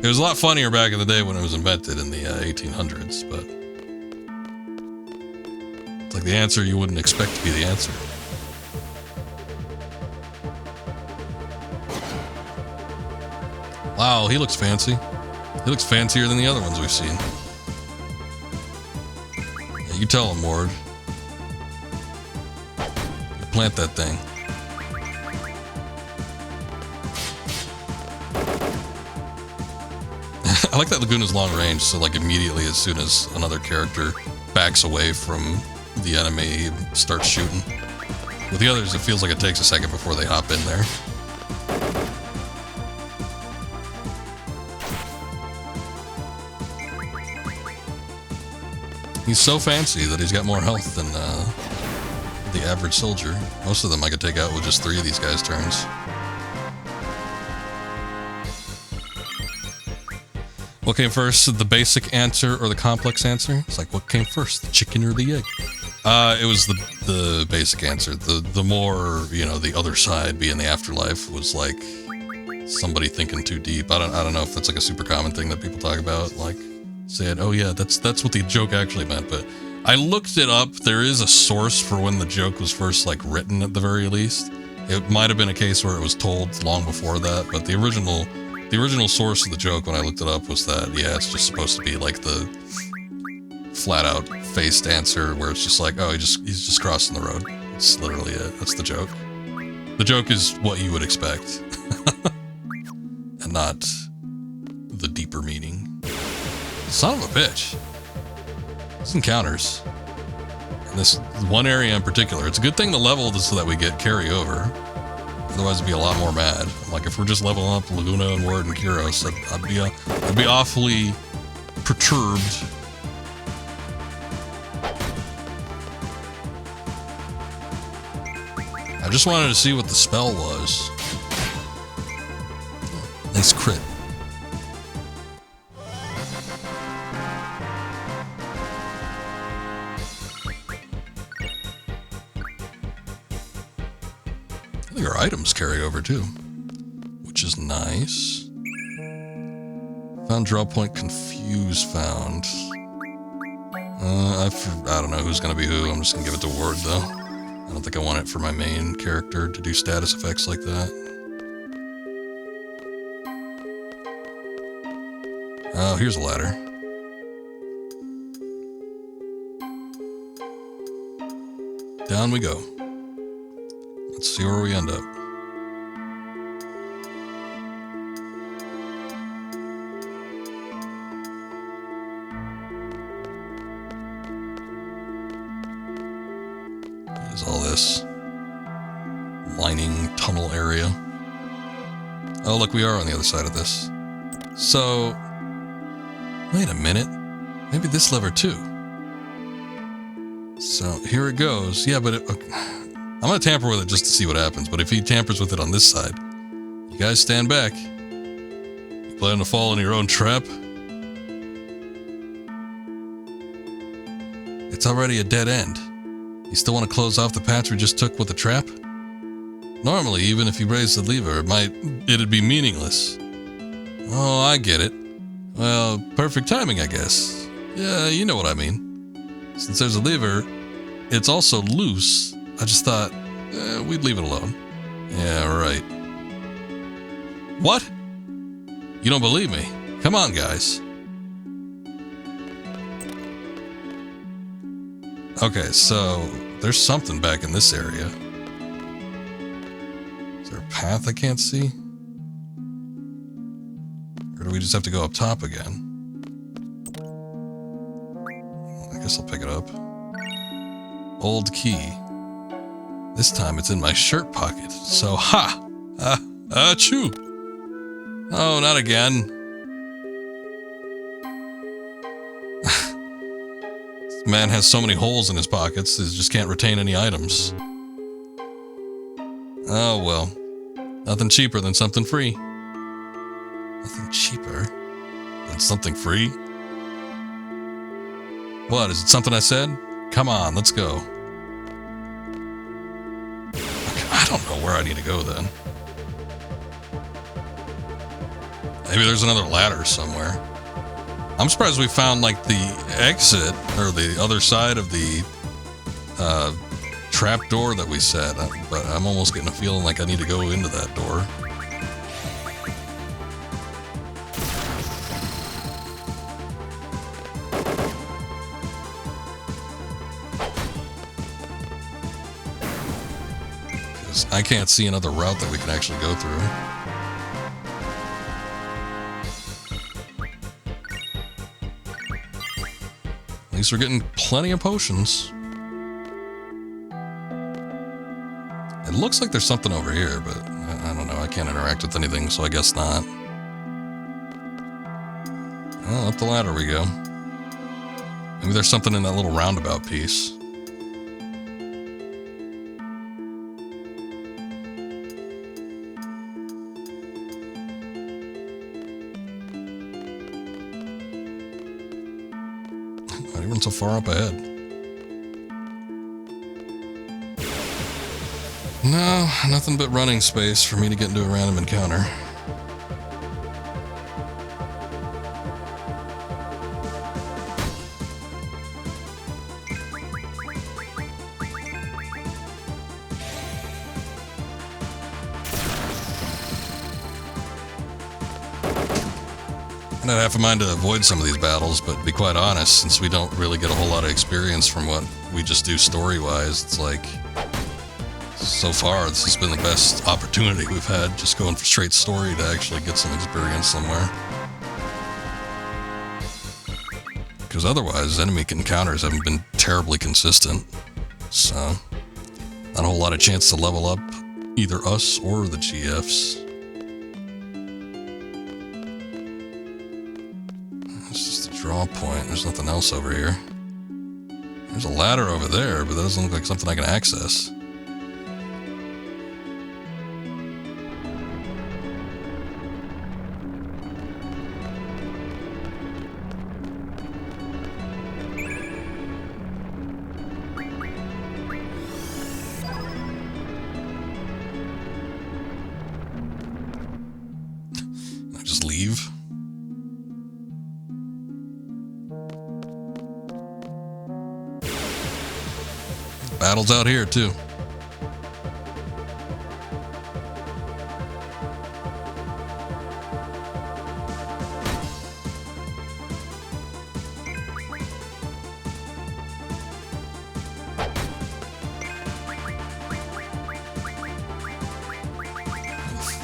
It was a lot funnier back in the day when it was invented in the 1800s, but it's like the answer you wouldn't expect to be the answer. Wow, he looks fancy. He looks fancier than the other ones we've seen. Yeah, you tell him, Ward. You plant that thing. I like that Laguna's long range, so like immediately as soon as another character backs away from the enemy, he starts shooting. With the others, it feels like it takes a second before they hop in there. He's so fancy that he's got more health than the average soldier. Most of them I could take out with just 3 of these guys' turns. What came first, the basic answer or the complex answer? It's like, what came first, the chicken or the egg? It was the basic answer. The more, the other side being the afterlife was like somebody thinking too deep. I don't know if that's like a super common thing that people talk about, like saying, oh yeah, that's what the joke actually meant. But I looked it up. There is a source for when the joke was first like written at the very least. It might have been a case where it was told long before that, but the original source of the joke when I looked it up was that, yeah, it's just supposed to be like the flat out faced answer where it's just like, oh, he's just crossing the road. It's literally it. That's the joke. The joke is what you would expect and not the deeper meaning. Son of a bitch. These encounters in this one area in particular, it's a good thing the level is so that we get carryover. Otherwise, it'd be a lot more mad. Like if we're just leveling up Laguna and Ward and Kyros, I'd be awfully perturbed. I just wanted to see what the spell was. Nice crit. I think our items carry over too, which is nice. Found draw point, confuse found. I don't know who's gonna be who. I'm just gonna give it to Ward though. I don't think I want it for my main character to do status effects like that. Oh, here's a ladder. Down we go. Let's see where we end up. There's all this lining tunnel area. Oh, look, we are on the other side of this. So, wait a minute. Maybe this lever too. So here it goes. Yeah, but I'm going to tamper with it just to see what happens. But if he tampers with it on this side, you guys stand back. You plan to fall into your own trap? It's already a dead end. You still want to close off the patch we just took with the trap? Normally, even if you raise the lever, it'd be meaningless. Oh, I get it. Well, perfect timing, I guess. Yeah, you know what I mean. Since there's a lever, it's also loose. I just thought, we'd leave it alone. Yeah, right. What? You don't believe me? Come on, guys. Okay, so there's something back in this area. Is there a path I can't see? Or do we just have to go up top again? I guess I'll pick it up. Old key. This time it's in my shirt pocket. So, ha! Achoo! Oh, not again. This man has so many holes in his pockets, he just can't retain any items. Oh, well. Nothing cheaper than something free. Nothing cheaper than something free? What, is it something I said? Come on, let's go. Okay, I don't know where I need to go then. Maybe there's another ladder somewhere. I'm surprised we found, like, the exit, or the other side of the trap door that we set, but I'm almost getting a feeling like I need to go into that door. I can't see another route that we can actually go through. At least we're getting plenty of potions. It looks like there's something over here, but I don't know. I can't interact with anything, so I guess not. Well, up the ladder we go. Maybe there's something in that little roundabout piece. So far up ahead. No, nothing but running space for me to get into a random encounter. I'd have a mind to avoid some of these battles, but to be quite honest, since we don't really get a whole lot of experience from what we just do story-wise, it's like, so far, this has been the best opportunity we've had, just going for straight story to actually get some experience somewhere. Because otherwise, enemy encounters haven't been terribly consistent, so not a whole lot of chance to level up either us or the GFs. Draw point. There's nothing else over here. There's a ladder over there, but that doesn't look like something I can access. Battles out here, too.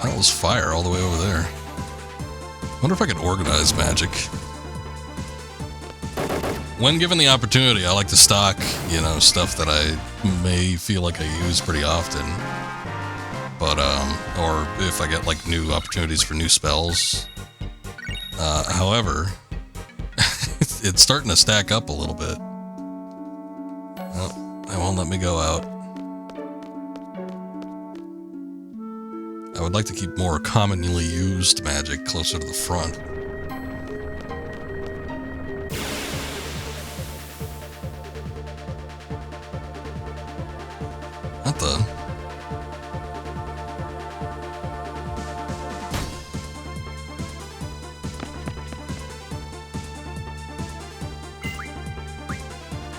That was fire all the way over there. Wonder if I could organize magic. When given the opportunity, I like to stock, you know, stuff that I may feel like I use pretty often. But, or if I get, like, new opportunities for new spells. However, it's starting to stack up a little bit. Oh, they won't let me go out. I would like to keep more commonly used magic closer to the front. What the?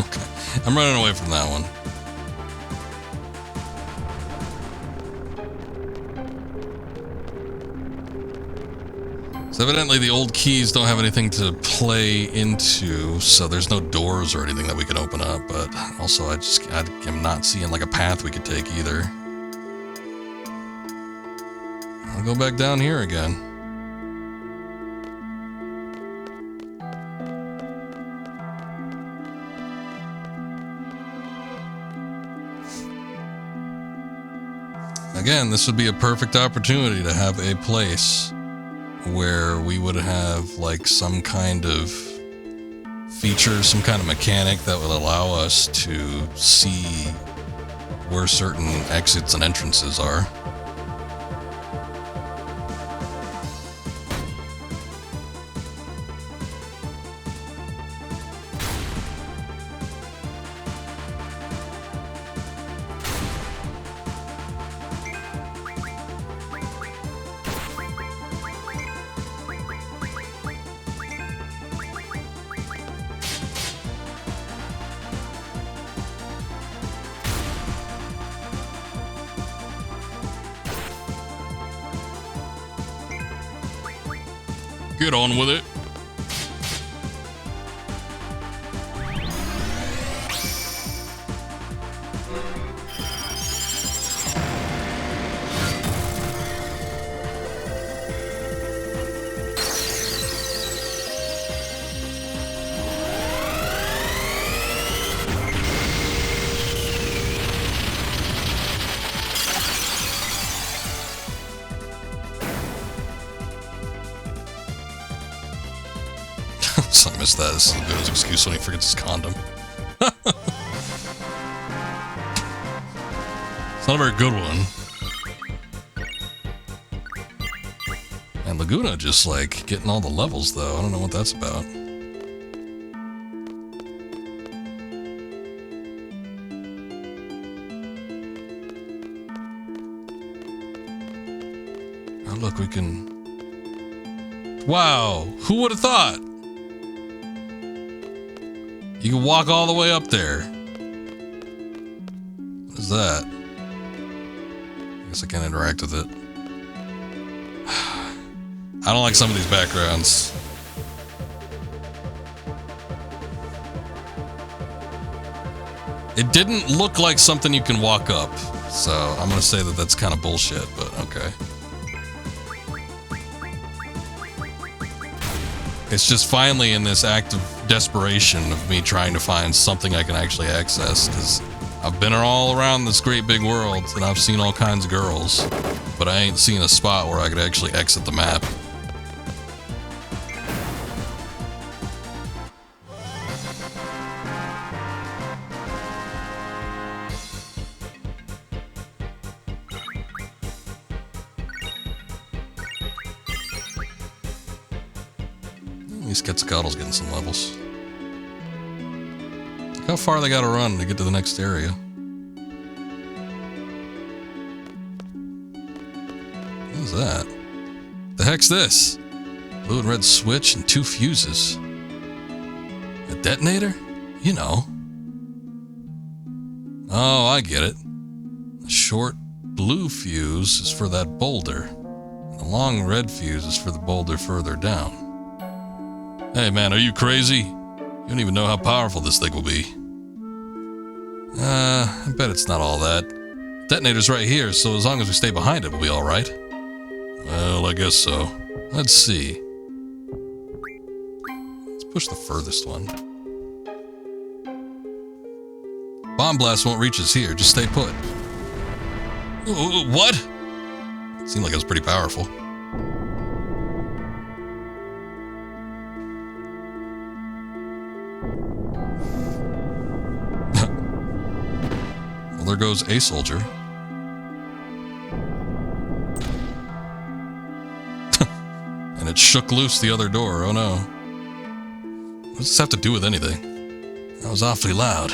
Okay, I'm running away from that one. So evidently the old keys don't have anything to play into, so there's no doors or anything that we can open up, but also I am not seeing like a path we could take either. I'll go back down here again. Again, this would be a perfect opportunity to have a place where we would have like some kind of feature, some kind of mechanic that would allow us to see where certain exits and entrances are. Get on with it. So I missed that. This is a good excuse when he forgets his condom. It's not a very good one. And Laguna just like getting all the levels though. I don't know what that's about. Oh look, we can... Wow! Who would have thought? You can walk all the way up there. What is that? I guess I can't interact with it. I don't like some of these backgrounds. It didn't look like something you can walk up. So I'm going to say that that's kind of bullshit, but okay. It's just finally in this act of desperation of me trying to find something I can actually access, because I've been all around this great big world and I've seen all kinds of girls, but I ain't seen a spot where I could actually exit the map. At least Quetzalcoatl's getting some levels. Look how far they gotta run to get to the next area. What is that? The heck's this? Blue and red switch and 2 fuses. A detonator? You know. Oh, I get it. The short blue fuse is for that boulder. And the long red fuse is for the boulder further down. Hey man, are you crazy? You don't even know how powerful this thing will be. I bet it's not all that. Detonator's right here, so as long as we stay behind it, we'll be alright. Well, I guess so. Let's see. Let's push the furthest one. Bomb blast won't reach us here, just stay put. What? It seemed like it was pretty powerful. Well, there goes a soldier. And it shook loose the other door, oh no. What does this have to do with anything? That was awfully loud.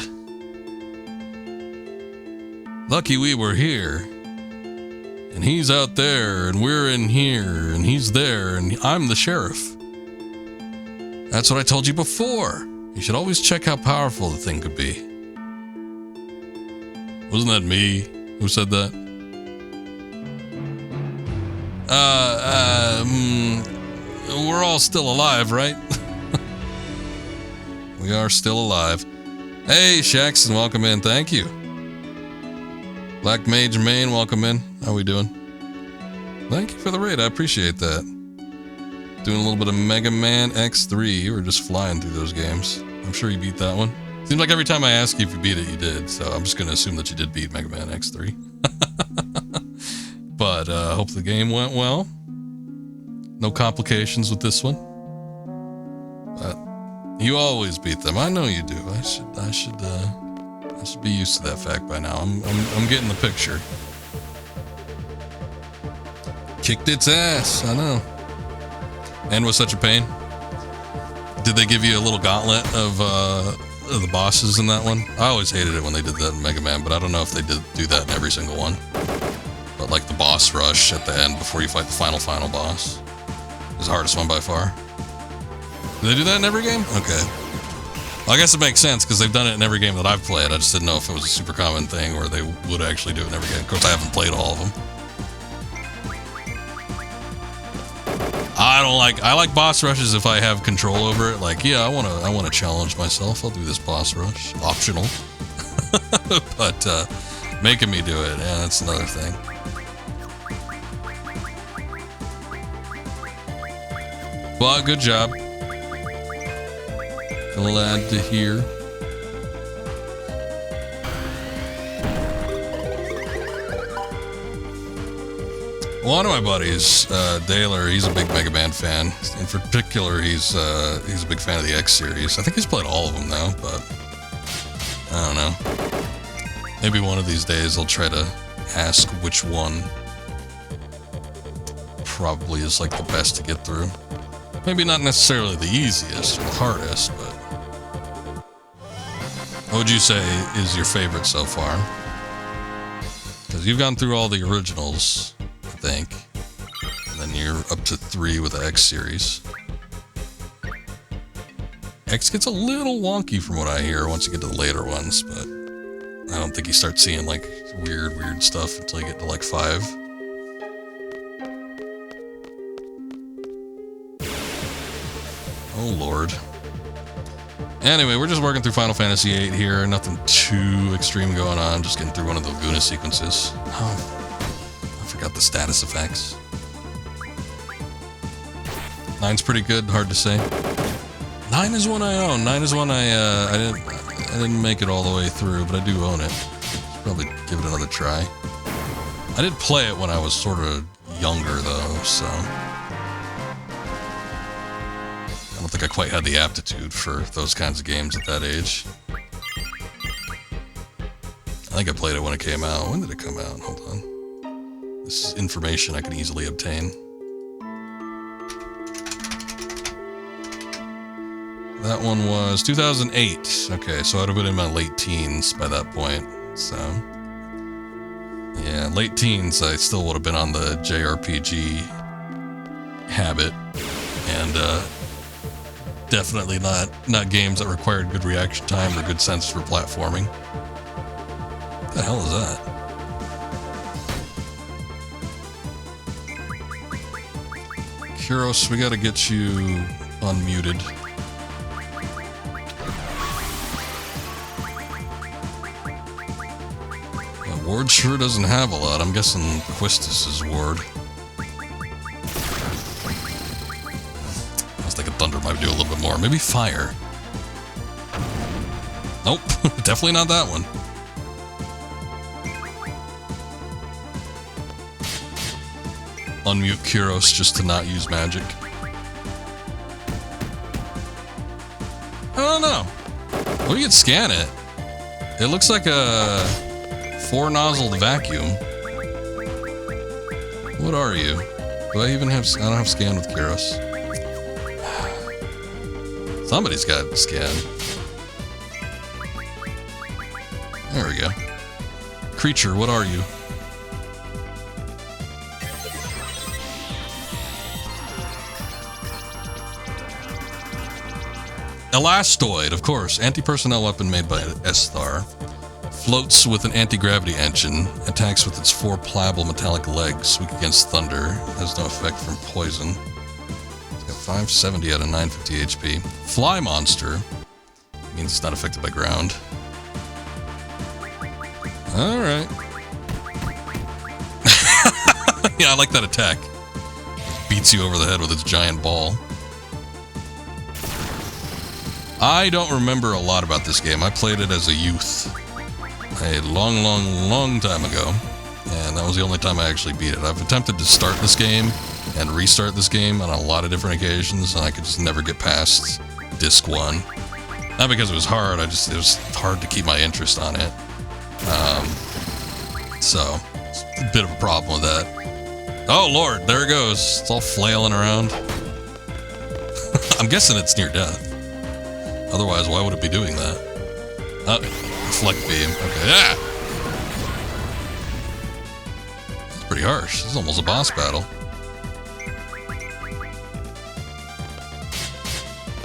Lucky we were here. And he's out there, and we're in here, and he's there, and I'm the sheriff. That's what I told you before. You should always check how powerful the thing could be. Wasn't that me who said that? We're all still alive, right? We are still alive. Hey, Shaxton, welcome in. Thank you. Black Mage Main, welcome in. How we doing? Thank you for the raid. I appreciate that. Doing a little bit of Mega Man X3. You were just flying through those games. I'm sure you beat that one. Seems like every time I ask you if you beat it, you did. So I'm just going to assume that you did beat Mega Man X3. But hope the game went well. No complications with this one. But you always beat them. I know you do. I should be used to that fact by now. I'm getting the picture. Kicked its ass. I know. And was such a pain. Did they give you a little gauntlet of the bosses in that one? I always hated it when they did that in Mega Man, but I don't know if they did do that in every single one. But like the boss rush at the end before you fight the final boss is the hardest one by far. Do they do that in every game? Okay. Well, I guess it makes sense because they've done it in every game that I've played. I just didn't know if it was a super common thing or they would actually do it in every game. Of course, I haven't played all of them. I like boss rushes if I have control over it. Like, yeah, I want to challenge myself. I'll do this boss rush. Optional. But making me do it, yeah, that's another thing. But good job. Glad to hear. One of my buddies, Daler, he's a big Mega Man fan. In particular, he's a big fan of the X series. I think he's played all of them now, but I don't know. Maybe one of these days I'll try to ask which one probably is like the best to get through. Maybe not necessarily the easiest or the hardest, but what would you say is your favorite so far? Because you've gone through all the originals, I think, and then you're up to 3 with the X series. X gets a little wonky from what I hear once you get to the later ones, but I don't think you start seeing like weird stuff until you get to like 5. Oh lord. Anyway, we're just working through Final Fantasy VIII here. Nothing too extreme going on. Just getting through one of the Laguna sequences. Oh, I forgot the status effects. 9's pretty good. Hard to say. 9 is one I own. 9 is one I didn't make it all the way through, but I do own it. Should probably give it another try. I did play it when I was sort of younger though, so I don't think I quite had the aptitude for those kinds of games at that age. I think I played it when it came out. When did it come out? Hold on. This is information I can easily obtain. That one was 2008. Okay, so I'd have been in my late teens by that point. So, yeah, late teens, I still would have been on the JRPG habit. And, definitely not games that required good reaction time or good sense for platforming. What the hell is that? Kuros, we gotta get you unmuted. My ward sure doesn't have a lot. I'm guessing Quistis is ward. I was thinking Thunder might do a little bit more. Maybe Fire. Nope, definitely not that one. Unmute Kuros just to not use magic. I don't know. We could scan it. It looks like a 4-nozzled vacuum. What are you? Do I even have... I don't have scan with Kuros. Somebody's got scan. There we go. Creature, what are you? Elastoid, of course. Anti-personnel weapon made by Esthar. Floats with an anti-gravity engine. Attacks with its 4 pliable metallic legs. Weak against thunder. Has no effect from poison. It's got 570 out of 950 HP. Fly monster. Means it's not affected by ground. Alright. Yeah, I like that attack. Beats you over the head with its giant ball. I don't remember a lot about this game. I played it as a youth. A long time ago. And that was the only time I actually beat it. I've attempted to start this game and restart this game on a lot of different occasions, and I could just never get past Disc 1. Not because it was hard, it was hard to keep my interest on it. So, it's a bit of a problem with that. Oh lord, there it goes. It's all flailing around. I'm guessing it's near death. Otherwise, why would it be doing that? Reflect beam. Okay, yeah! That's pretty harsh. This is almost a boss battle.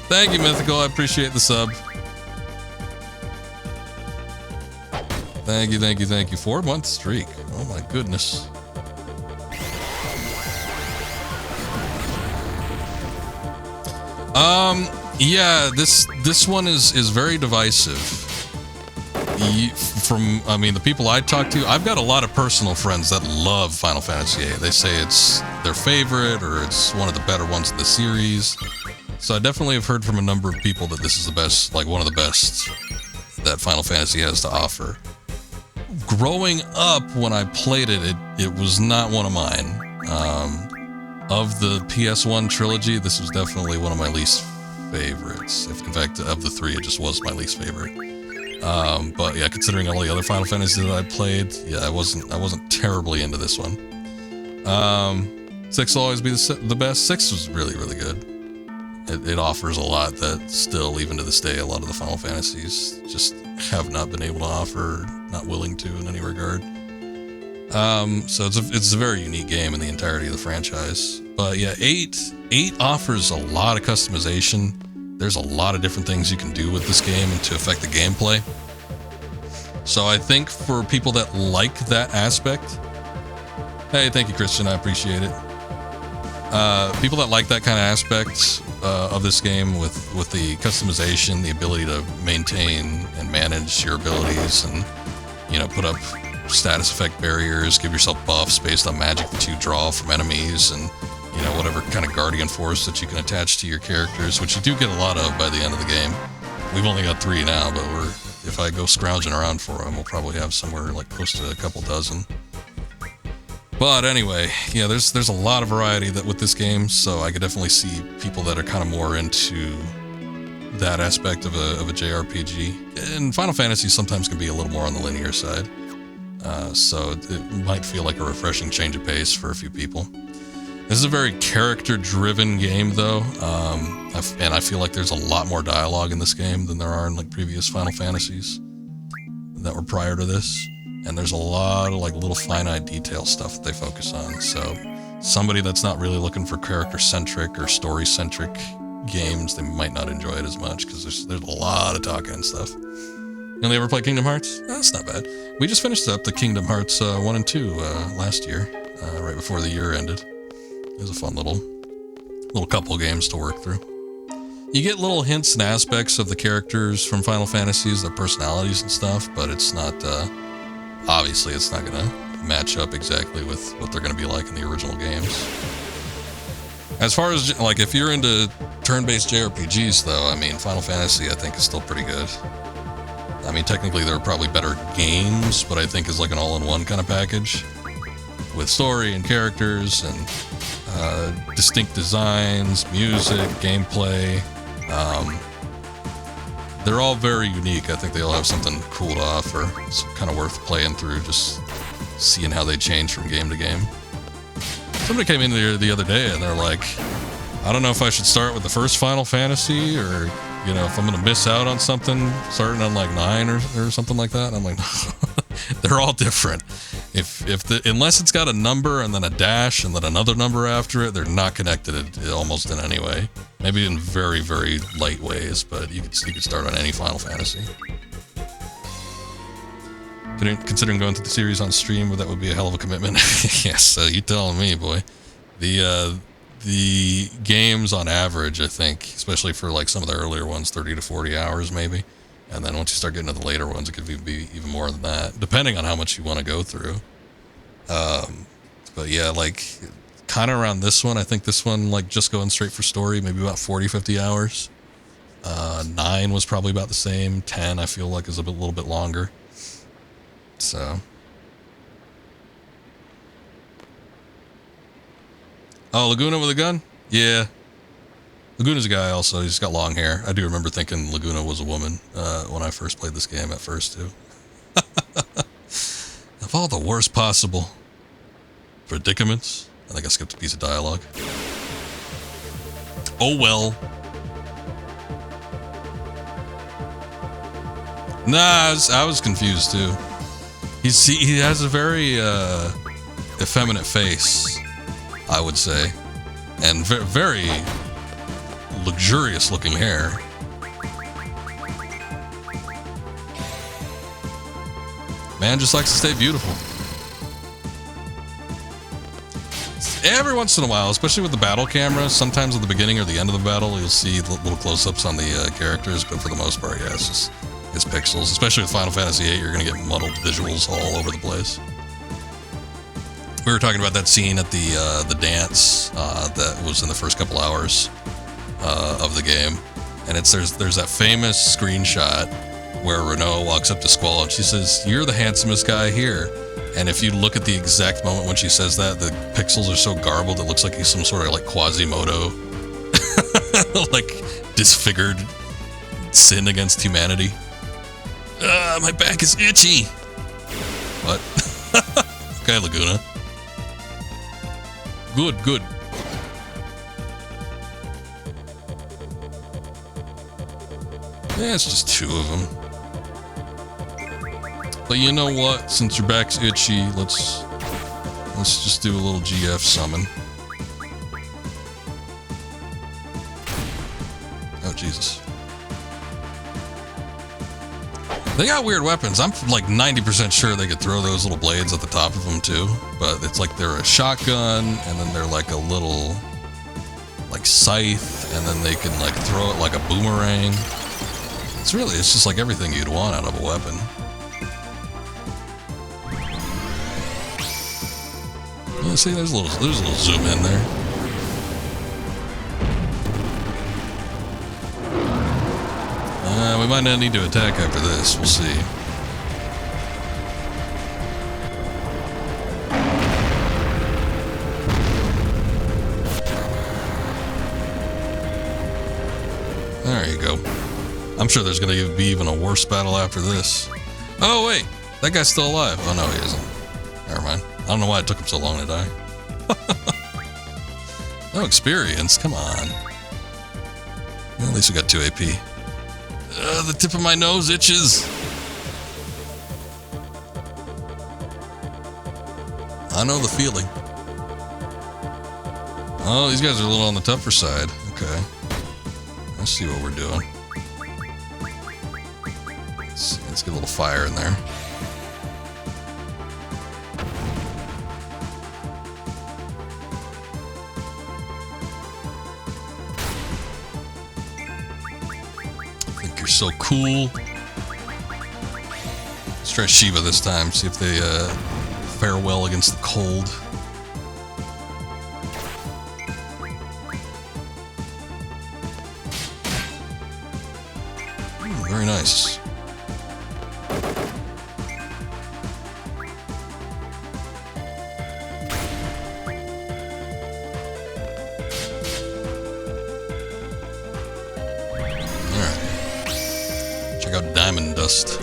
Thank you, Mythical. I appreciate the sub. Thank you. 4-month streak. Oh my goodness. Yeah, this one is very divisive. I mean, the people I talk to, I've got a lot of personal friends that love Final Fantasy VIII. They say it's their favorite, or it's one of the better ones in the series. So I definitely have heard from a number of people that this is the best, like one of the best that Final Fantasy has to offer. Growing up, when I played it, it was not one of mine. Of the PS1 trilogy, this was definitely one of my least favorites. In fact, of the 3, it just was my least favorite. But yeah, considering all the other Final Fantasies that I played, yeah, I wasn't terribly into this one. 6 will always be the best. 6 was really good. It offers a lot that still, even to this day, a lot of the Final Fantasies just have not been able to offer, not willing to in any regard. So it's a very unique game in the entirety of the franchise. But yeah, 8 offers a lot of customization. There's a lot of different things you can do with this game to affect the gameplay. So I think for people that like that aspect, hey, thank you, Christian, I appreciate it. People that like that kind of aspect of this game with the customization, the ability to maintain and manage your abilities, and put up status effect barriers, give yourself buffs based on magic that you draw from enemies, and whatever kind of guardian force that you can attach to your characters, which you do get a lot of by the end of the game. We've only got 3 now, but if I go scrounging around for them, we'll probably have somewhere like close to a couple dozen. But anyway, yeah, there's a lot of variety with this game, so I could definitely see people that are kind of more into that aspect of a JRPG. And Final Fantasy sometimes can be a little more on the linear side, so it might feel like a refreshing change of pace for a few people. This is a very character-driven game, though, and I feel like there's a lot more dialogue in this game than there are in like previous Final Fantasies that were prior to this. And there's a lot of like little finite detail stuff that they focus on. So somebody that's not really looking for character-centric or story-centric games, they might not enjoy it as much because there's a lot of talking and stuff. You only ever play Kingdom Hearts? That's not bad. We just finished up the Kingdom Hearts 1 and 2 last year, right before the year ended. It was a fun little couple games to work through. You get little hints and aspects of the characters from Final Fantasies, their personalities and stuff, but it's not, obviously it's not going to match up exactly with what they're going to be like in the original games. As far as, like, if you're into turn-based JRPGs, though, I mean, Final Fantasy, I think, is still pretty good. I mean, technically, there are probably better games, but I think is like an all-in-one kind of package with story and characters and distinct designs, music, gameplay. They're all very unique. I think they all have something cool to offer. It's kind of worth playing through, just seeing how they change from game to game. Somebody came in there the other day and they're like, I don't know if I should start with the first Final Fantasy or, you know, if I'm going to miss out on something starting on like 9 or something like that. And I'm like, they're all different. Unless it's got a number and then a dash and then another number after it, they're not connected almost in any way. Maybe in very, very light ways, but you could start on any Final Fantasy. Considering going through the series on stream, that would be a hell of a commitment. Yes, you telling me, boy. The games on average, I think, especially for like some of the earlier ones, 30 to 40 hours maybe. And then once you start getting to the later ones, it could be even more than that, depending on how much you want to go through. But yeah, like kind of around this one, I think this one, like just going straight for story, maybe about 40, 50 hours. 9 was probably about the same. 10, I feel like, is a little bit longer. So. Oh, Laguna with a gun? Yeah. Laguna's a guy also. He's got long hair. I do remember thinking Laguna was a woman when I first played this game at first, too. Of all the worst possible predicaments. I think I skipped a piece of dialogue. Oh, well. Nah, I was confused, too. He has a very effeminate face, I would say, and very luxurious looking hair. Man just likes to stay beautiful. Every once in a while, especially with the battle cameras, sometimes at the beginning or the end of the battle, you'll see little close-ups on the characters, but for the most part, yeah, it's pixels. Especially with Final Fantasy VIII, you're going to get muddled visuals all over the place. We were talking about that scene at the dance that was in the first couple hours of the game, and there's that famous screenshot where Renault walks up to Squall and she says, "You're the handsomest guy here." And if you look at the exact moment when she says that, the pixels are so garbled it looks like he's some sort of like Quasimodo, like disfigured sin against humanity. My back is itchy. What? Okay, Laguna. Good. Yeah, it's just 2 of them. But you know what? Since your back's itchy, let's just do a little GF summon. Oh, Jesus. They got weird weapons. I'm like 90% sure they could throw those little blades at the top of them too. But it's like they're a shotgun, and then they're like a little like scythe, and then they can like throw it like a boomerang. It's just like everything you'd want out of a weapon. Yeah, see, there's a little zoom in there. We might not need to attack after this. We'll see. There you go. I'm sure there's going to be even a worse battle after this. Oh, wait. That guy's still alive. Oh, no, he isn't. Never mind. I don't know why it took him so long to die. No experience. Come on. Well, at least we got 2 AP. The tip of my nose itches. I know the feeling. Oh, these guys are a little on the tougher side. Okay. Let's see what we're doing. Let's Let's get a little fire in there. I think you're so cool. Let's try Shiva this time, see if they fare well against the cold. Very nice. Alright. Check out Diamond Dust.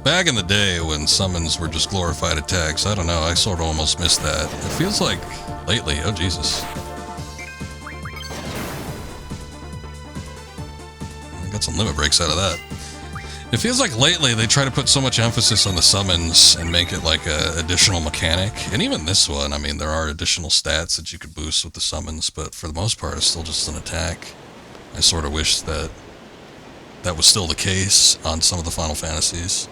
Back in the day when summons were just glorified attacks, I don't know, I sort of almost missed that. It feels like lately, oh Jesus. I got some limit breaks out of that. It feels like lately they try to put so much emphasis on the summons and make it like a additional mechanic. And even this one, I mean, there are additional stats that you could boost with the summons, but for the most part, it's still just an attack. I sort of wish that that was still the case on some of the Final Fantasies.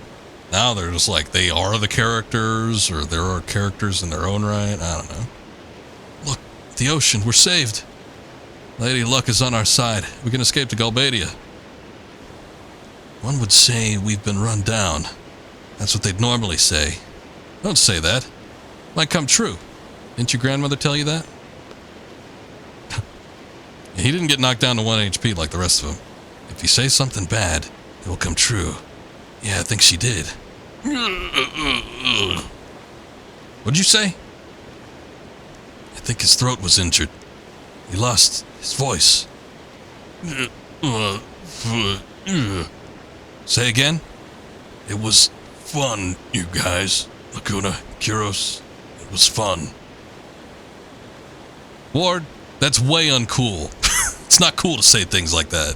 Now they're just like, they are the characters, or there are characters in their own right. I don't know. Look, the ocean, we're saved. Lady Luck is on our side. We can escape to Galbadia. One would say we've been run down. That's what they'd normally say. Don't say that. Might come true. Didn't your grandmother tell you that? He didn't get knocked down to 1 HP like the rest of them. If you say something bad, it will come true. Yeah, I think she did. What'd you say? I think his throat was injured. He lost his voice. Say again? It was fun, you guys. Lacuna, Kuros. It was fun. Ward, that's way uncool. It's not cool to say things like that.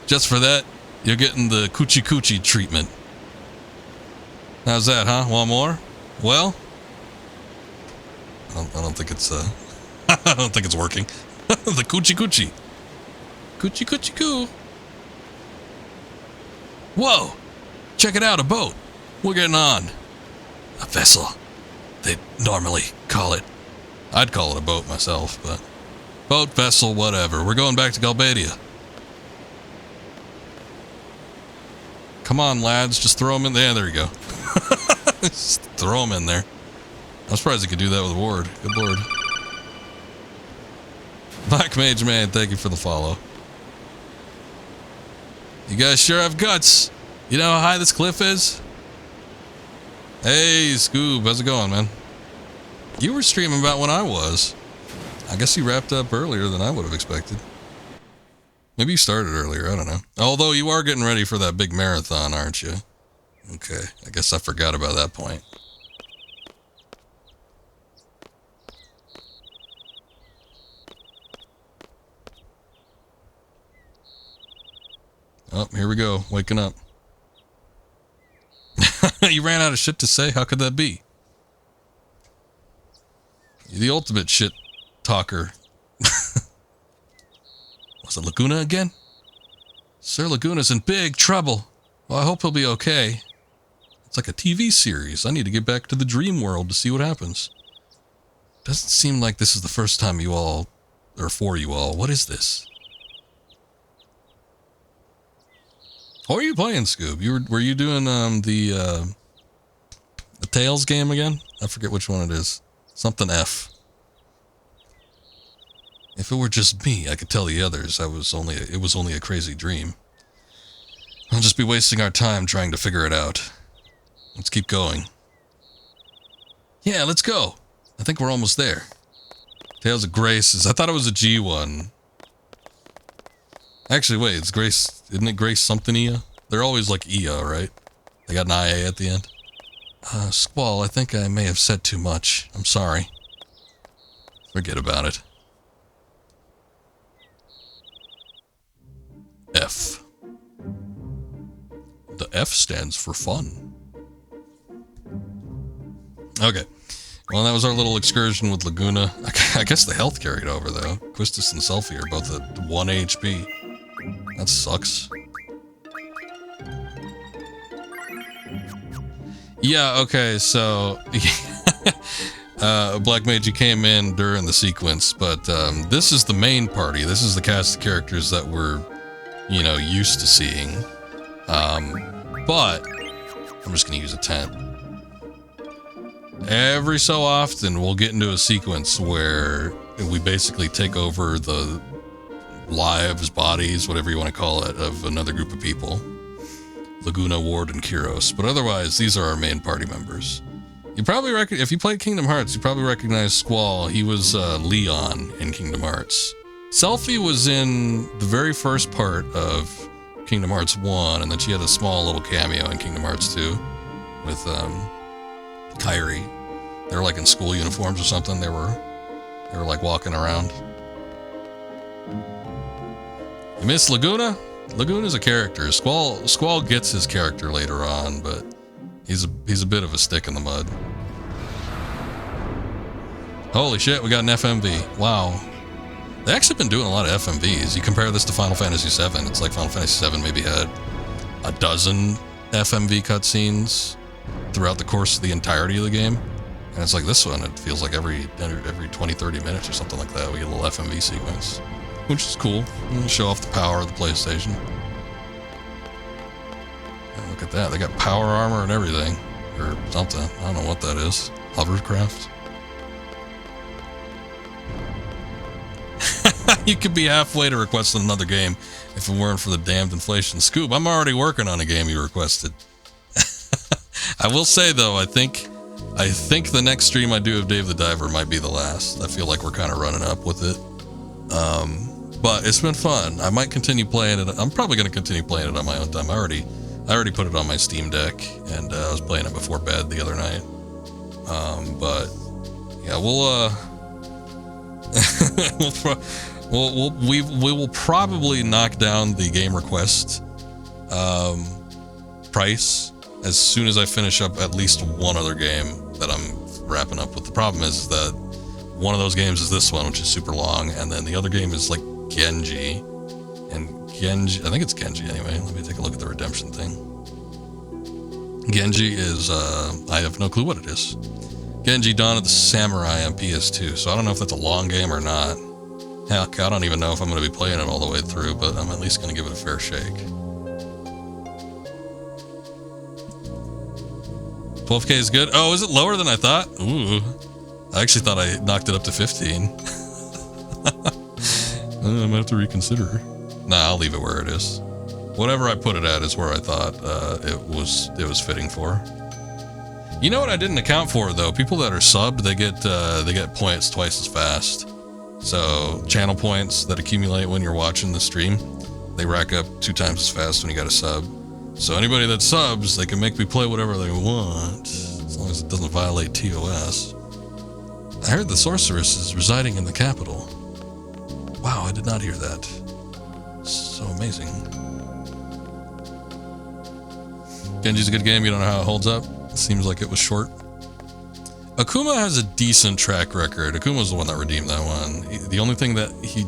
Just for that, you're getting the coochie coochie treatment. How's that, huh? Want more? Well, I don't think it's I don't think it's working. The coochie coochie. Coochie coochie coo. Whoa! Check it out, a boat. We're getting on. A vessel. They'd normally call it. I'd call it a boat myself, but boat, vessel, whatever. We're going back to Galbadia. Come on, lads, just throw them in there. There you go. Just throw them in there. I'm surprised he could do that with Ward. Good lord. Black Mage Man, thank you for the follow. You guys sure have guts. You know how high this cliff is? Hey, Scoob, how's it going, man? You were streaming about when I was. I guess you wrapped up earlier than I would have expected. Maybe you started earlier, I don't know. Although you are getting ready for that big marathon, aren't you? Okay, I guess I forgot about that point. Oh, here we go, waking up. You ran out of shit to say? How could that be? You're the ultimate shit talker. Was it Laguna again? Sir Laguna's in big trouble. Well, I hope he'll be okay. It's like a TV series. I need to get back to the dream world to see what happens. Doesn't seem like this is the first time you all, or for you all. What is this? What are you playing, Scoob? Were you doing the Tales game again? I forget which one it is. Something F. If it were just me, I could tell the others it was only a crazy dream. I'll just be wasting our time trying to figure it out. Let's keep going. Yeah, let's go. I think we're almost there. Tales of Grace I thought it was a G one. Actually, wait, it's Grace, isn't it Grace something Ia? They're always like Ia, right? They got an IA at the end. Squall, I think I may have said too much. I'm sorry. Forget about it. F stands for fun. Okay. Well, that was our little excursion with Laguna. I guess the health carried over, though. Quistis and Selfie are both at 1 HP. That sucks. Yeah, okay, so... Black Mage, you came in during the sequence, but this is the main party. This is the cast of characters that we're, you know, used to seeing. But I'm just going to use a tent. Every so often, we'll get into a sequence where we basically take over the lives, bodies, whatever you want to call it, of another group of people. Laguna, Ward, and Kyros. But otherwise, these are our main party members. You probably if you played Kingdom Hearts, you probably recognize Squall. He was Leon in Kingdom Hearts. Selfie was in the very first part of Kingdom Hearts 1, and then she had a small little cameo in Kingdom Hearts 2 with Kairi. They were like in school uniforms or something. They were like walking around. You miss Laguna? Laguna's a character. Squall gets his character later on, but he's a bit of a stick in the mud. Holy shit, we got an FMV. Wow. They've actually been doing a lot of FMVs. You compare this to Final Fantasy VII, it's like Final Fantasy VII maybe had a dozen FMV cutscenes throughout the course of the entirety of the game. And it's like this one, it feels like every 20-30 minutes or something like that, we get a little FMV sequence. Which is cool. Show off the power of the PlayStation. And look at that, they got power armor and everything. Or something, I don't know what that is. Hovercraft? You could be halfway to requesting another game if it weren't for the damned inflation. Scoob, I'm already working on a game you requested. I will say though, I think the next stream I do of Dave the Diver might be the last. I feel like we're kind of running up with it. But it's been fun. I might continue playing it. I'm probably going to continue playing it on my own time. I already put it on my Steam Deck, and I was playing it before bed the other night. But yeah, we will probably knock down the game request price as soon as I finish up at least one other game that I'm wrapping up with. The problem is that one of those games is this one, which is super long, and then the other game is like Genji. And Genji, I think it's Genji anyway. Let me take a look at the redemption thing. Genji is, I have no clue what it is. Genji Dawn of the Samurai on PS2, so I don't know if that's a long game or not. Heck, I don't even know if I'm going to be playing it all the way through, but I'm at least going to give it a fair shake. 12K is good. Oh, is it lower than I thought? Ooh. I actually thought I knocked it up to 15. I'm gonna have to reconsider. Nah, I'll leave it where it is. Whatever I put it at is where I thought it was fitting for. You know what I didn't account for though? People that are subbed, they get points twice as fast. So channel points that accumulate when you're watching the stream, they rack up 2 times as fast when you got a sub. So anybody that subs, they can make me play whatever they want, as long as it doesn't violate TOS. I heard the sorceress is residing in the capital. Wow, I did not hear that. So amazing. Genji's a good game, you don't know how it holds up. It seems like it was short. Akuma has a decent track record. Akuma's the one that redeemed that one. The only thing that he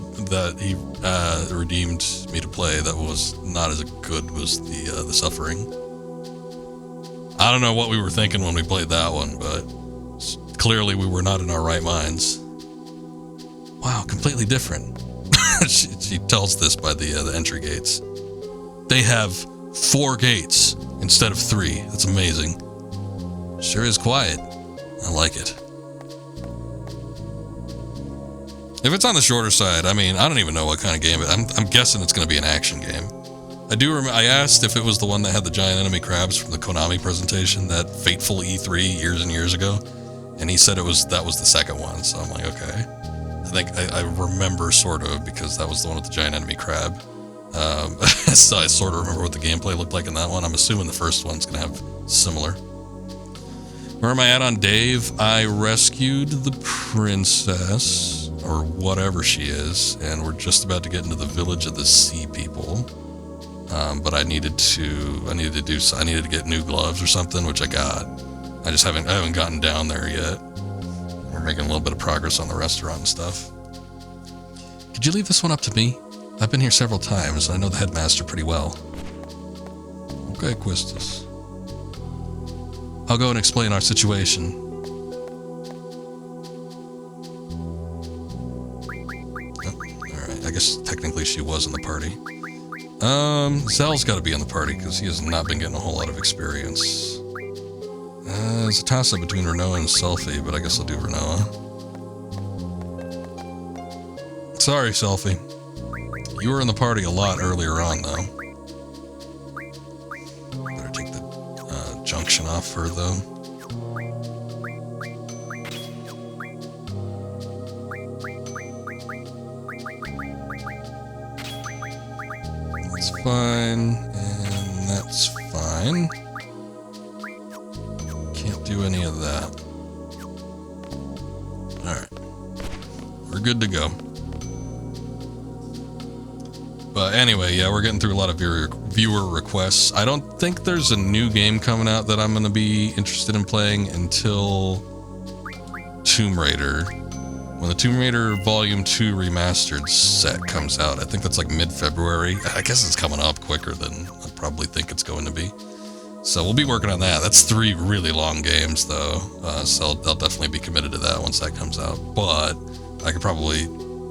redeemed me to play that was not as good was the Suffering. I don't know what we were thinking when we played that one, but clearly we were not in our right minds. Wow, completely different. she tells this by the entry gates. They have 4 gates instead of 3. That's amazing. Sure is quiet. I like it. If it's on the shorter side, I mean, I don't even know what kind of game it is. I'm guessing it's going to be an action game. I do remember, I asked if it was the one that had the giant enemy crabs from the Konami presentation, that fateful E3 years and years ago, and he said that was the second one, so I'm like, okay. I remember sort of, because that was the one with the giant enemy crab. So I sort of remember what the gameplay looked like in that one. I'm assuming the first one's going to have similar. Where am I at on Dave? I rescued the princess, or whatever she is, and we're just about to get into the village of the sea people. but I needed to get new gloves or something, which I got. I haven't gotten down there yet. We're making a little bit of progress on the restaurant and stuff. Could you leave this one up to me? I've been here several times, and I know the headmaster pretty well. Okay, Quistis. I'll go and explain our situation. Alright, I guess technically she was in the party. Zell's gotta be in the party, because he has not been getting a whole lot of experience. There's a toss-up between Renault and Selfie, but I guess I'll do Renault. Sorry, Selfie. You were in the party a lot earlier on, though. Better take the junction off her, though. That's fine, and that's fine. Can't do any of that. Alright. We're good to go. But anyway, yeah, we're getting through a lot of viewer requests. I don't think there's a new game coming out that I'm going to be interested in playing until Tomb Raider. When the Tomb Raider Volume 2 Remastered set comes out, I think that's like mid-February. I guess it's coming up quicker than I probably think it's going to be. So we'll be working on that. That's 3 really long games, though. So I'll definitely be committed to that once that comes out. But I could probably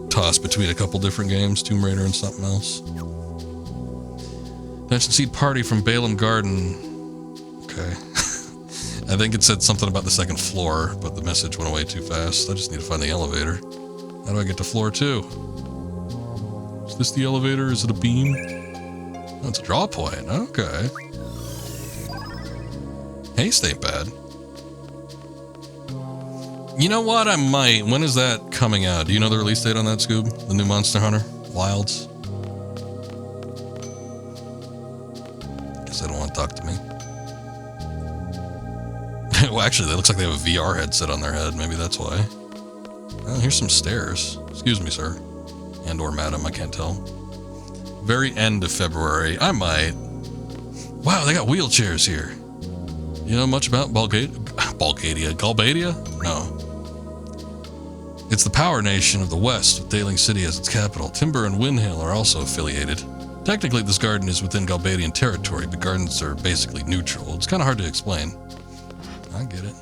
toss between a couple different games, Tomb Raider and something else. Dungeon Seed Party from Balaam Garden. Okay. I think it said something about the second floor, but the message went away too fast. I just need to find the elevator. How do I get to floor 2? Is this the elevator? Is it a beam? Oh, it's a draw point. Okay. Haste ain't bad. You know what? I might. When is that coming out? Do you know the release date on that, Scoob? The new Monster Hunter? Wilds? Guess they don't want to talk to me. Well, actually, it looks like they have a VR headset on their head. Maybe that's why. Oh, here's some stairs. Excuse me, sir. And or madam, I can't tell. Very end of February. I might. Wow, they got wheelchairs here. You know much about Galbadia? No. It's the power nation of the West, with Daling City as its capital. Timber and Windhill are also affiliated. Technically, this garden is within Galbadian territory, but gardens are basically neutral. It's kind of hard to explain. I get it.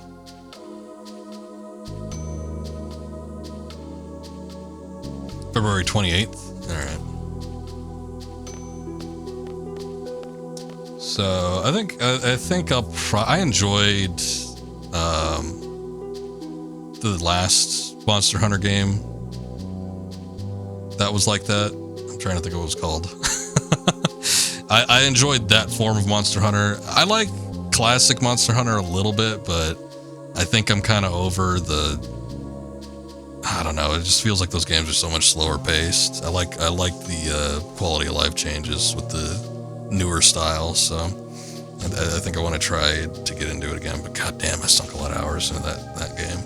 February 28th. Alright. So, I think I enjoyed the last Monster Hunter game that was like that. I'm trying to think of what it was called. I enjoyed that form of Monster Hunter. I like classic Monster Hunter a little bit, but I think I'm kind of over I don't know, it just feels like those games are so much slower paced. I like the quality of life changes with the newer style, so I think I want to try to get into it again, but goddamn, I sunk a lot of hours into that game.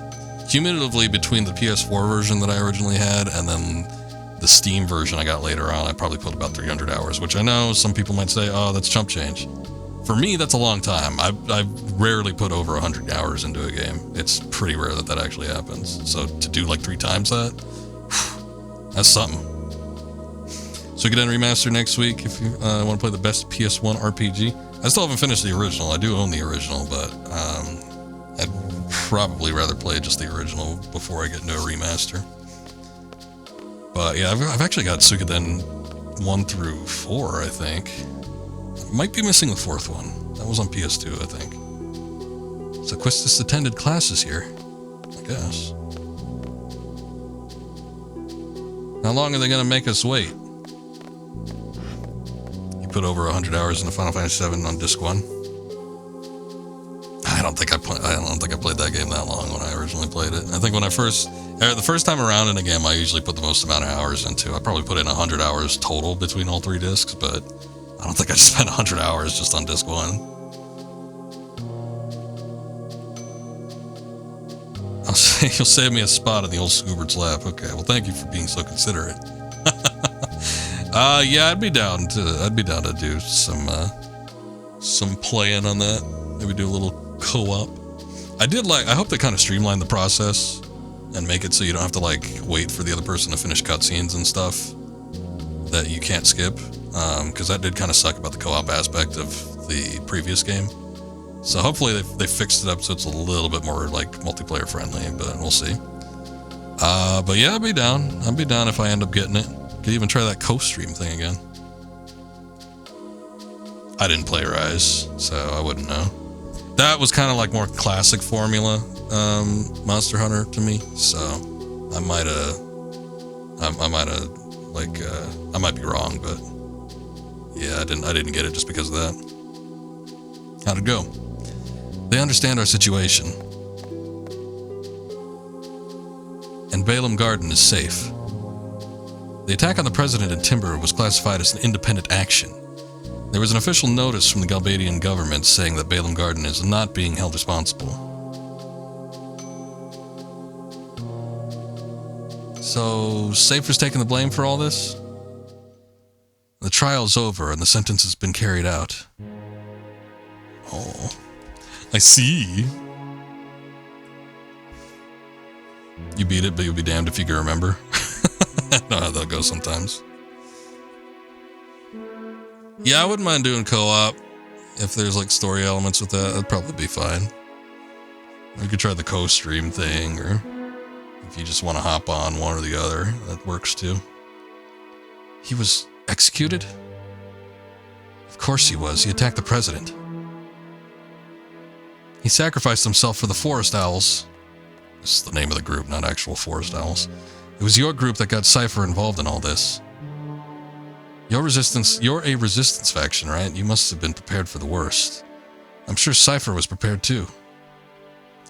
Cumulatively, between the PS4 version that I originally had and then the Steam version I got later on, I probably put about 300 hours, which I know some people might say, oh, that's chump change. For me, that's a long time. I've rarely put over 100 hours into a game. It's pretty rare that actually happens. So to do like 3 times that, that's something. So get in Remaster next week if you want to play the best PS1 RPG. I still haven't finished the original. I do own the original, but I'd probably rather play just the original before I get into a remaster. But yeah, I've actually got Suikoden 1 through 4, I think. Might be missing the 4th one. That was on PS2, I think. So Quistis attended classes here, I guess. How long are they going to make us wait? You put over 100 hours into Final Fantasy VII on disc 1? I don't think I played that game that long when I originally played it. I think when the first time around in a game, I usually put the most amount of hours into. I probably put in 100 hours total between all 3 discs, but I don't think I spent 100 hours just on disc 1. You'll save me a spot in the old Scoobert's lap. Okay, well, thank you for being so considerate. Yeah, I'd be down to do some playing on that. Maybe do a little co-op. I hope they kind of streamline the process and make it so you don't have to like wait for the other person to finish cutscenes and stuff that you can't skip. Because that did kind of suck about the co-op aspect of the previous game. So hopefully they fixed it up so it's a little bit more like multiplayer friendly, but we'll see. But yeah, I'd be down if I end up getting it. Could even try that co-stream thing again. I didn't play Rise, so I wouldn't know. That was kind of like more classic formula Monster Hunter to me, so I might be wrong, but yeah, I didn't get it just because of that. How'd it go? They understand our situation, and Balaam Garden is safe. The attack on the president in Timber was classified as an independent action. There was an official notice from the Galbadian government saying that Balaam Garden is not being held responsible. So, Safer's taking the blame for all this? The trial's over and the sentence has been carried out. Oh, I see. You beat it, but you'll be damned if you can remember. I know how that goes sometimes. Yeah, I wouldn't mind doing co-op. If there's like story elements with that, that'd probably be fine. We could try the co-stream thing, or if you just want to hop on one or the other, that works too. He was executed? Of course he was. He attacked the president. He sacrificed himself for the forest owls. This is the name of the group, not actual forest owls. It was your group that got Cypher involved in all this. You're a resistance faction, right? You must have been prepared for the worst. I'm sure Cypher was prepared too.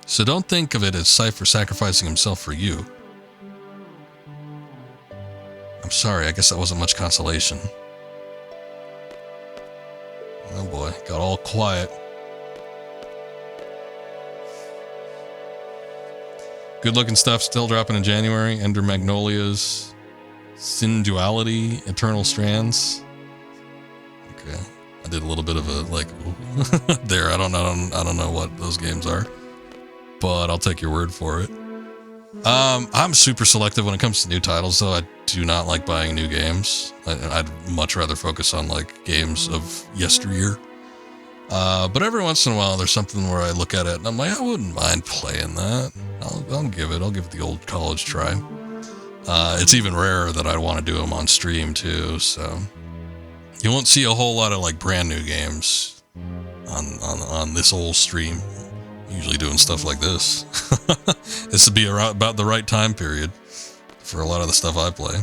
So don't think of it as Cypher sacrificing himself for you. I'm sorry, I guess that wasn't much consolation. Oh boy, got all quiet. Good looking stuff still dropping in January. Ender Magnolias, Sin Duality, Eternal Strands. Okay, I did a little bit of a like there. I don't know what those games are, but I'll take your word for it. I'm super selective when it comes to new titles, though. I do not like buying new games. I'd much rather focus on like games of yesteryear. But every once in a while, there's something where I look at it and I'm like, I wouldn't mind playing that. I'll give it the old college try. It's even rarer that I'd want to do them on stream too, so you won't see a whole lot of like brand new games on this old stream. Usually doing stuff like this. This would be about the right time period for a lot of the stuff I play.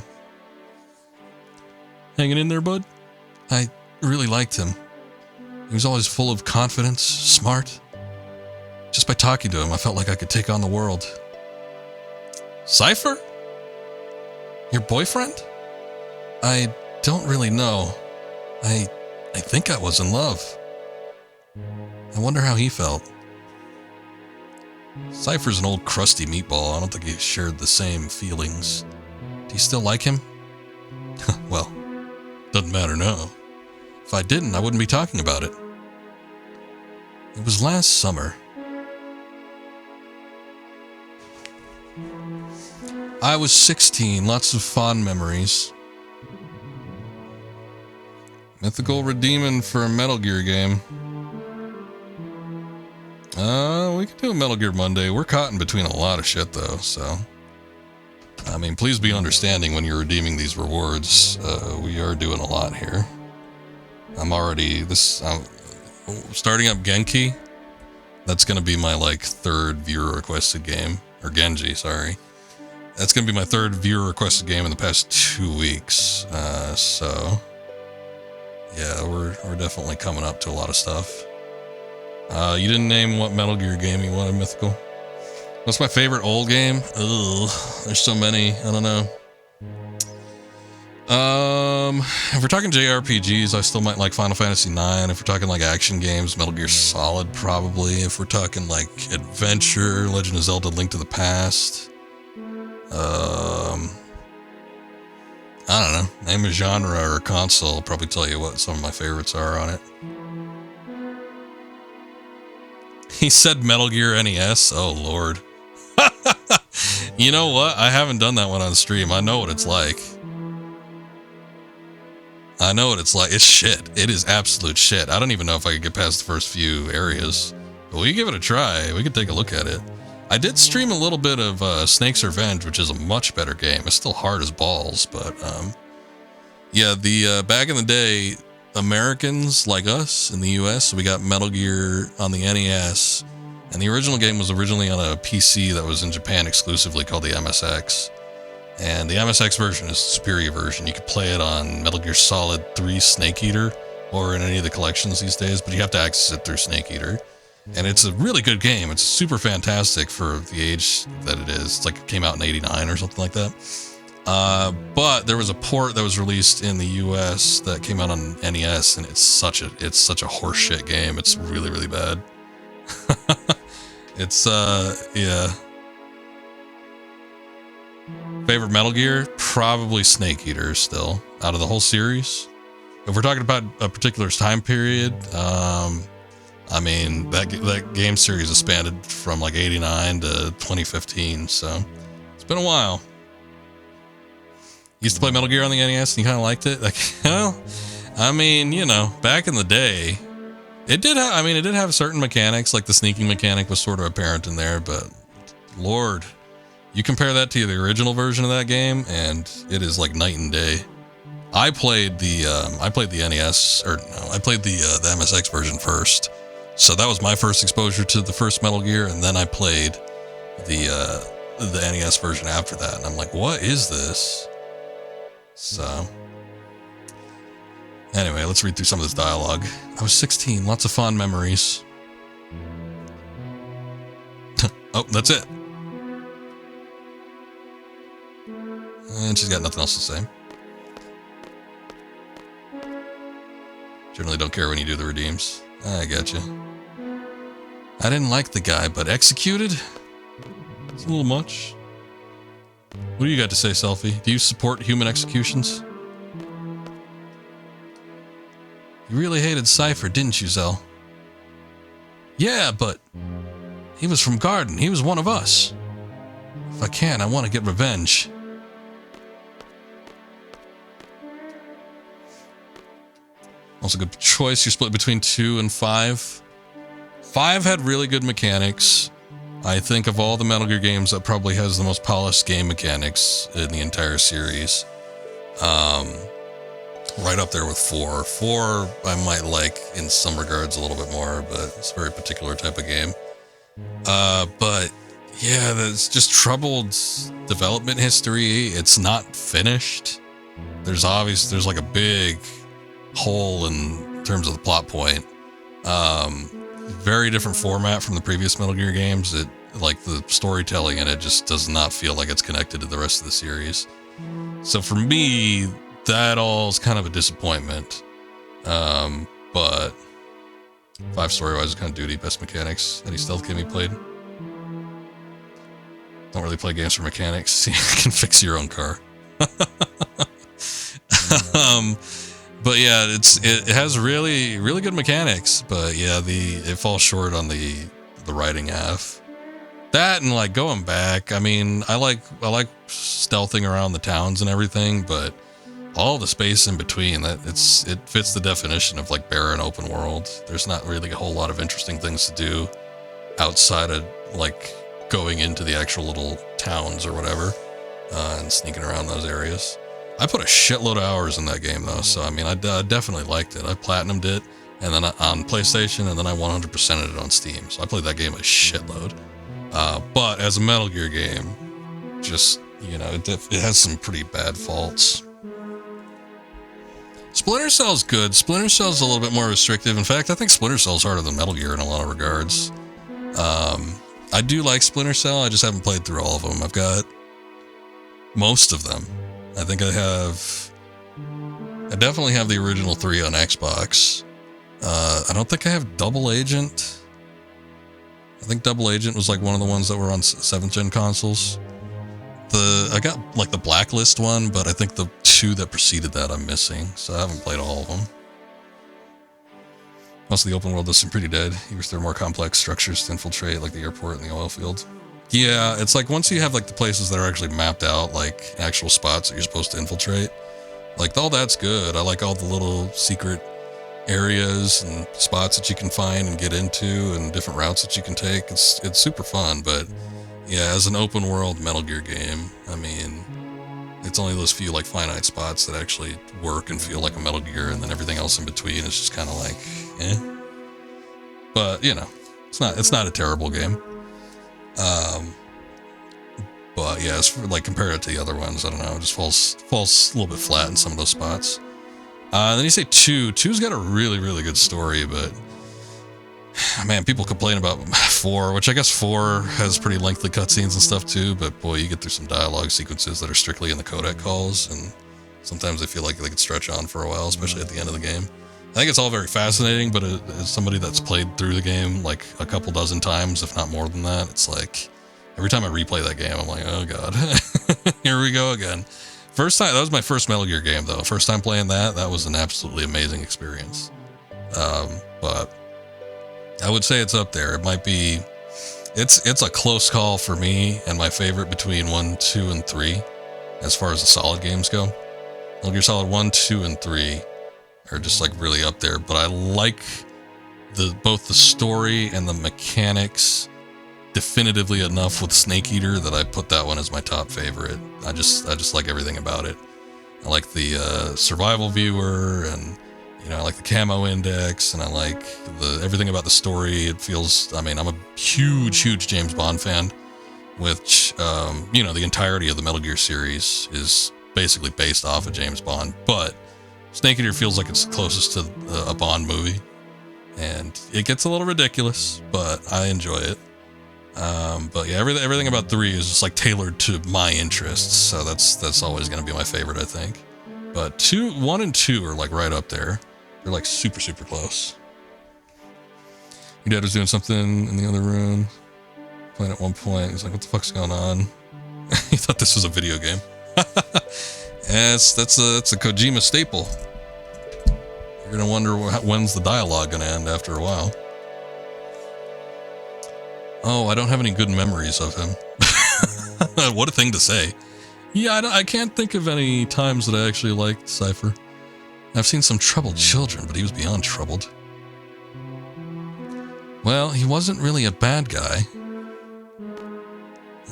Hanging in there, bud? I really liked him. He was always full of confidence, smart. Just by talking to him, I felt like I could take on the world. Cypher? Your boyfriend? I don't really know. I think I was in love. I wonder how he felt. Cypher's an old crusty meatball. I don't think he shared the same feelings. Do you still like him? Well, doesn't matter now. If I didn't, I wouldn't be talking about it. It was last summer. I was 16, lots of fond memories. Mythical redeeming for a Metal Gear game. We could do a Metal Gear Monday. We're caught in between a lot of shit though, so. I mean, please be understanding when you're redeeming these rewards. We are doing a lot here. I'm starting up Genki. That's gonna be my like third viewer requested game. Or Genji, sorry. That's gonna be my third viewer requested game in the past 2 weeks. So yeah, we're definitely coming up to a lot of stuff. You didn't name what Metal Gear game you wanted, Mythical. What's my favorite old game? Ugh, there's so many. I don't know. If we're talking JRPGs, I still might like Final Fantasy IX. If we're talking like action games, Metal Gear Solid probably. If we're talking like adventure, Legend of Zelda: Link to the Past. I don't know, name a genre or a console, I'll probably tell you what some of my favorites are on it. He said Metal Gear NES. Oh, Lord. You know what? I haven't done that one on stream. I know what it's like. I know what it's like. It's shit. It is absolute shit. I don't even know if I could get past the first few areas. But we give it a try. We could take a look at it. I did stream a little bit of Snake's Revenge, which is a much better game. It's still hard as balls, but yeah, the back in the day, Americans like us in the US, we got Metal Gear on the NES, and the original game was originally on a PC that was in Japan exclusively called the MSX. And the MSX version is the superior version. You could play it on Metal Gear Solid 3 Snake Eater or in any of the collections these days, but you have to access it through Snake Eater. And it's a really good game. It's super fantastic for the age that it is. It's like it came out in 89 or something like that. But there was a port that was released in the US that came out on NES, and it's such a horseshit game. It's really, really bad. It's yeah. Favorite Metal Gear? Probably Snake Eater still, out of the whole series. If we're talking about a particular time period, I mean, that game series expanded from like 89 to 2015, so it's been a while. Used to play Metal Gear on the NES and you kind of liked it? Like, well, I mean, you know, back in the day, it did have certain mechanics, like the sneaking mechanic was sort of apparent in there, but Lord, you compare that to the original version of that game and it is like night and day. I played the NES, or no, I played the MSX version first. So that was my first exposure to the first Metal Gear, and then I played the NES version after that, and I'm like, what is this? So anyway, let's read through some of this dialogue. I was 16, lots of fond memories. Oh, that's it. And she's got nothing else to say. Generally don't care when you do the redeems. I got you. I didn't like the guy, but executed? It's a little much. What do you got to say, Selfie? Do you support human executions? You really hated Cypher, didn't you, Zell? Yeah, but he was from Garden. He was one of us. If I can, I want to get revenge. Also good choice. You split between 2 and 5. 5 had really good mechanics. I think of all the Metal Gear games, that probably has the most polished game mechanics in the entire series. Right up there with 4. 4 I might like in some regards a little bit more, but it's a very particular type of game. But yeah, there's just troubled development history. It's not finished. There's like a big hole in terms of the plot point. Very different format from the previous Metal Gear games. It, like, the storytelling in it just does not feel like it's connected to the rest of the series. So for me, that all is kind of a disappointment. But 5 story-wise is kind of duty. Best mechanics. Any stealth game you played? Don't really play games for mechanics. You can fix your own car. But yeah, it has really, really good mechanics, but yeah, it falls short on the writing half. That and like going back, I mean, I like stealthing around the towns and everything, but all the space in between, it fits the definition of like barren open world. There's not really a whole lot of interesting things to do outside of like going into the actual little towns or whatever, and sneaking around those areas. I put a shitload of hours in that game though, so I mean, I definitely liked it. I platinumed it, and then on PlayStation, and then I 100%ed it on Steam. So I played that game a shitload. But as a Metal Gear game, just, you know, it has some pretty bad faults. Splinter Cell's good. Splinter Cell's a little bit more restrictive. In fact, I think Splinter Cell's harder than Metal Gear in a lot of regards. I do like Splinter Cell. I just haven't played through all of them. I've got most of them. I think I definitely have the original 3 on Xbox. I don't think I have Double Agent. I think Double Agent was like one of the ones that were on 7th gen consoles. I got like the Blacklist one, but I think the two that preceded that I'm missing, so I haven't played all of them. Most of the open world does seem pretty dead. You wish there were more complex structures to infiltrate, like the airport and the oil field. Yeah, it's like once you have like the places that are actually mapped out, like actual spots that you're supposed to infiltrate, like all that's good. I like all the little secret areas and spots that you can find and get into and different routes that you can take. It's super fun, but yeah, as an open world Metal Gear game, I mean, it's only those few like finite spots that actually work and feel like a Metal Gear, and then everything else in between is just kind of like, eh. But you know, it's not a terrible game. But yeah, it's for, like compared to the other ones, I don't know, it just falls a little bit flat in some of those spots. Then you say 2. 2's got a really, really good story, but man, people complain about 4, which I guess 4 has pretty lengthy cutscenes and stuff too, but boy, you get through some dialogue sequences that are strictly in the codec calls, and sometimes I feel like they could stretch on for a while, especially at the end of the game. I think it's all very fascinating, but as somebody that's played through the game like a couple dozen times, if not more than that, it's like every time I replay that game, I'm like, oh god, here we go again. That was my first Metal Gear game though. First time playing that was an absolutely amazing experience. But I would say it's up there. It might be, it's a close call for me and my favorite between 1, 2, and 3 as far as the Solid games go. Metal Gear Solid 1, 2, and 3 are just like really up there, but I like both the story and the mechanics definitively enough with Snake Eater that I put that one as my top favorite. I just like everything about it. I like the survival viewer, and you know, I like the camo index, and I like everything about the story. It feels, I mean, I'm a huge James Bond fan, which you know, the entirety of the Metal Gear series is basically based off of James Bond, but Snake Eater feels like it's closest to a Bond movie, and it gets a little ridiculous, but I enjoy it. But yeah, everything about 3 is just like tailored to my interests, so that's always going to be my favorite, I think. But 1 and 2 are like right up there. They're like super close. Your dad was doing something in the other room, playing at one point. He's like, "What the fuck's going on?" He thought this was a video game. Yes, that's a Kojima staple. You're gonna wonder when's the dialogue gonna end after a while. Oh, I don't have any good memories of him. What a thing to say. Yeah, I can't think of any times that I actually liked Cypher. I've seen some troubled children, but he was beyond troubled. Well, he wasn't really a bad guy.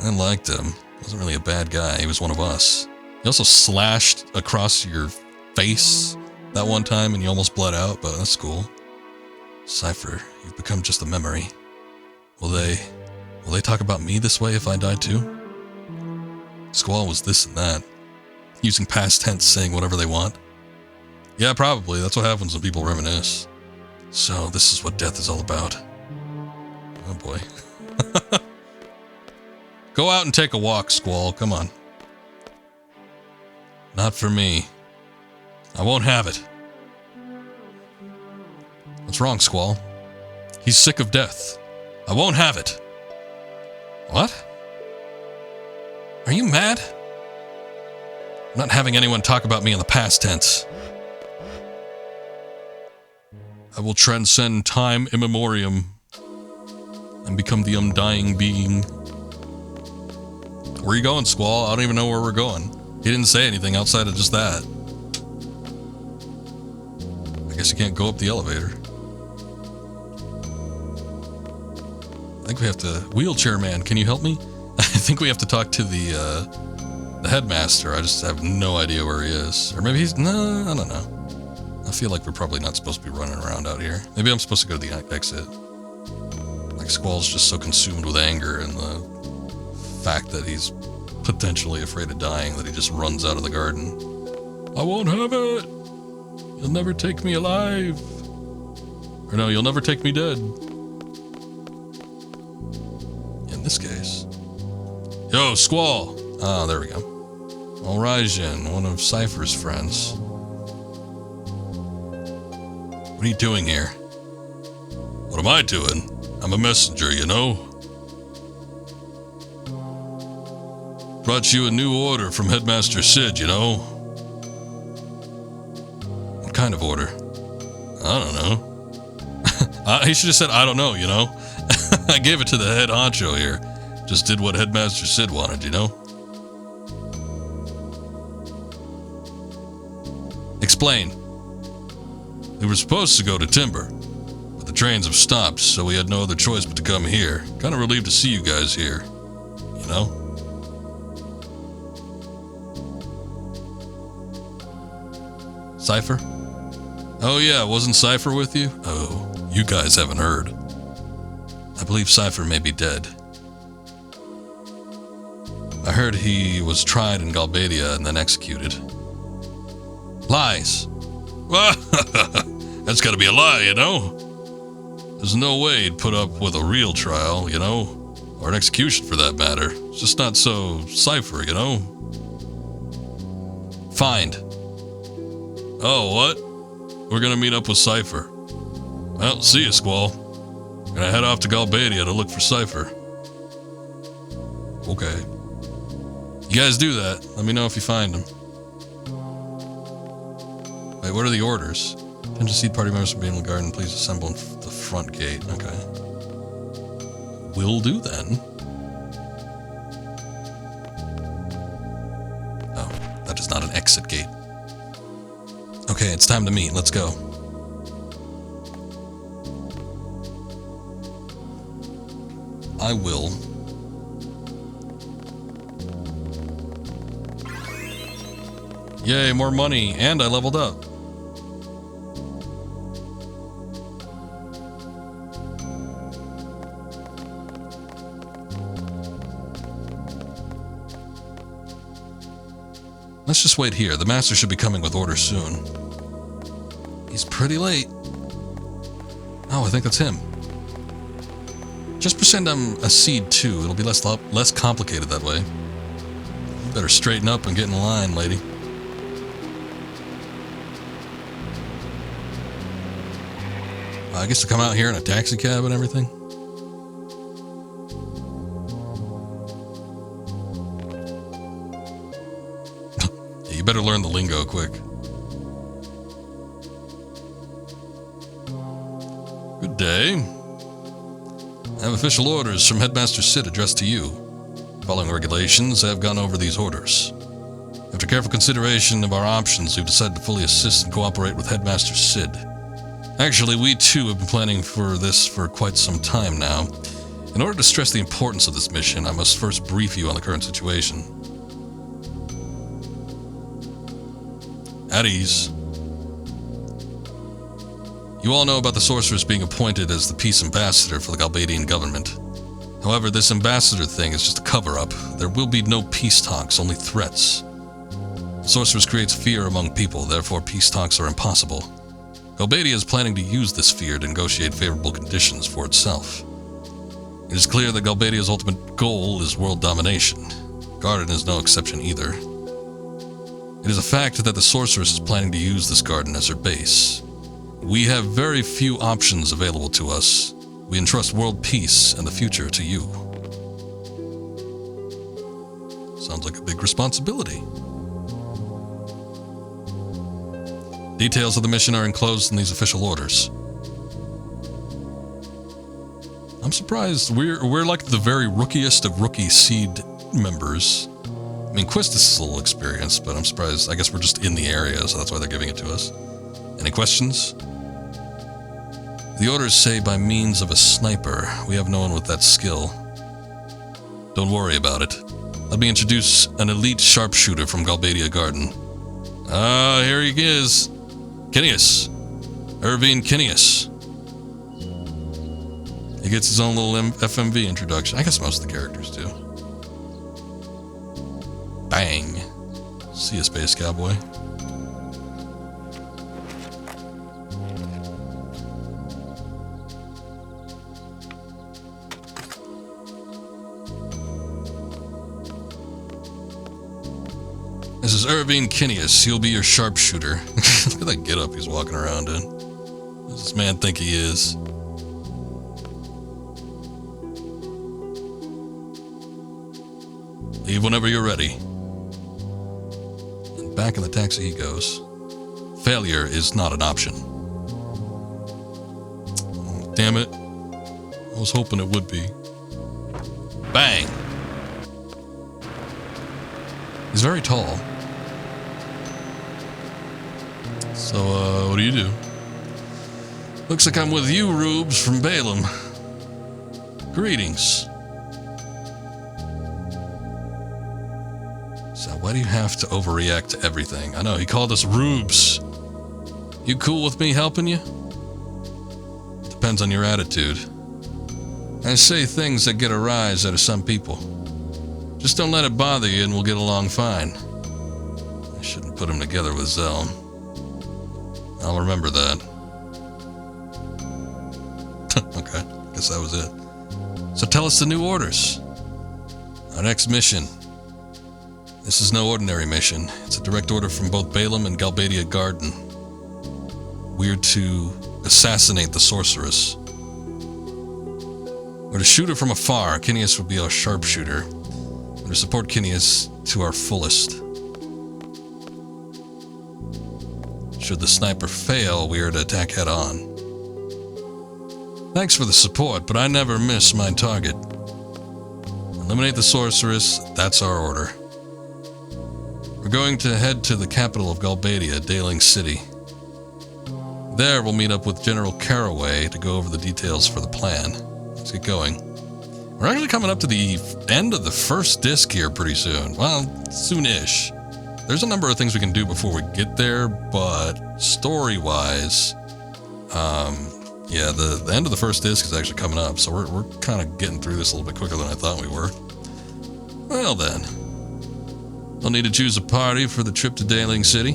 I liked him. He wasn't really a bad guy. He was one of us. He also slashed across your face that one time and you almost bled out, but that's cool. Cypher, you've become just a memory. Will they talk about me this way if I die too? Squall was this and that, using past tense, saying whatever they want. Yeah, probably. That's what happens when people reminisce. So this is what death is all about. Oh boy. Go out and take a walk, Squall. Come on. Not for me. I won't have it. What's wrong, Squall? He's sick of death. I won't have it. What? Are you mad? I'm not having anyone talk about me in the past tense. I will transcend time immemorium and become the undying being. Where are you going, Squall? I don't even know where we're going. He didn't say anything outside of just that. I guess you can't go up the elevator. I think we have to... Wheelchair man, can you help me? I think we have to talk to the headmaster. I just have no idea where he is. Or maybe he's... No, I don't know. I feel like we're probably not supposed to be running around out here. Maybe I'm supposed to go to the exit. Like Squall's just so consumed with anger and the fact that he's potentially afraid of dying that he just runs out of the garden. I won't have it! You'll never take me alive! Or no, you'll never take me dead. In this case. Yo, Squall! Ah, there we go. Alrijan, one of Cypher's friends. What are you doing here? What am I doing? I'm a messenger, you know? Brought you a new order from Headmaster Sid, you know? kind of order? I don't know. He should have said, I don't know, you know? I gave it to the head honcho here. Just did what Headmaster Sid wanted, you know? Explain. We were supposed to go to Timber, but the trains have stopped, so we had no other choice but to come here. Kind of relieved to see you guys here, you know? Cypher? Oh yeah, wasn't Cypher with you? Oh, you guys haven't heard. I believe Cypher may be dead. I heard he was tried in Galbadia and then executed. Lies. That's gotta be a lie, you know? There's no way he'd put up with a real trial, you know? Or an execution for that matter. It's just not so Cypher, you know? Find. Oh, what? We're gonna meet up with Cypher. Well, see ya, Squall. Gonna head off to Galbadia to look for Cypher. Okay. You guys do that. Let me know if you find him. Wait, what are the orders? Attention seed party members from being in the garden. Please assemble in the front gate. Okay. Will do then. Oh, that is not an exit gate. Okay, it's time to meet. Let's go. I will. Yay, more money, and I leveled up. Let's just wait here. The master should be coming with orders soon. He's pretty late. Oh, I think that's him. Just pretend I'm a seed too. It'll be less complicated that way. You better straighten up and get in line, lady. I guess to come out here in a taxi cab and everything. Yeah, you better learn the lingo quick. Good day. I have official orders from Headmaster Sid addressed to you. Following regulations, I have gone over these orders. After careful consideration of our options, we've decided to fully assist and cooperate with Headmaster Sid. Actually, we too have been planning for this for quite some time now. In order to stress the importance of this mission, I must first brief you on the current situation. At ease. You all know about the sorceress being appointed as the peace ambassador for the Galbadian government. However, this ambassador thing is just a cover-up. There will be no peace talks, only threats. The sorceress creates fear among people, therefore peace talks are impossible. Galbadia is planning to use this fear to negotiate favorable conditions for itself. It is clear that Galbadia's ultimate goal is world domination. Garden is no exception either. It is a fact that the sorceress is planning to use this garden as her base. We have very few options available to us. We entrust world peace and the future to you. Sounds like a big responsibility. Details of the mission are enclosed in these official orders. I'm surprised. We're like the very rookiest of rookie seed members. I mean, Quistis is a little experienced, but I'm surprised. I guess we're just in the area, so that's why they're giving it to us. Any questions? The orders say by means of a sniper. We have no one with that skill. Don't worry about it. Let me introduce an elite sharpshooter from Galbadia Garden. Ah, here he is. Kinneas. Irvine Kinneas. He gets his own little FMV introduction. I guess most of the characters do. Bang. See ya, Space Cowboy. This is Irvine Kinneas. He'll be your sharpshooter. Look at that getup he's walking around in. What does this man think he is? Leave whenever you're ready. And back in the taxi he goes. Failure is not an option. Damn it. I was hoping it would be. Bang! He's very tall. So, what do you do? Looks like I'm with you, Rubes, from Balaam. Greetings. So, why do you have to overreact to everything? I know, he called us Rubes. You cool with me helping you? Depends on your attitude. I say things that get a rise out of some people. Just don't let it bother you and we'll get along fine. I shouldn't put him together with Zell. I'll remember that. Okay, guess that was it. So tell us the new orders. Our next mission. This is no ordinary mission. It's a direct order from both Balaam and Galbadia Garden. We're to assassinate the sorceress. We're to shoot her from afar. Kineas will be our sharpshooter. We're to support Kineas to our fullest. Should the sniper fail, we are to attack head on. Thanks for the support, but I never miss my target. Eliminate the sorceress, that's our order. We're going to head to the capital of Galbadia, Daling City. There we'll meet up with General Caraway to go over the details for the plan. Let's get going. We're actually coming up to the end of the first disc here pretty soon. Well, soon-ish. There's a number of things we can do before we get there, but story-wise, yeah, the end of the first disc is actually coming up, so we're kind of getting through this a little bit quicker than I thought we were. Well then, we'll need to choose a party for the trip to Daling City.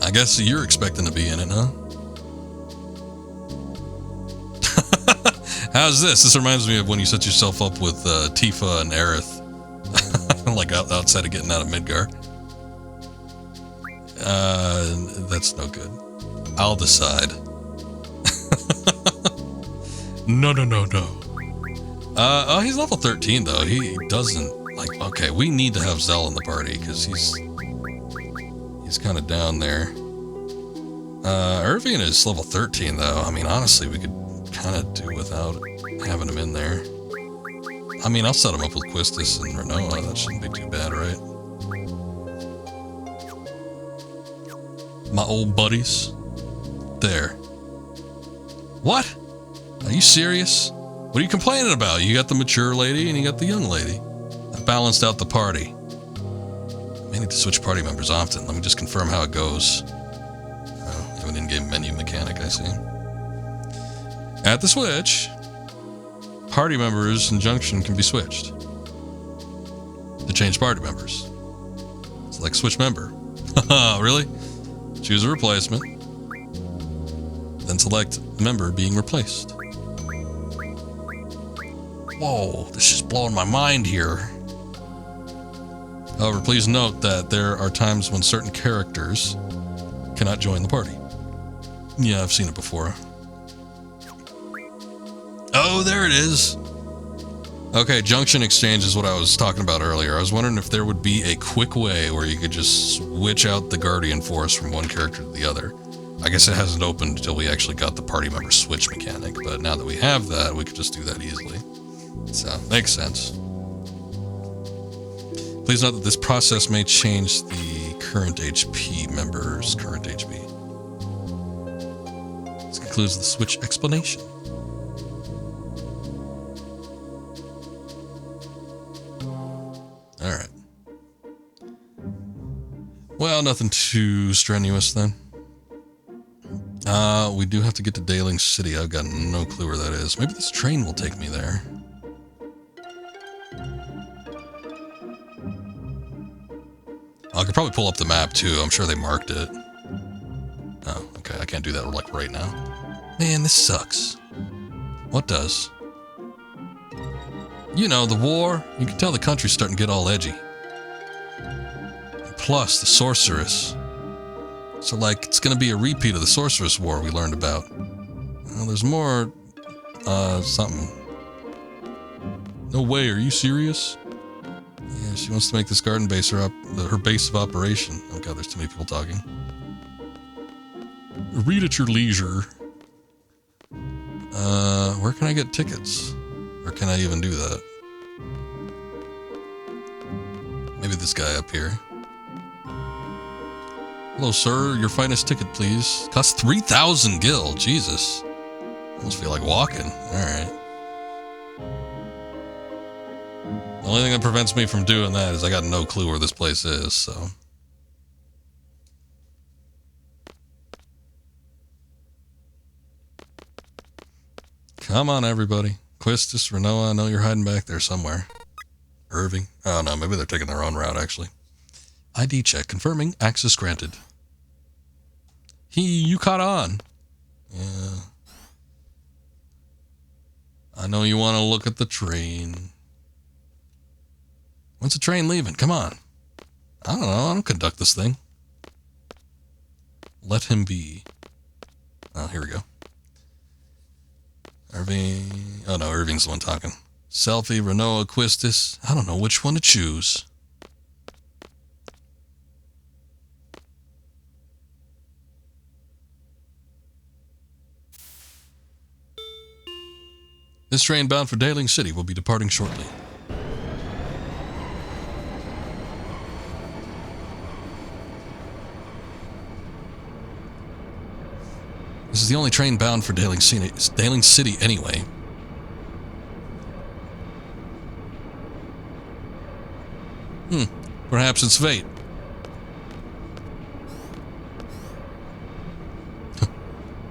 I guess you're expecting to be in it, huh? How's this? This reminds me of when you set yourself up with Tifa and Aerith. Like outside of getting out of Midgar. That's no good. I'll decide. No. Oh, he's level 13 though. He doesn't like. Okay, we need to have Zell in the party because he's kind of down there. Irvian is level 13 though. I mean, honestly, we could kind of do without having him in there. I mean, I'll set him up with Quistis and Renoa. That shouldn't be too bad, right? My old buddies. There. What? Are you serious? What are you complaining about? You got the mature lady and you got the young lady. I balanced out the party. I may need to switch party members often. Let me just confirm how it goes. Oh, you have an in-game menu mechanic, I see. At the switch, party members in Junction can be switched. To change party members. Select switch member. Haha, really? Choose a replacement. Then select member being replaced. Whoa, this is blowing my mind here. However, please note that there are times when certain characters cannot join the party. Yeah, I've seen it before. Oh, there it is. Okay, Junction Exchange is what I was talking about earlier. I was wondering if there would be a quick way where you could just switch out the Guardian Force from one character to the other. I guess it hasn't opened until we actually got the party member switch mechanic, but now that we have that, we could just do that easily. So, makes sense. Please note that this process may change the current HP member's current HP. This concludes the switch explanation. Alright. Well, nothing too strenuous then. We do have to get to Daling City. I've got no clue where that is. Maybe this train will take me there. I could probably pull up the map too. I'm sure they marked it. Oh, okay. I can't do that like right now. Man, this sucks. What does? You know, the war. You can tell the country's starting to get all edgy. And plus, the sorceress. So, like, it's going to be a repeat of the Sorceress War we learned about. Well, there's more, something. No way, are you serious? Yeah, She wants to make this garden base her base of operation. Oh god, there's too many people talking. Read at your leisure. Where can I get tickets? Or can I even do that? Maybe this guy up here. Hello, sir. Your finest ticket, please. Costs 3,000 gil. Jesus. Almost feel like walking. Alright. The only thing that prevents me from doing that is I got no clue where this place is, so. Come on, everybody. Quistis, Renoa, I know you're hiding back there somewhere. Irving. Oh, no, maybe they're taking their own route, actually. ID check. Confirming. Access granted. You caught on. Yeah. I know you want to look at the train. When's the train leaving? Come on. I don't know. I don't conduct this thing. Let him be. Oh, here we go. Irving. Oh, no. Irving's the one talking. Selfie, Renoa, Quistis. I don't know which one to choose. This train bound for Daling City will be departing shortly. This is the only train bound for Daling City anyway. Perhaps it's fate.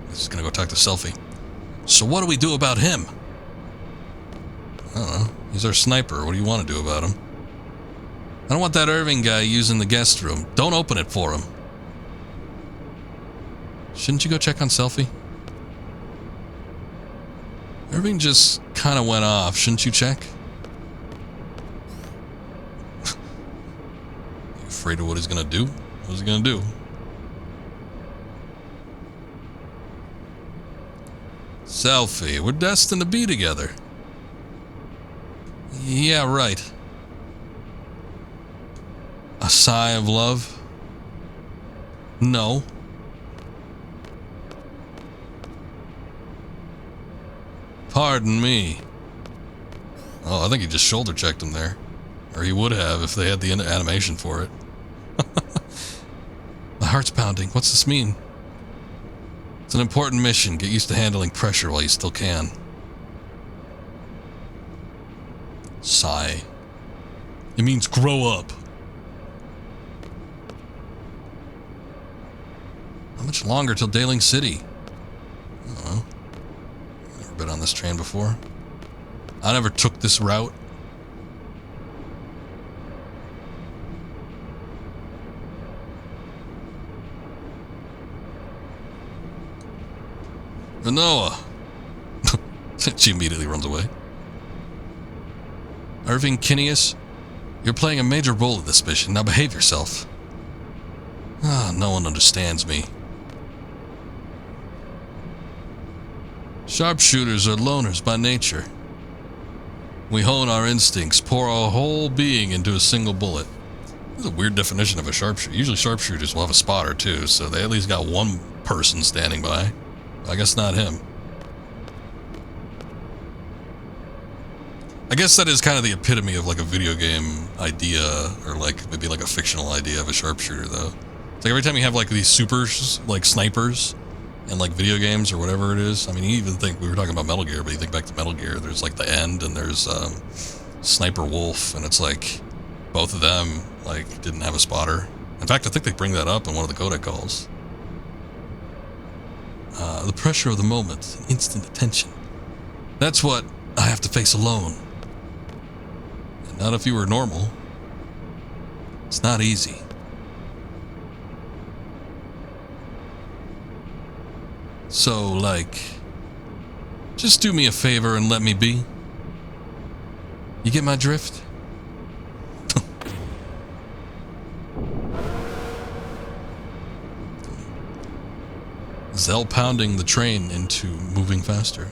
This is gonna go talk to Selfie. So what do we do about him? I don't know. He's our sniper. What do you want to do about him? I don't want that Irving guy using the guest room. Don't open it for him. Shouldn't you go check on Selfie? Irving just kind of went off. Shouldn't you check? You afraid of what he's gonna do? What's he gonna do? Selfie, we're destined to be together. Yeah, right. A sigh of love? No. Pardon me. Oh, I think he just shoulder checked him there. Or he would have if they had the animation for it. My heart's pounding. What's this mean? It's an important mission. Get used to handling pressure while you still can. Sigh. It means grow up. How much longer till Daling City? I don't know. Never been on this train before. I never took this route. Renoa. She immediately runs away. Irving Kinneas, you're playing a major role in this mission. Now behave yourself. No one understands me. Sharpshooters are loners by nature. We hone our instincts, pour our whole being into a single bullet. This is a weird definition of a sharpshooter. Usually sharpshooters will have a spotter too, so they at least got one person standing by. I guess not him. I guess that is kind of the epitome of like a video game idea, or like maybe like a fictional idea of a sharpshooter though. It's like every time you have like these supers, like snipers, in like video games or whatever it is. I mean, you even think, we were talking about Metal Gear, but you think back to Metal Gear, there's like the End and there's Sniper Wolf, and it's like both of them like didn't have a spotter. In fact, I think they bring that up in one of the codec calls. The pressure of the moment, instant attention. That's what I have to face alone. And not if you were normal. It's not easy. So, like, just do me a favor and let me be. You get my drift? Zell pounding the train into moving faster.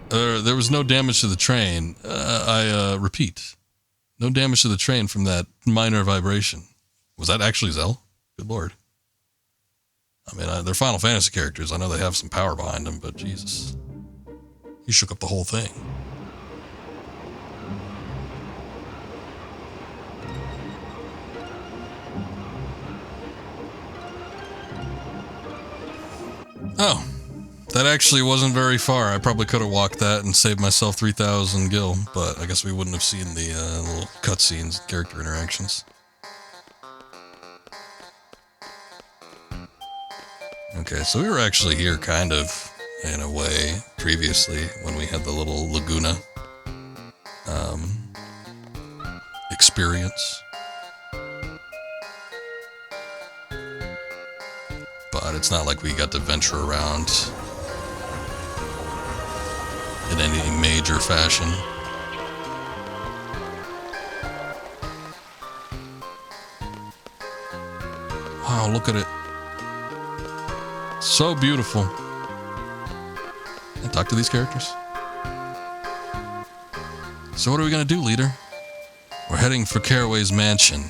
There was no damage to the train. I repeat. No damage to the train from that minor vibration. Was that actually Zell? Good lord. I mean, they're Final Fantasy characters. I know they have some power behind them, but Jesus. He shook up the whole thing. Oh, that actually wasn't very far. I probably could have walked that and saved myself 3,000 gil, but I guess we wouldn't have seen the little cutscenes, character interactions. Okay, so we were actually here kind of, in a way, previously, when we had the little Laguna experience. But it's not like we got to venture around in any major fashion. Wow, look at it. So beautiful. And talk to these characters. So what are we gonna do, leader? We're heading for Caraway's mansion.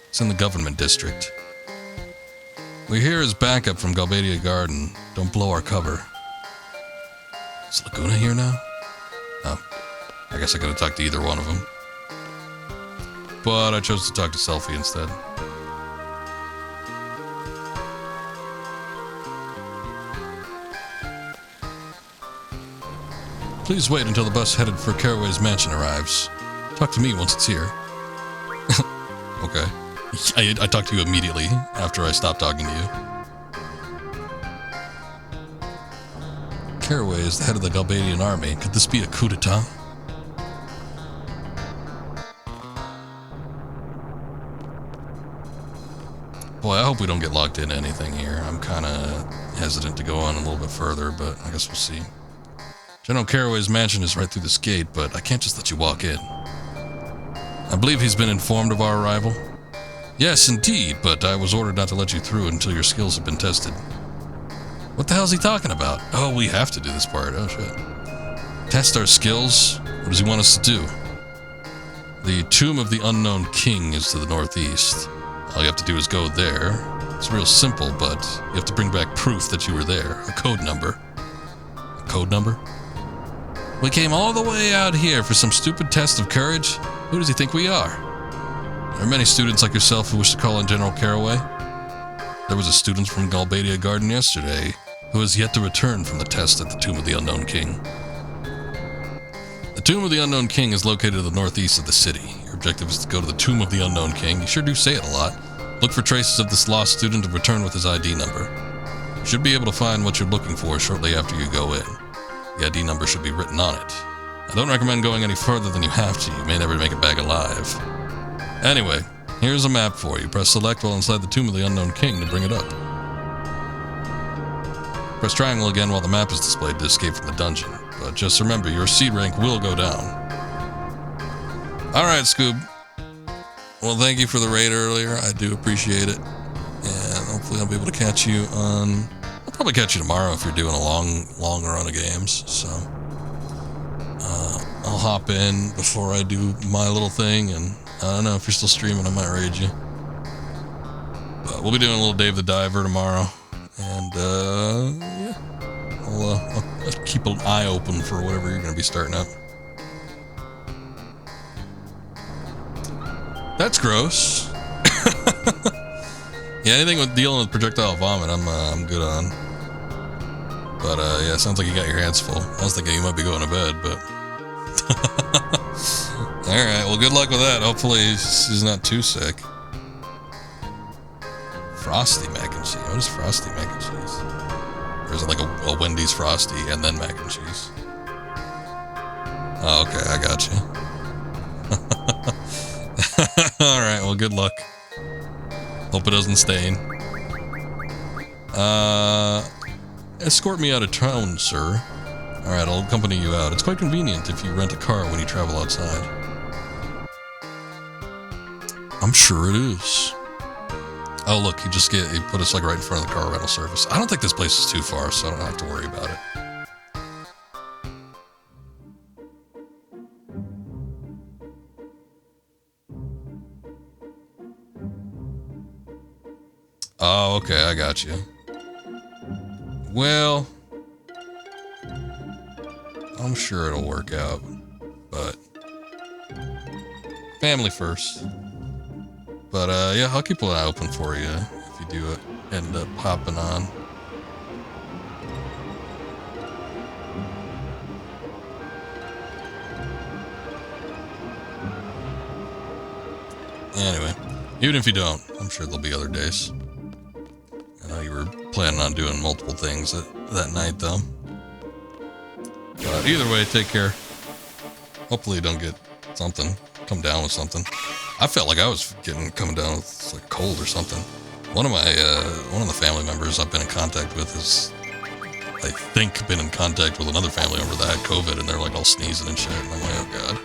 It's in the government district. We're here as backup from Galbadia Garden. Don't blow our cover. Is Laguna here now? Oh, I guess I could have talked to either one of them. But I chose to talk to Selphie instead. Please wait until the bus headed for Caraway's mansion arrives. Talk to me once it's here. Okay. I talked to you immediately after I stopped talking to you. Caraway is the head of the Galbadian army. Could this be a coup d'etat? Boy, I hope we don't get locked into anything here. I'm kind of hesitant to go on a little bit further, but I guess we'll see. General Caraway's mansion is right through this gate, but I can't just let you walk in. I believe he's been informed of our arrival. Yes, indeed, but I was ordered not to let you through until your skills have been tested. What the hell's he talking about? Oh, we have to do this part. Oh, shit. Test our skills? What does he want us to do? The Tomb of the Unknown King is to the northeast. All you have to do is go there. It's real simple, but you have to bring back proof that you were there. A code number. A code number? We came all the way out here for some stupid test of courage? Who does he think we are? There are many students like yourself who wish to call on General Caraway. There was a student from Galbadia Garden yesterday who has yet to return from the test at the Tomb of the Unknown King. The Tomb of the Unknown King is located to the northeast of the city. Your objective is to go to the Tomb of the Unknown King. You sure do say it a lot. Look for traces of this lost student and return with his ID number. You should be able to find what you're looking for shortly after you go in. The ID number should be written on it. I don't recommend going any further than you have to. You may never make it back alive. Anyway, here's a map for you. Press select while inside the Tomb of the Unknown King to bring it up. Press triangle again while the map is displayed to escape from the dungeon. But just remember, your seed rank will go down. Alright, Scoob. Well, thank you for the raid earlier. I do appreciate it. And hopefully I'll be able to catch you on... I'll probably catch you tomorrow if you're doing a long run of games. So, I'll hop in before I do my little thing. And I don't know, if you're still streaming, I might raid you. But we'll be doing a little Dave the Diver tomorrow. And, yeah. I'll keep an eye open for whatever you're going to be starting up. That's gross. Yeah, anything with dealing with projectile vomit, I'm good on. But, yeah, sounds like you got your hands full. I was thinking you might be going to bed, but... Alright, well, good luck with that. Hopefully he's not too sick. Frosty mac and cheese. What is Frosty mac and cheese? Or is it like a Wendy's Frosty and then mac and cheese? Oh, okay, I got you. Alright, well, good luck. Hope it doesn't stain. Escort me out of town, sir. Alright, I'll accompany you out. It's quite convenient if you rent a car when you travel outside. I'm sure it is. Oh, look, he put us like right in front of the car rental service. I don't think this place is too far, so I don't have to worry about it. Oh, okay, I got you. Well, I'm sure it'll work out, but family first. But yeah, I'll keep an eye open for you if you do end up hopping on. Anyway, even if you don't, I'm sure there'll be other days. I know you were planning on doing multiple things that night, though. But either way, take care. Hopefully you don't get something. Come down with something. I felt like I was coming down with like cold or something. One of the family members I've been in contact with is, I think, been in contact with another family member that had COVID, and they're like all sneezing and shit. And I'm like, oh god.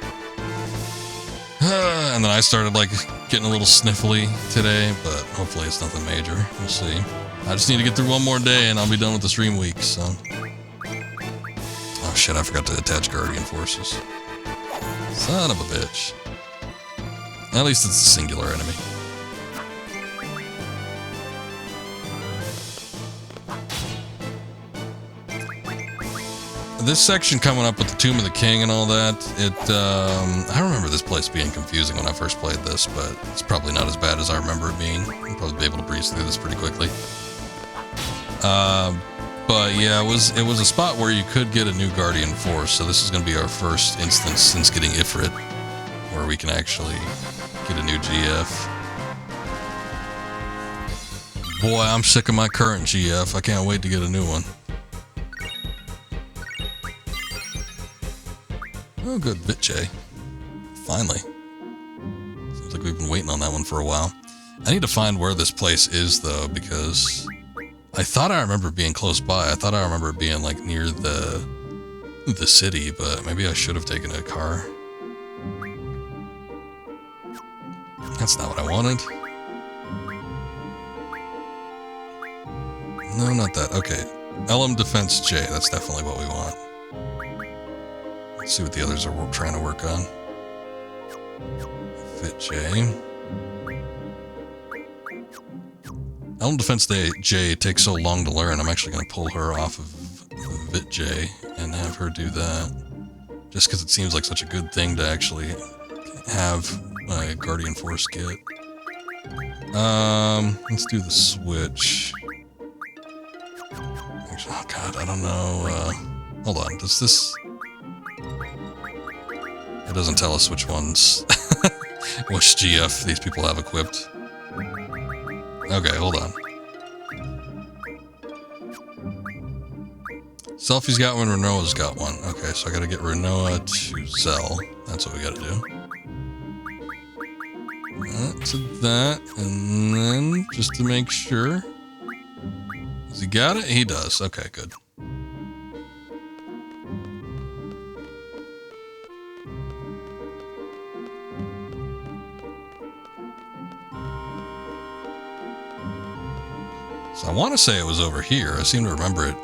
And then I started like getting a little sniffly today, but hopefully it's nothing major. We'll see. I just need to get through one more day and I'll be done with the stream week, so. Oh shit, I forgot to attach Guardian Forces. Son of a bitch. At least it's a singular enemy. This section coming up with the Tomb of the King and all that, I remember this place being confusing when I first played this, but it's probably not as bad as I remember it being. I'll probably be able to breeze through this pretty quickly. But yeah, it was a spot where you could get a new Guardian Force, so this is going to be our first instance since getting Ifrit, where we can actually get a new GF. Boy, I'm sick of my current GF. I can't wait to get a new one. Oh, good, Vitche. Finally. Seems like we've been waiting on that one for a while. I need to find where this place is, though, because I thought I remember being close by. I thought I remember being, like, near the city, but maybe I should have taken a car. That's not what I wanted. No, not that. Okay. LM Defense J. That's definitely what we want. Let's see what the others are trying to work on. Fit J. LM Defense J takes so long to learn, I'm actually going to pull her off of Vit J and have her do that. Just because it seems like such a good thing to actually have my Guardian Force get. Let's do the switch. Actually, oh god, I don't know. Hold on, does this... It doesn't tell us which ones, which GF these people have equipped. Okay, hold on. Selfie's got one, Renoa's got one. Okay, so I gotta get Renoa to Zell. That's what we gotta do. That to that, and then, just to make sure. Has he got it? He does. Okay, good. So I want to say it was over here. I seem to remember it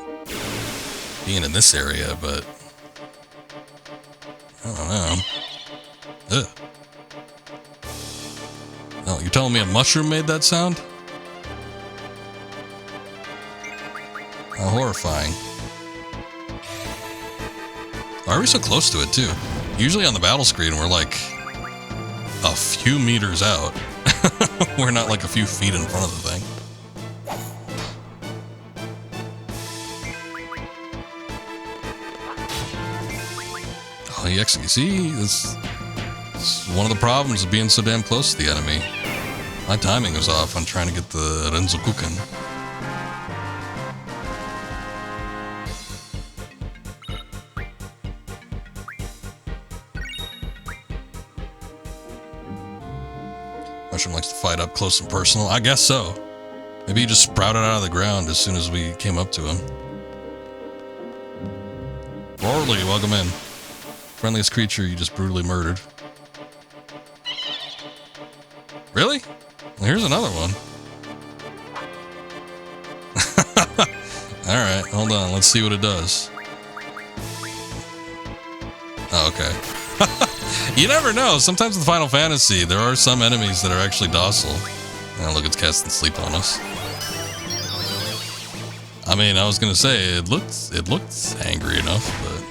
being in this area, but I don't know. Ugh. Oh, you're telling me a mushroom made that sound? How horrifying. Why are we so close to it, too? Usually on the battle screen, we're like a few meters out. We're not like a few feet in front of the thing. Oh, you see, this is one of the problems of being so damn close to the enemy. My timing was off on trying to get the Renzokuken. Mushroom likes to fight up close and personal. I guess so. Maybe he just sprouted out of the ground as soon as we came up to him. Roarly, welcome in. Friendliest creature you just brutally murdered. Really? Well, here's another one. Alright, hold on. Let's see what it does. Oh, okay. You never know. Sometimes in Final Fantasy, there are some enemies that are actually docile. Oh, look, it's casting sleep on us. I mean, I was gonna say it looks angry enough, but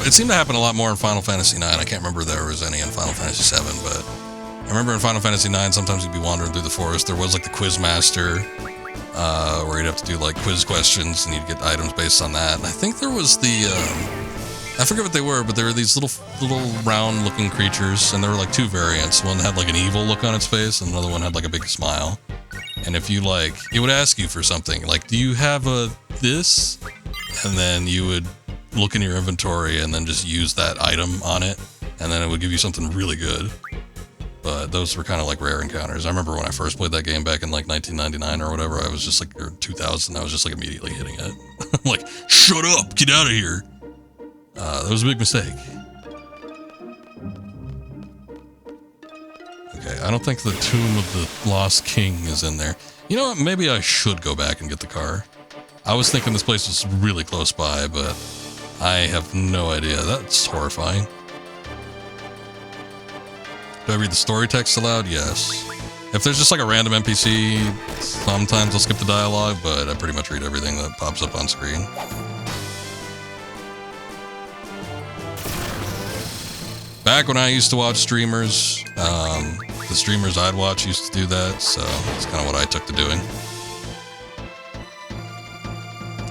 it seemed to happen a lot more in Final Fantasy IX. I can't remember if there was any in Final Fantasy VII, but I remember in Final Fantasy IX sometimes you'd be wandering through the forest. There was like the quiz master, where you'd have to do like quiz questions and you'd get items based on that. And I think there was the I forget what they were, but there were these little round looking creatures, and there were like two variants. One had like an evil look on its face, and another one had like a big smile. And if you like, it would ask you for something like, do you have a this? And then you would look in your inventory and then just use that item on it, and then it would give you something really good. But those were kind of like rare encounters. I remember when I first played that game back in like 1999 or whatever, I was just like, or 2000, I was just like immediately hitting it. I'm like, shut up, get out of here. That was a big mistake. Okay, I don't think the Tomb of the Lost King is in there. You know what, maybe I should go back and get the car. I was thinking this place was really close by, but I have no idea. That's horrifying. Do I read the story text aloud? Yes. If there's just like a random NPC, sometimes I'll skip the dialogue, but I pretty much read everything that pops up on screen. Back when I used to watch streamers, the streamers I'd watch used to do that, so that's kind of what I took to doing.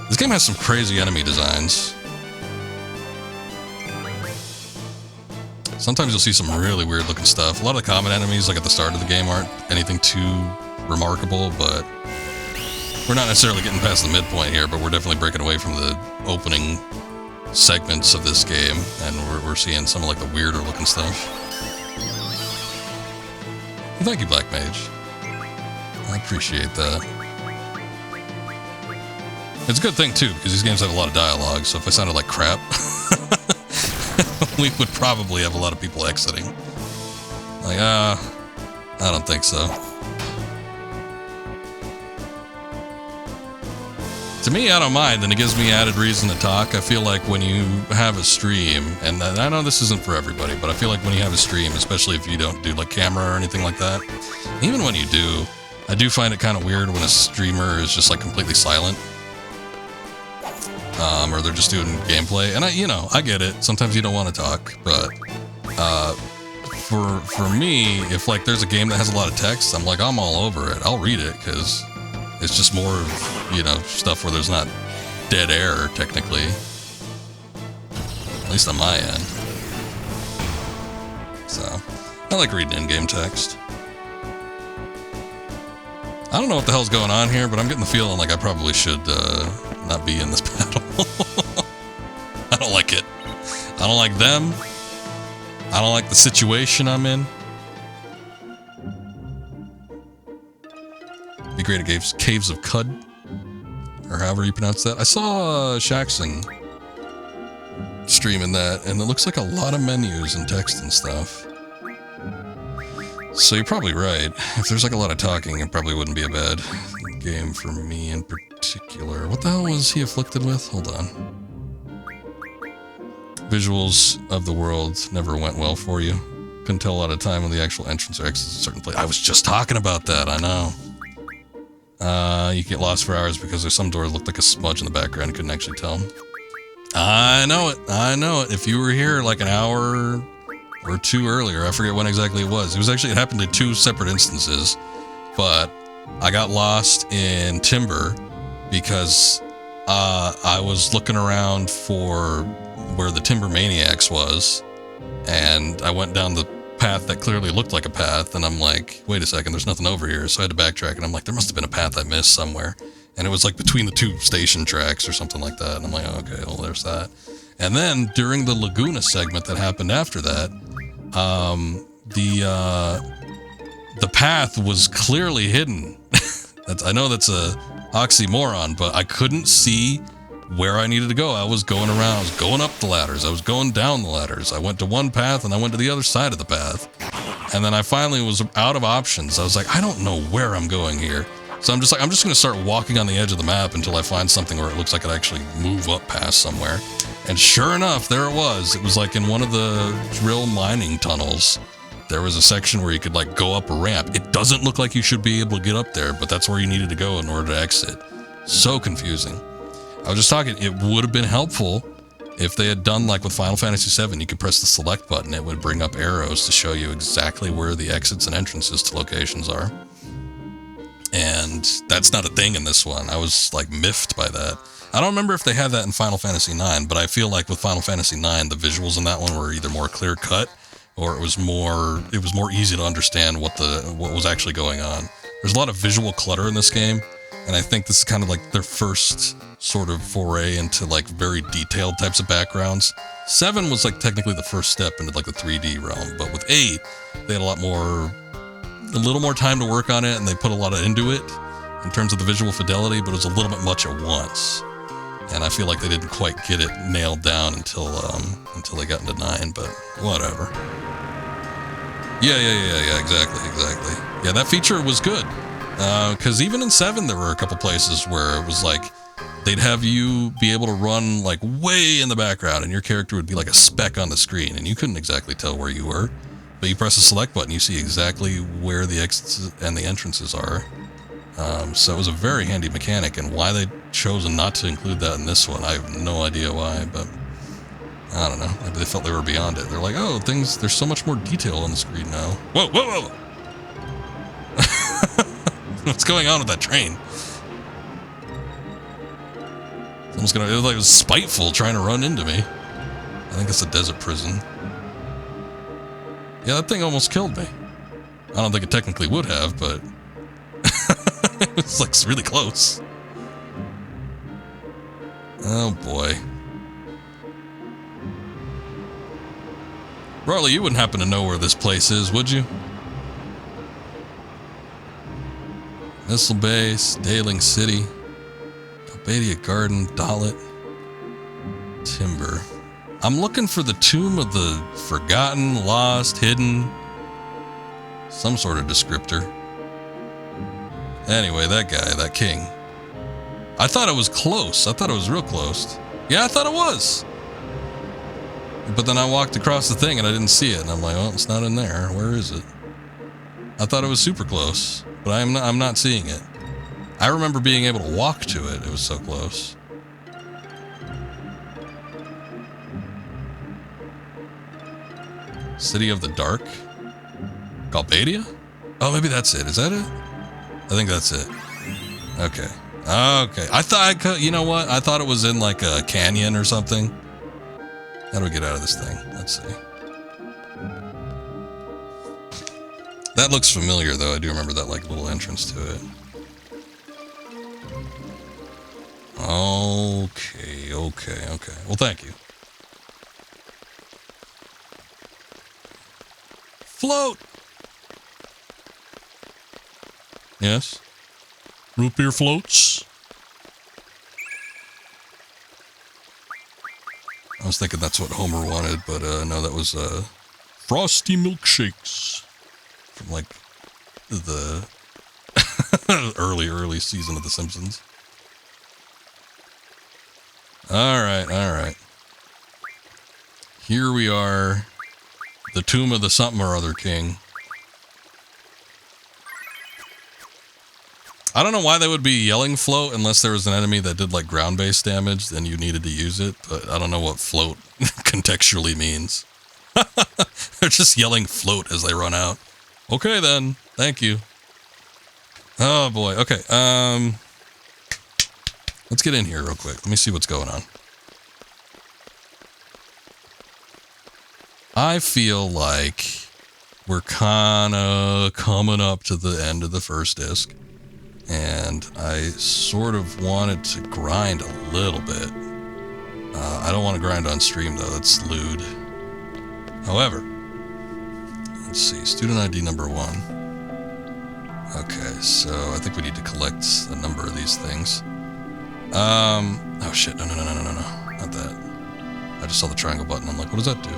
This game has some crazy enemy designs. Sometimes you'll see some really weird looking stuff. A lot of the common enemies, like at the start of the game, aren't anything too remarkable, but we're not necessarily getting past the midpoint here, but we're definitely breaking away from the opening segments of this game, and we're seeing some of like the weirder looking stuff. Thank you, Black Mage. I appreciate that. It's a good thing too, because these games have a lot of dialogue, so if I sounded like crap, we would probably have a lot of people exiting. Like, I don't think so. To me, I don't mind, and it gives me added reason to talk. I feel like when you have a stream, and I know this isn't for everybody, but I feel like when you have a stream, especially if you don't do like camera or anything like that, even when you do, I do find it kind of weird when a streamer is just like completely silent. Or they're just doing gameplay, and I get it. Sometimes you don't want to talk, but for me, if like there's a game that has a lot of text, I'm like, I'm all over it. I'll read it because it's just more of, stuff where there's not dead air, technically. At least on my end. So, I like reading in-game text. I don't know what the hell's going on here, but I'm getting the feeling like I probably should not be in this battle. I don't like it. I don't like them. I don't like the situation I'm in. Be great at Caves of Cud, or however you pronounce that. I saw Shaxon streaming that, and it looks like a lot of menus and text and stuff. So you're probably right. If there's like a lot of talking, it probably wouldn't be a bad game for me in particular. What the hell was he afflicted with? Hold on. Visuals of the world never went well for you. Couldn't tell a lot of time when the actual entrance or exit to a certain place. I was just talking about that, I know. You get lost for hours because there's some doors looked like a smudge in the background. You couldn't actually tell. I know it. If you were here like an hour or two earlier, I forget when exactly it was. It happened in two separate instances, but I got lost in Timber because I was looking around for where the Timber Maniacs was, and I went down the path that clearly looked like a path, and I'm like, wait a second, there's nothing over here. So I had to backtrack, and I'm like, there must have been a path I missed somewhere, and it was like between the two station tracks or something like that, and I'm like, okay, well, there's that. And then during the Laguna segment that happened after that, the path was clearly hidden. I know that's a oxymoron, but I couldn't see where I needed to go. I was going around, I was going up the ladders, I was going down the ladders. I went to one path and I went to the other side of the path. And then I finally was out of options. I was like, I don't know where I'm going here. So I'm just going to start walking on the edge of the map until I find something where it looks like I actually move up past somewhere. And sure enough, there it was. It was like in one of the drill mining tunnels. There was a section where you could like go up a ramp. It doesn't look like you should be able to get up there, but that's where you needed to go in order to exit. So confusing. I was just talking, it would have been helpful if they had done like with Final Fantasy VII, you could press the select button, it would bring up arrows to show you exactly where the exits and entrances to locations are. And that's not a thing in this one. I was like miffed by that. I don't remember if they had that in Final Fantasy IX, but I feel like with Final Fantasy IX, the visuals in that one were either more clear cut or it was more easy to understand what was actually going on. There's a lot of visual clutter in this game, and I think this is kind of like their first sort of foray into like very detailed types of backgrounds. 7 was like technically the first step into like the 3D realm, but with 8, they had a little more time to work on it, and they put a lot into it in terms of the visual fidelity, but it was a little bit much at once. And I feel like they didn't quite get it nailed down until they got into 9, but whatever. Yeah, exactly. Yeah, that feature was good. Because even in 7, there were a couple places where it was like, they'd have you be able to run like way in the background, and your character would be like a speck on the screen, and you couldn't exactly tell where you were. But you press the select button, you see exactly where the exits and the entrances are. So it was a very handy mechanic, and why they chose not to include that in this one, I have no idea why, but I don't know. Maybe they felt they were beyond it. They're like, oh, there's so much more detail on the screen now. Whoa! What's going on with that train? It was spiteful trying to run into me. I think it's a desert prison. Yeah, that thing almost killed me. I don't think it technically would have, but it's like really close. Oh boy. Riley, you wouldn't happen to know where this place is, would you? Missile Base, Daling City, Galbadia Garden, Dalit, Timber. I'm looking for the Tomb of the Forgotten, Lost, Hidden, some sort of descriptor. Anyway, that guy, that king. I thought it was close. I thought it was real close. Yeah, I thought it was. But then I walked across the thing and I didn't see it. And I'm like, oh, it's not in there. Where is it? I thought it was super close, but I'm not seeing it. I remember being able to walk to it. It was so close. City of the Dark? Galbadia? Oh, maybe that's it. Is that it? I think that's it. Okay. Okay. I thought I could, you know what? I thought it was in like a canyon or something. How do we get out of this thing? Let's see. That looks familiar though. I do remember that like little entrance to it. Okay. Well, thank you. Float! Yes? Root beer floats? I was thinking that's what Homer wanted, but no, that was frosty milkshakes from like the early season of The Simpsons. All right. Here we are, the tomb of the something or other king. I don't know why they would be yelling float unless there was an enemy that did like ground-based damage, then you needed to use it, but I don't know what float contextually means. They're just yelling float as they run out. Okay then, thank you. Oh boy, okay, let's get in here real quick. Let me see what's going on. I feel like we're kinda coming up to the end of the first disc. And I sort of wanted to grind a little bit. I don't want to grind on stream though, that's lewd. However, let's see, student ID number 1. Okay, so I think we need to collect a number of these things. Oh shit, no, not that. I just saw the triangle button, I'm like, what does that do?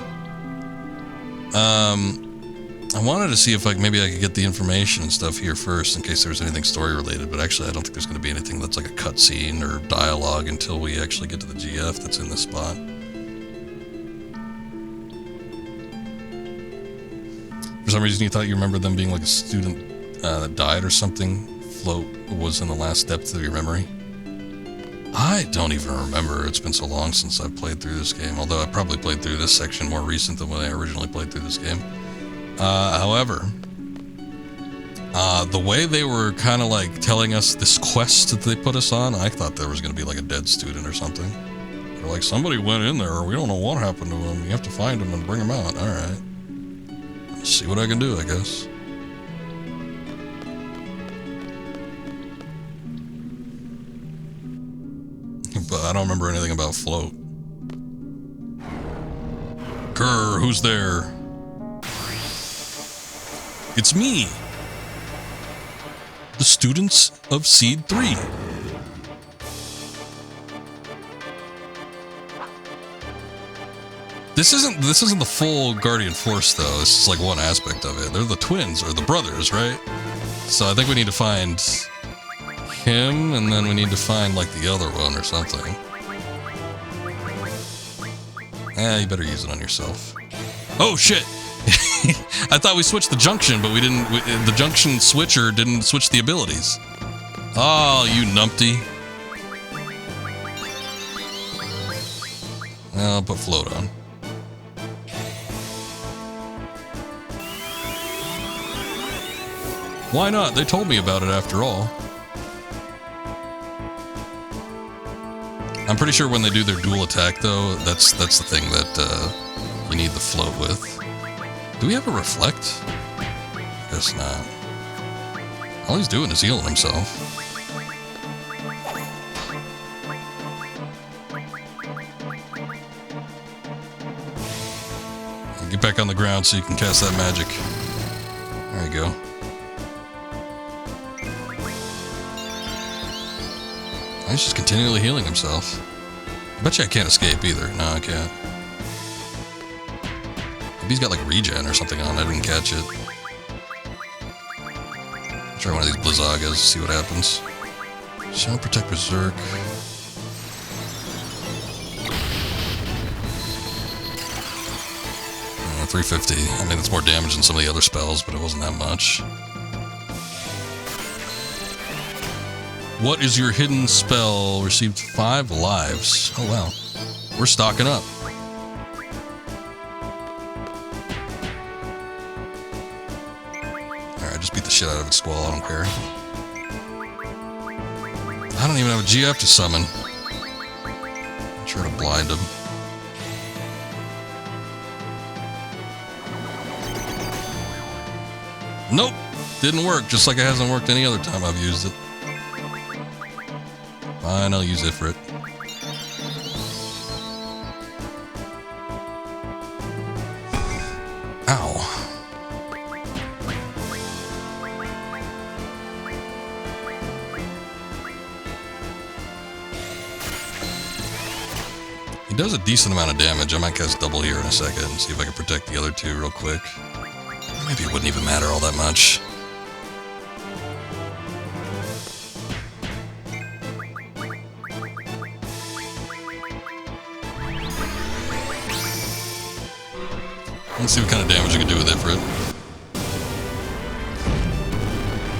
I wanted to see if maybe I could get the information and stuff here first in case there was anything story related, but actually I don't think there's going to be anything that's like a cutscene or dialogue until we actually get to the GF that's in this spot. some reason you thought you remembered them being like a student that died or something. Float was in the last depth of your memory. I don't even remember. It's been so long since I've played through this game, although I probably played through this section more recent than when I originally played through this game. However, the way they were kind of like telling us this quest that they put us on, I thought there was going to be like a dead student or something. They're like, somebody went in there, we don't know what happened to him, you have to find him and bring him out. Alright. Let's see what I can do, I guess. But I don't remember anything about Float. Grr, who's there? It's me! The students of Seed 3. This isn't the full Guardian Force though. This is like one aspect of it. They're the twins or the brothers, right? So I think we need to find him, and then we need to find like the other one or something. You better use it on yourself. Oh shit! I thought we switched the junction, but we didn't. The junction switcher didn't switch the abilities. Oh, you numpty. I'll put Float on. Why not? They told me about it after all. I'm pretty sure when they do their dual attack, though, that's the thing that you need the Float with. Do we have a reflect? Guess not. All he's doing is healing himself. Get back on the ground so you can cast that magic. There you go. He's just continually healing himself. I bet you I can't escape either. No, I can't. Maybe he's got like regen or something on. I didn't catch it. Try one of these Blizzagas, see what happens. Shall protect Berserk. 350. I mean, it's more damage than some of the other spells, but it wasn't that much. What is your hidden spell? Received 5 lives. Oh, wow. We're stocking up. Alright, just beat the shit out of it, Squall. I don't care. I don't even have a GF to summon. Try to blind him. Nope. Didn't work, just like it hasn't worked any other time I've used it. Fine, I'll use Ifrit. Ow. He does a decent amount of damage. I might cast double here in a second and see if I can protect the other two real quick. Maybe it wouldn't even matter all that much. Let's see what kind of damage I can do with Ifrit.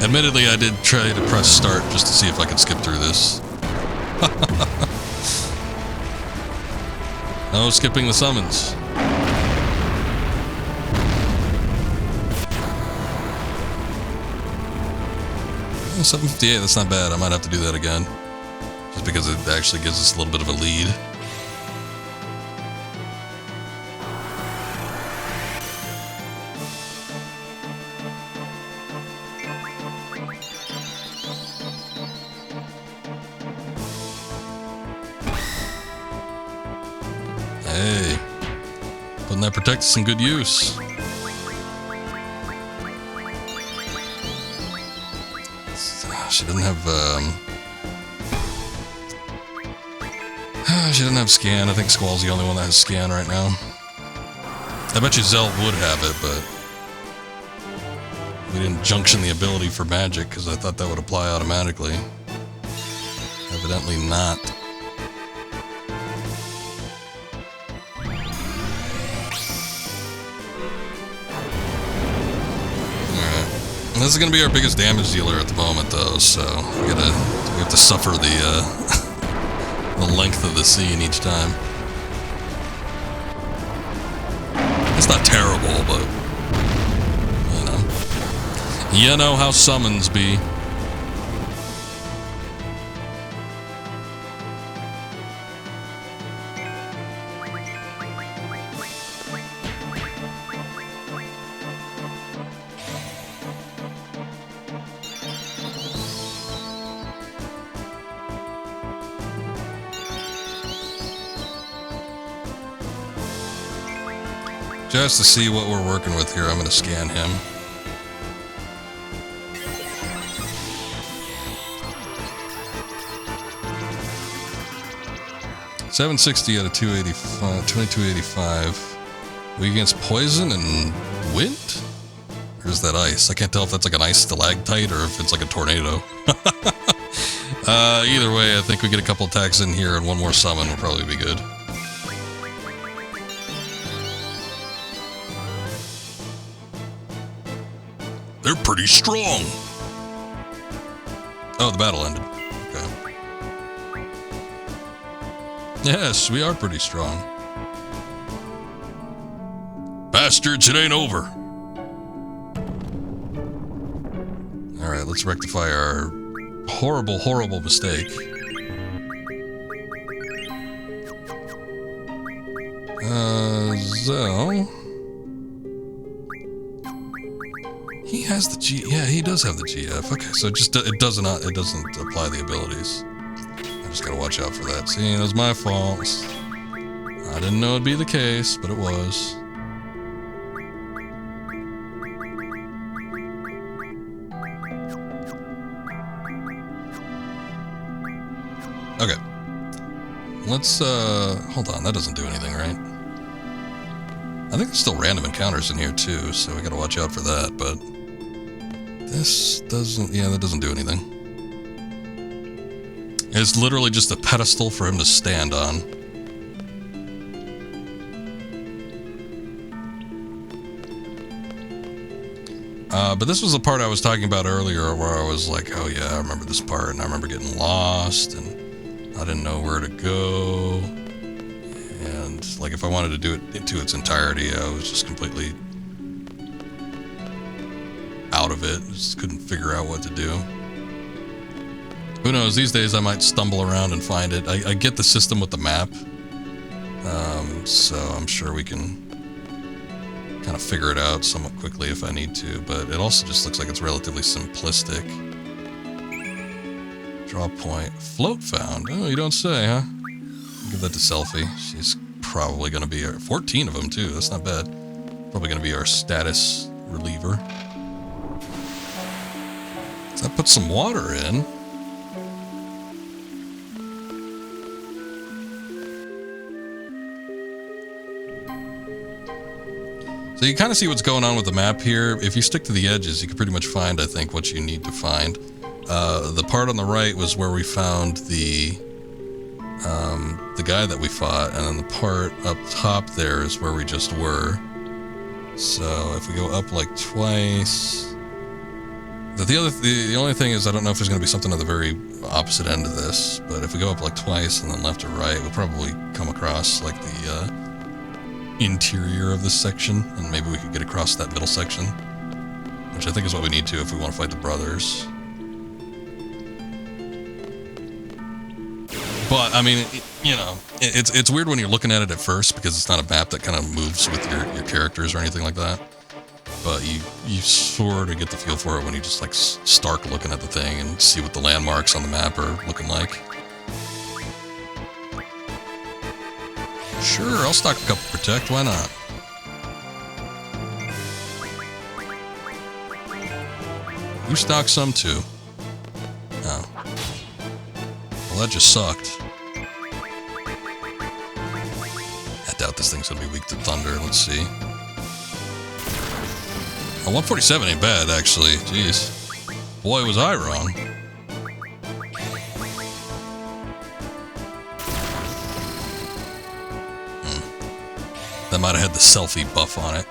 Admittedly, I did try to press start just to see if I could skip through this. No skipping the summons. 758, that's not bad. I might have to do that again. Just because it actually gives us a little bit of a lead. Hey, putting that Protectus in good use. She doesn't have, she doesn't have scan. I think Squall's the only one that has scan right now. I bet you Zell would have it, but we didn't junction the ability for magic because I thought that would apply automatically. Evidently not. This is gonna be our biggest damage dealer at the moment, though, so we have to suffer the the length of the scene each time. It's not terrible, but you know how summons be. Just to see what we're working with here, I'm going to scan him. $760 out of 2285. Weak against poison and wind? Or is that ice? I can't tell if that's like an ice stalactite or if it's like a tornado. Either way, I think we get a couple attacks in here and one more summon will probably be good. They're pretty strong. Oh, the battle ended. Okay. Yes, we are pretty strong. Bastards, it ain't over. Alright, let's rectify our horrible, horrible mistake. So... He has the G... Yeah, he does have the GF. Okay, so it doesn't apply the abilities. I just gotta watch out for that. See, it was my fault. I didn't know it'd be the case, but it was. Okay. Let's, hold on, that doesn't do anything, right? I think there's still random encounters in here, too, so we gotta watch out for that, but... This doesn't... Yeah, that doesn't do anything. It's literally just a pedestal for him to stand on. But this was the part I was talking about earlier where I was like, oh yeah, I remember this part, and I remember getting lost, and I didn't know where to go. And, like, if I wanted to do it into its entirety, I was just completely out of it. Just couldn't figure out what to do. Who knows, these days I might stumble around and find it. I get the system with the map, so I'm sure we can kind of figure it out somewhat quickly if I need to, but it also just looks like it's relatively simplistic. Draw point. Float found. Oh, you don't say, huh? Give that to Selfie. She's probably going to be our... 14 of them, too. That's not bad. Probably going to be our status reliever. So that puts some water in. So you kind of see what's going on with the map here. If you stick to the edges, you can pretty much find, I think, what you need to find. The part on the right was where we found the guy that we fought, and then the part up top there is where we just were. So if we go up like twice... The only thing is I don't know if there's going to be something at the very opposite end of this, but if we go up like twice and then left or right, we'll probably come across like the interior of this section, and maybe we could get across that middle section, which I think is what we need to if we want to fight the brothers. But, I mean, it's weird when you're looking at it at first because it's not a map that kind of moves with your characters or anything like that. But you sort of get the feel for it when you just, like, start looking at the thing and see what the landmarks on the map are looking like. Sure, I'll stock a couple Protect, why not? You stock some too. Oh. Well, that just sucked. I doubt this thing's gonna be weak to thunder, let's see. Oh, 147 ain't bad, actually. Jeez. Boy, was I wrong. That might have had the Selfie buff on it.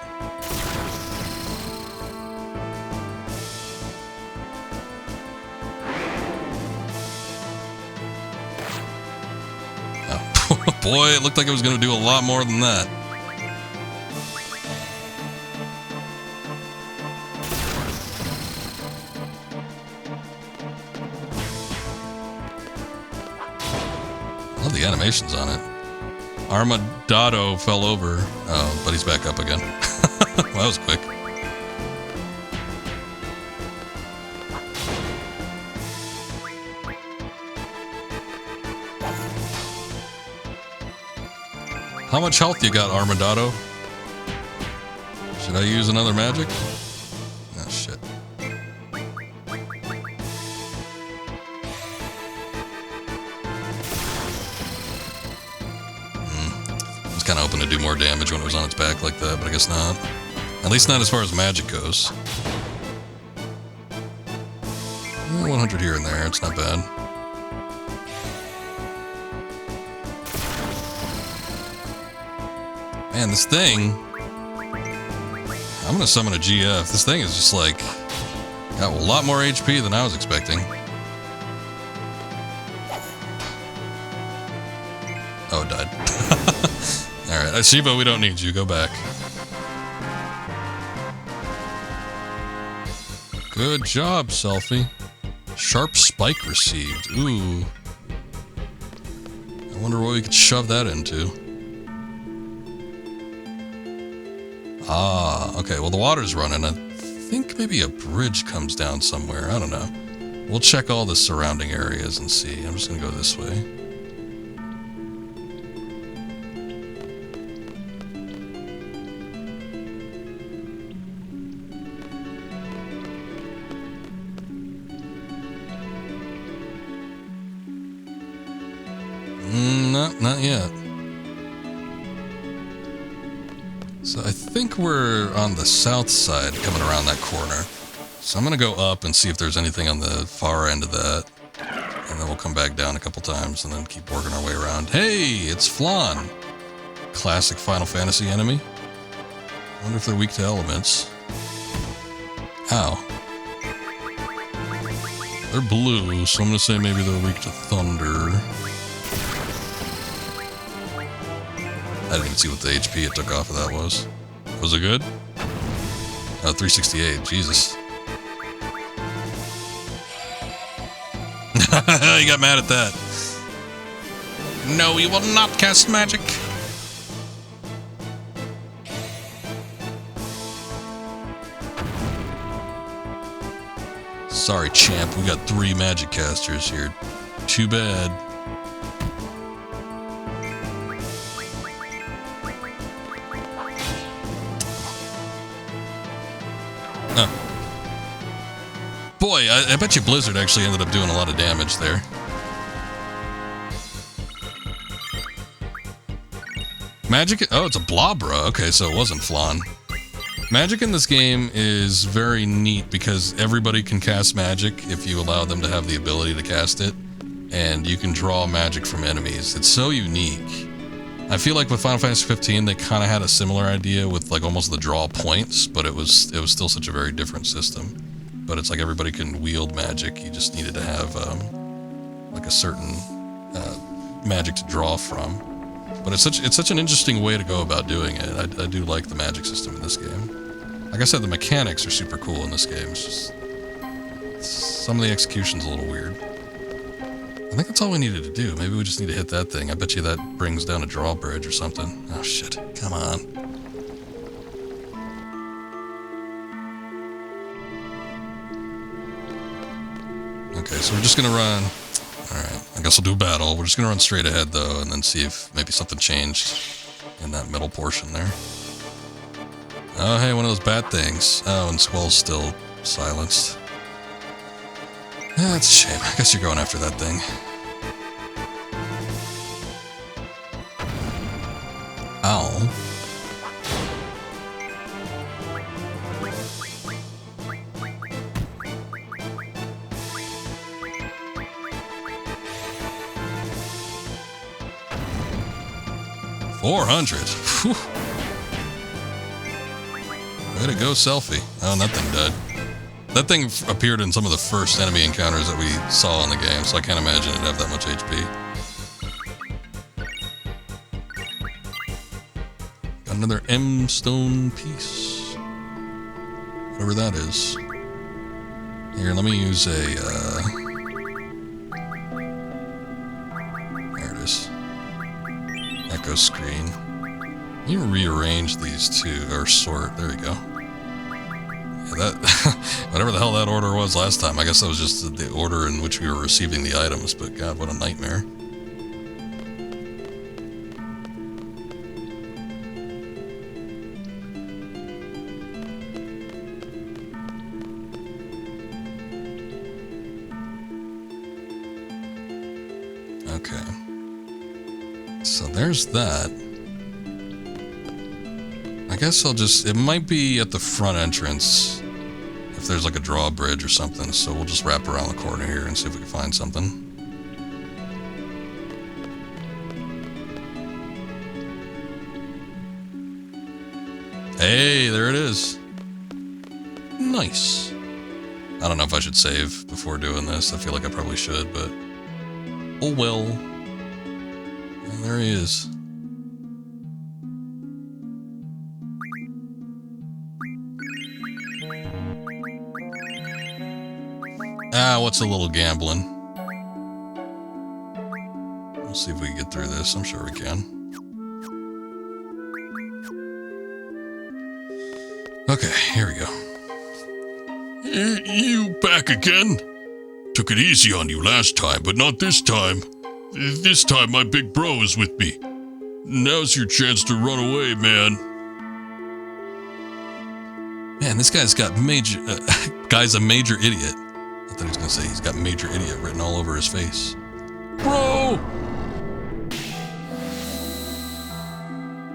boy, it looked like it was going to do a lot more than that. I love the animations on it. Armadado fell over. Oh, but he's back up again. Well, that was quick. How much health you got, Armadado? Should I use another magic? Oh, shit. I was kind of hoping to do more damage when it was on its back like that, but I guess not. At least not as far as magic goes. 100 here and there, it's not bad. Man, this thing... I'm gonna summon a GF. This thing is just like... got a lot more HP than I was expecting. Oh, it died. Alright, Shiva, we don't need you. Go back. Good job, Selfie. Sharp spike received. Ooh. I wonder what we could shove that into. Ah, okay. Well, the water's running. I think maybe a bridge comes down somewhere. I don't know. We'll check all the surrounding areas and see. I'm just going to go this way. No, not yet. So I think we're on the south side coming around that corner. So I'm going to go up and see if there's anything on the far end of that. And then we'll come back down a couple times and then keep working our way around. Hey, it's Flan. Classic Final Fantasy enemy. I wonder if they're weak to elements. Ow. They're blue, so I'm going to say maybe they're weak to thunder. I didn't even see what the HP it took off of that was. Was it good? 368. Jesus. You got mad at that. No, you will not cast magic. Sorry, champ. We got 3 magic casters here. Too bad. Boy, I bet you Blizzard actually ended up doing a lot of damage there. Magic... Oh, it's a Blobra. Okay, so it wasn't Flan. Magic in this game is very neat because everybody can cast magic if you allow them to have the ability to cast it. And you can draw magic from enemies. It's so unique. I feel like with Final Fantasy 15, they kind of had a similar idea with like almost the draw points, but it was still such a very different system. But it's like everybody can wield magic. You just needed to have like a certain magic to draw from. But it's such an interesting way to go about doing it. I do like the magic system in this game. Like I said, the mechanics are super cool in this game. It's just some of the execution's a little weird. I think that's all we needed to do. Maybe we just need to hit that thing. I bet you that brings down a drawbridge or something. Oh shit! Come on. Okay, so we're just gonna run. Alright, I guess we'll do a battle. We're just gonna run straight ahead though, and then see if maybe something changed in that middle portion there. Oh, hey, one of those bad things. Oh, and Squall's still silenced. Yeah, that's a shame. I guess you're going after that thing. Ow. $400. Way to go, Selfie. Oh, and that thing died. That thing appeared in some of the first enemy encounters that we saw in the game, so I can't imagine it'd have that much HP. Another M stone piece. Whatever that is. Here, let me use a, there it is. Echo screen. You rearrange these two, or sort, there you go. Yeah, that, whatever the hell that order was last time, I guess that was just the order in which we were receiving the items, but god, what a nightmare. Okay. So there's that. I guess I'll just, it might be at the front entrance if there's like a drawbridge or something, so we'll just wrap around the corner here and see if we can find something. Hey, there it is. Nice. I don't know if I should save before doing this. I feel like I probably should, but oh well. And there he is. Ah, what's a little gambling? We'll see if we can get through this. I'm sure we can. Okay, here we go. You back again? Took it easy on you last time, but not this time. This time my big bro is with me. Now's your chance to run away, man. Man, this guy's got major... guy's a major idiot. I thought he was going to say he's got major idiot written all over his face. Bro!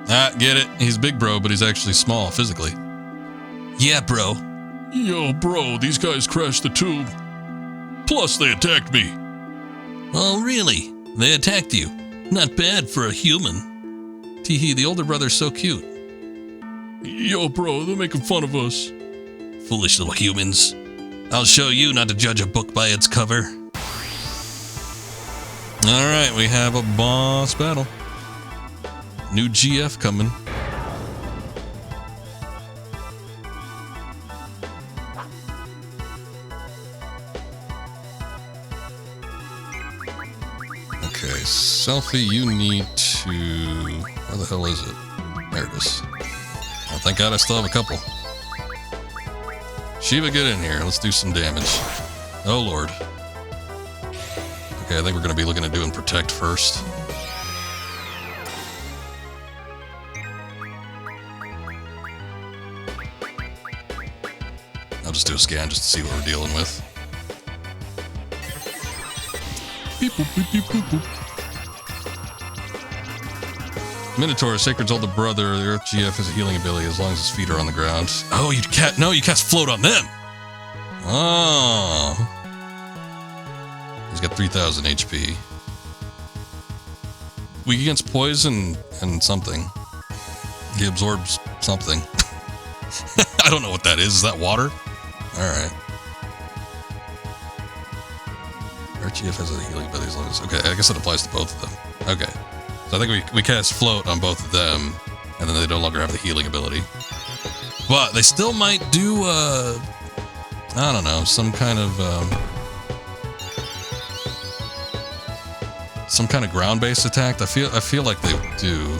Ah, get it. He's big bro, but he's actually small physically. Yeah, bro. Yo, bro, these guys crashed the tube. Plus, they attacked me. Oh, really? They attacked you? Not bad for a human. Teehee, the older brother's so cute. Yo, bro, they're making fun of us. Foolish little humans. I'll show you not to judge a book by its cover. Alright, we have a boss battle. New GF coming. Okay, Selfie, you need to... Where the hell is it? There it is. Oh, thank God I still have a couple. Shiva, get in here. Let's do some damage. Oh, Lord. Okay, I think we're going to be looking at doing Protect first. I'll just do a scan just to see what we're dealing with. Beep, boop, beep, beep, boop, boop. Minotaur, Sacred's older brother. The Earth GF has a healing ability as long as his feet are on the ground. Oh, you can't. No, you cast float on them. Oh. He's got 3,000 HP. Weak against poison and something. He absorbs something. I don't know what that is. Is that water? Alright. RGF has a healing ability as long as... Okay, I guess it applies to both of them. Okay. So I think we cast float on both of them, and then they no longer have the healing ability. But they still might do, I don't know, some kind of ground-based attack. I feel like they do.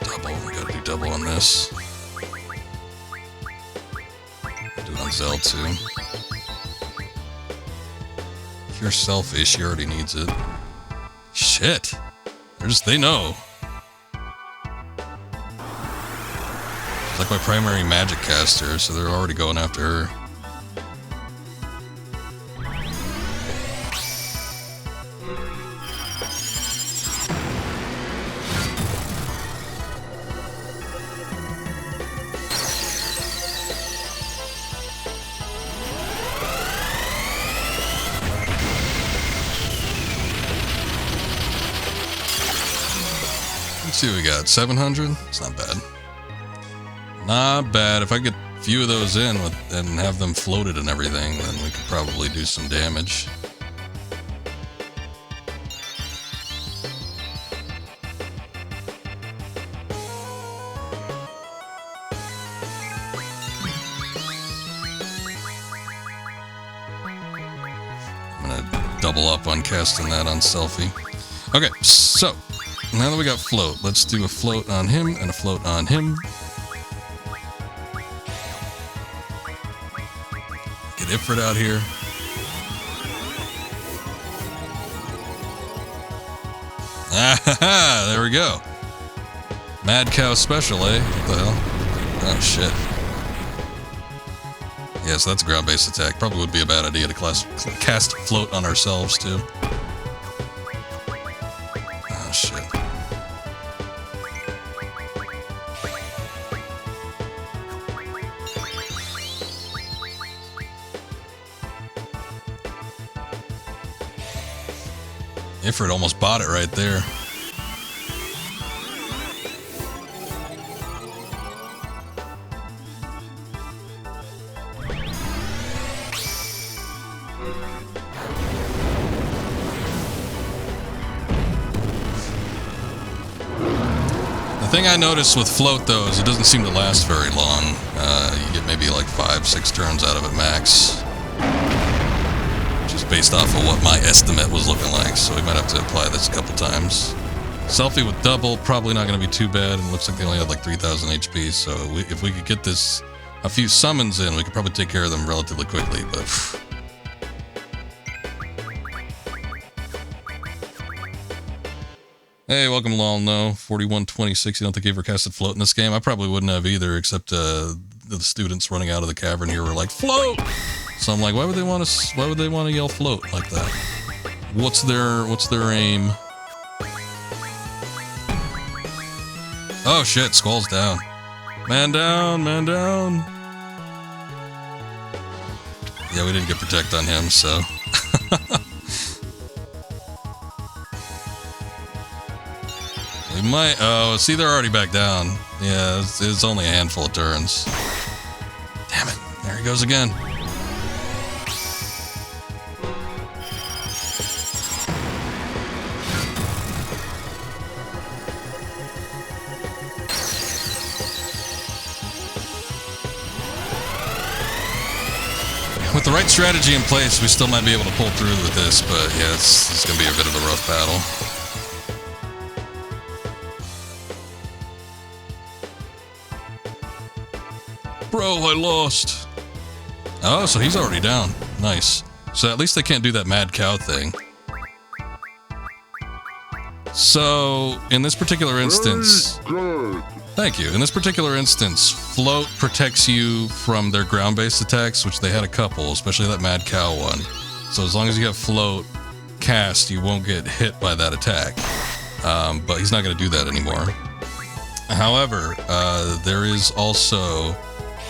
Double, we gotta do double on this. Do it on Zell too. If you're selfish, she already needs it. Shit. They know. It's like my primary magic caster, so they're already going after her. Let's see what we got. 700? It's not bad. Not bad. If I get a few of those in and have them floated and everything, then we could probably do some damage. double up on casting that on Selfie. Okay, so now that we got float, let's do a float on him and a float on him. Get Ifrit out here. Ah, there we go. Mad Cow Special, eh? What the hell? Oh, shit. Yeah, so that's a ground-based attack. Probably would be a bad idea to cast float on ourselves, too. Oh, shit. Ifrit almost bought it right there. The thing I noticed with float, though, is it doesn't seem to last very long. You get maybe like 5-6 turns out of it max. Just based off of what my estimate was looking like, so we might have to apply this a couple times. Selfie with double, probably not going to be too bad, and it looks like they only have like 3,000 HP, so if we could get this a few summons in, we could probably take care of them relatively quickly, but... Hey, welcome Lol No, 4126. You don't think you ever casted float in this game? I probably wouldn't have either, except the students running out of the cavern here were like, float! So I'm like, why would they want to yell float like that? What's their aim? Oh shit, Squall's down. Man down, man down. Yeah, we didn't get protect on him, so. We might, oh, see, they're already back down. Yeah, it's only a handful of turns. Damn it, there he goes again. With the right strategy in place, we still might be able to pull through with this, but yeah, it's going to be a bit of a rough battle. Bro, I lost. Oh, so he's already down. Nice. So at least they can't do that mad cow thing. So, in this particular instance... Thank you. In this particular instance, float protects you from their ground-based attacks, which they had a couple, especially that mad cow one. So as long as you have float cast, you won't get hit by that attack. But he's not going to do that anymore. However, there is also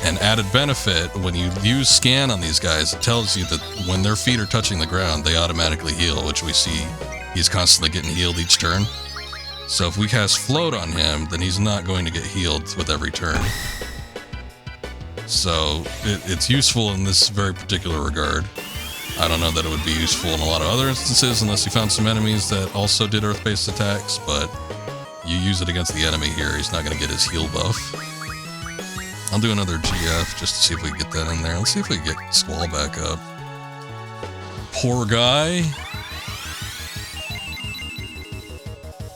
an added benefit. When you use scan on these guys, it tells you that when their feet are touching the ground, they automatically heal, which we see he's constantly getting healed each turn. So if we cast float on him, then he's not going to get healed with every turn. So it's useful in this very particular regard. I don't know that it would be useful in a lot of other instances unless you found some enemies that also did earth-based attacks, but you use it against the enemy here, he's not going to get his heal buff. I'll do another GF just to see if we can get that in there. Let's see if we can get Squall back up. Poor guy.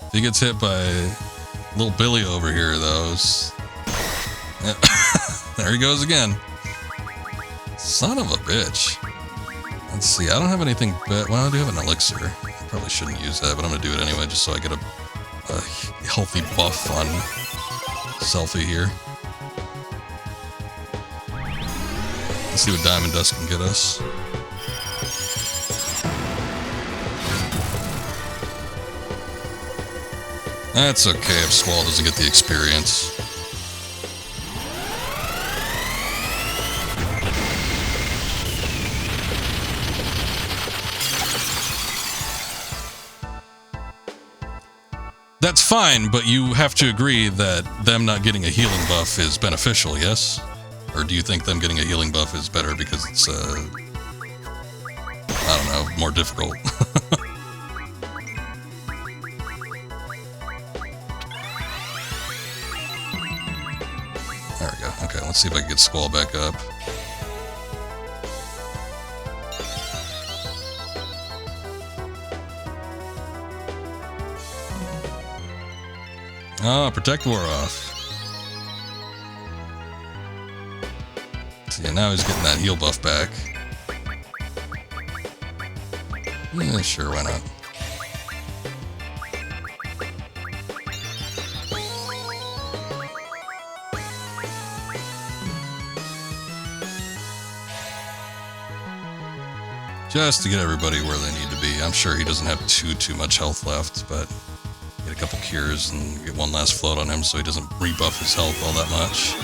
If he gets hit by little Billy over here, though. Yeah. There he goes again. Son of a bitch. Let's see, I don't have anything but... Well, I do have an elixir. I probably shouldn't use that, but I'm going to do it anyway, just so I get a healthy buff on Selfie here. Let's see what Diamond Dust can get us. That's okay if Squall doesn't get the experience. That's fine, but you have to agree that them not getting a healing buff is beneficial, yes? Or do you think them getting a healing buff is better because it's, I don't know, more difficult? There we go. Okay, let's see if I can get Squall back up. Oh, protect wore off. See, now he's getting that heal buff back. Yeah, sure, why not? Just to get everybody where they need to be. I'm sure he doesn't have too much health left, but get a couple cures and get one last float on him so he doesn't rebuff his health all that much.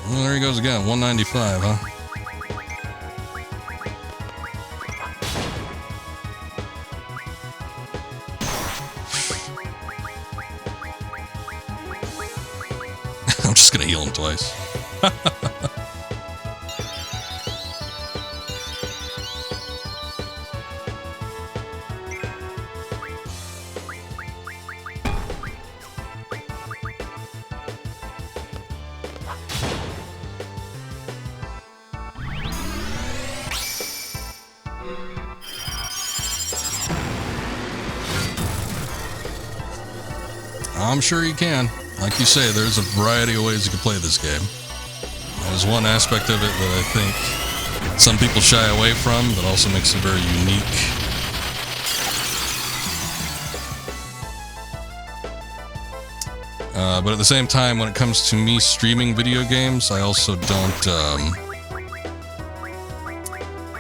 Well, there he goes again, 195, huh? I'm just gonna heal him twice. I'm sure you can. Like you say, there's a variety of ways you can play this game. There's one aspect of it that I think some people shy away from, but also makes it very unique. But at the same time, when it comes to me streaming video games, I also don't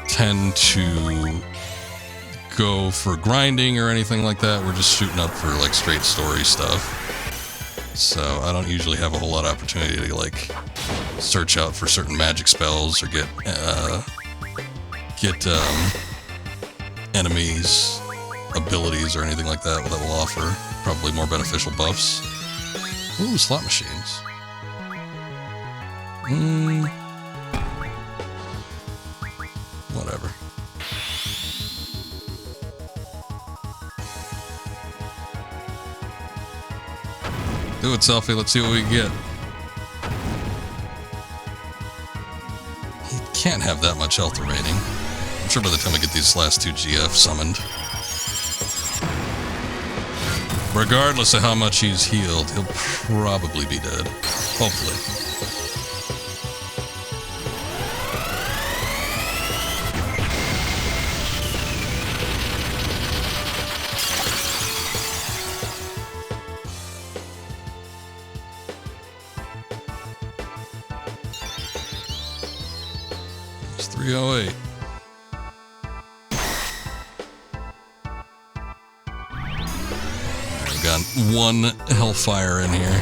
tend to go for grinding or anything like that. We're just shooting up for like straight story stuff. So I don't usually have a whole lot of opportunity to like search out for certain magic spells or get enemies abilities or anything like that will offer probably more beneficial buffs. Ooh, slot machines. Whatever. Do it, Selfie. Let's see what we get. He can't have that much health remaining. I'm sure by the time I get these last two GF summoned, regardless of how much he's healed, he'll probably be dead. Hopefully. It's 308. I've got one Hellfire in here.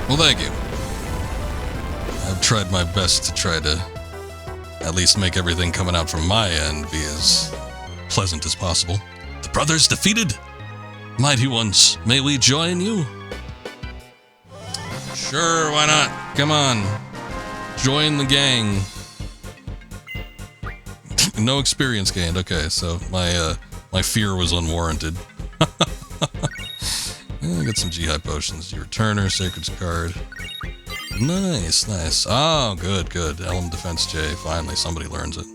Well, thank you. I've tried my best to try to at least make everything coming out from my end be as pleasant as possible. The brothers defeated? Mighty ones, may we join you? Sure, why not? Come on. Join the gang. No experience gained. Okay, so my fear was unwarranted. I got some G-High potions. Your returner, Sacred's card. Nice, nice. Oh, good, good. Elm Defense J. Finally, somebody learns it.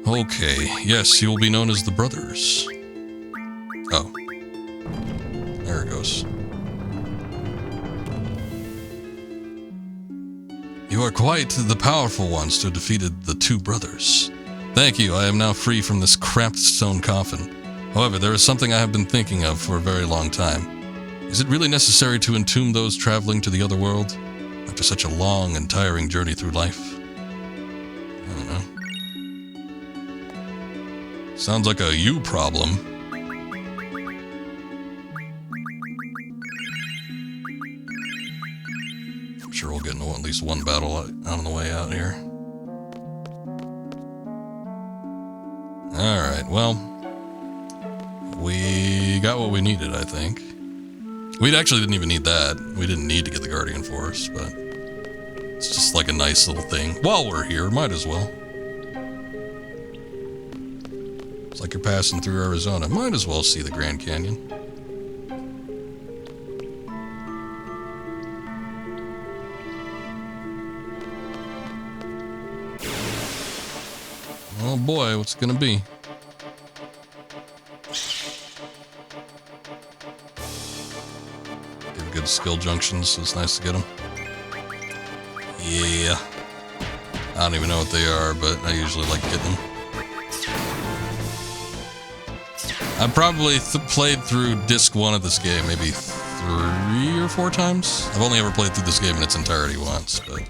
Okay, yes, you will be known as the Brothers. Oh. There it goes. You are quite the powerful ones to have defeated the two brothers. Thank you, I am now free from this cramped stone coffin. However, there is something I have been thinking of for a very long time. Is it really necessary to entomb those traveling to the other world after such a long and tiring journey through life? I don't know. Sounds like a you problem. I'm sure we'll get into at least one battle out on the way out here. Alright, well, we got what we needed, I think. We actually didn't even need that. We didn't need to get the Guardian Force, but It's just like a nice little thing. While we're here, might as well. It's like you're passing through Arizona. Might as well see the Grand Canyon. Oh boy, what's it gonna be? Give good skill junctions, so it's nice to get them. Yeah. I don't even know what they are, but I usually like getting them. I probably played through disc 1 of this game maybe 3 or 4 times. I've only ever played through this game in its entirety once, but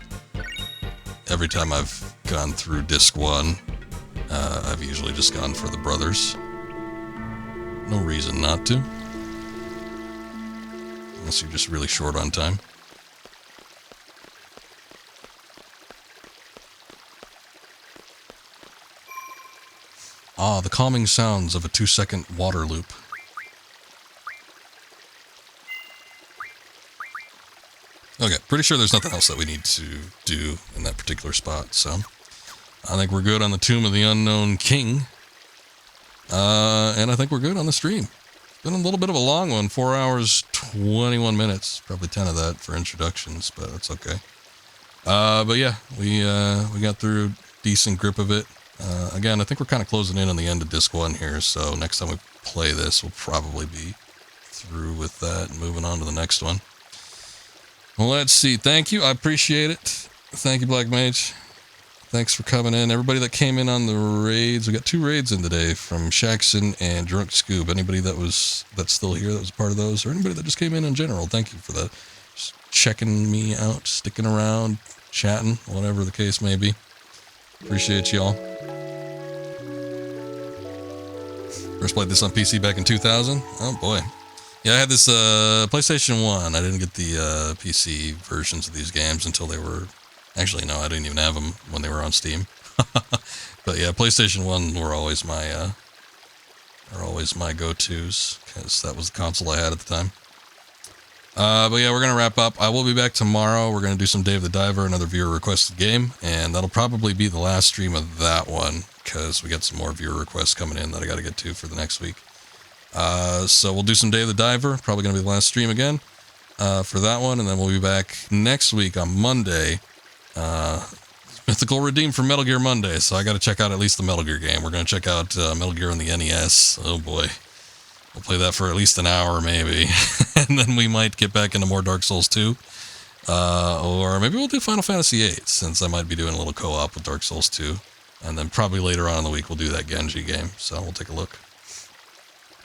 every time I've gone through disc 1, I've usually just gone for the brothers. No reason not to. Unless you're just really short on time. Ah, the calming sounds of a 2-second water loop. Okay, pretty sure there's nothing else that we need to do in that particular spot, so I think we're good on the Tomb of the Unknown King. And I think we're good on the stream. Been a little bit of a long one, 4 hours, 21 minutes. Probably 10 of that for introductions, but that's okay. But yeah, we got through a decent grip of it. Again, I think we're kind of closing in on the end of disc 1 here, so next time we play this, we'll probably be through with that and moving on to the next one. Well, let's see. Thank you. I appreciate it. Thank you, Black Mage. Thanks for coming in. Everybody that came in on the raids, we got 2 raids in today from Shaxon and Drunk Scoob. Anybody that's still here that was part of those, or anybody that just came in general, thank you for that. Just checking me out, sticking around, chatting, whatever the case may be. Appreciate y'all. First played this on PC back in 2000. Oh boy. Yeah, I had this PlayStation 1. I didn't get the PC versions of these games until they were... Actually, no, I didn't even have them when they were on Steam. But yeah, PlayStation 1 were always my go-tos, because that was the console I had at the time. But yeah, we're going to wrap up. I will be back tomorrow. We're going to do some Dave the Diver, another viewer-requested game, and that'll probably be the last stream of that one, because we got some more viewer requests coming in that I got to get to for the next week. So we'll do some Dave the Diver, probably going to be the last stream again for that one, and then we'll be back next week on Monday. Mythical Redeem for Metal Gear Monday, so I got to check out at least the Metal Gear game. We're going to check out Metal Gear on the NES. Oh boy. We'll play that for at least an hour, maybe. And then we might get back into more Dark Souls 2. Or maybe we'll do Final Fantasy VIII, since I might be doing a little co-op with Dark Souls 2. And then probably later on in the week we'll do that Genji game, so we'll take a look.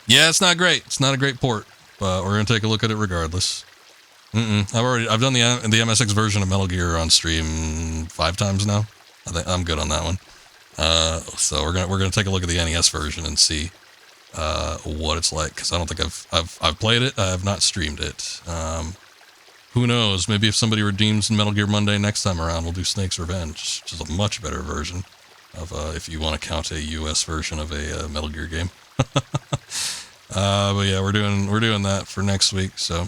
Yeah, it's not great. It's not a great port, but we're going to take a look at it regardless. I've done the MSX version of Metal Gear on stream 5 times now. I think I'm good on that one. So we're gonna take a look at the NES version and see what it's like, because I don't think I've played it. I have not streamed it. Who knows? Maybe if somebody redeems Metal Gear Monday next time around, we'll do Snake's Revenge, which is a much better version of if you want to count a US version of a Metal Gear game. But yeah, we're doing that for next week. So.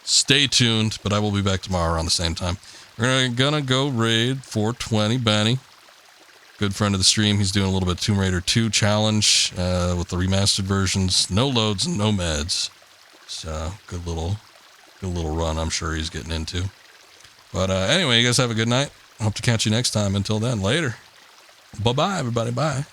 Stay tuned, but I will be back tomorrow around the same time. We're gonna go raid 420 Benny. Good friend of the stream. He's doing a little bit of Tomb Raider 2 challenge with the remastered versions. No loads, no meds. So good little run I'm sure he's getting into. But anyway, you guys have a good night. Hope to catch you next time. Until then, later. Bye-bye, everybody. Bye.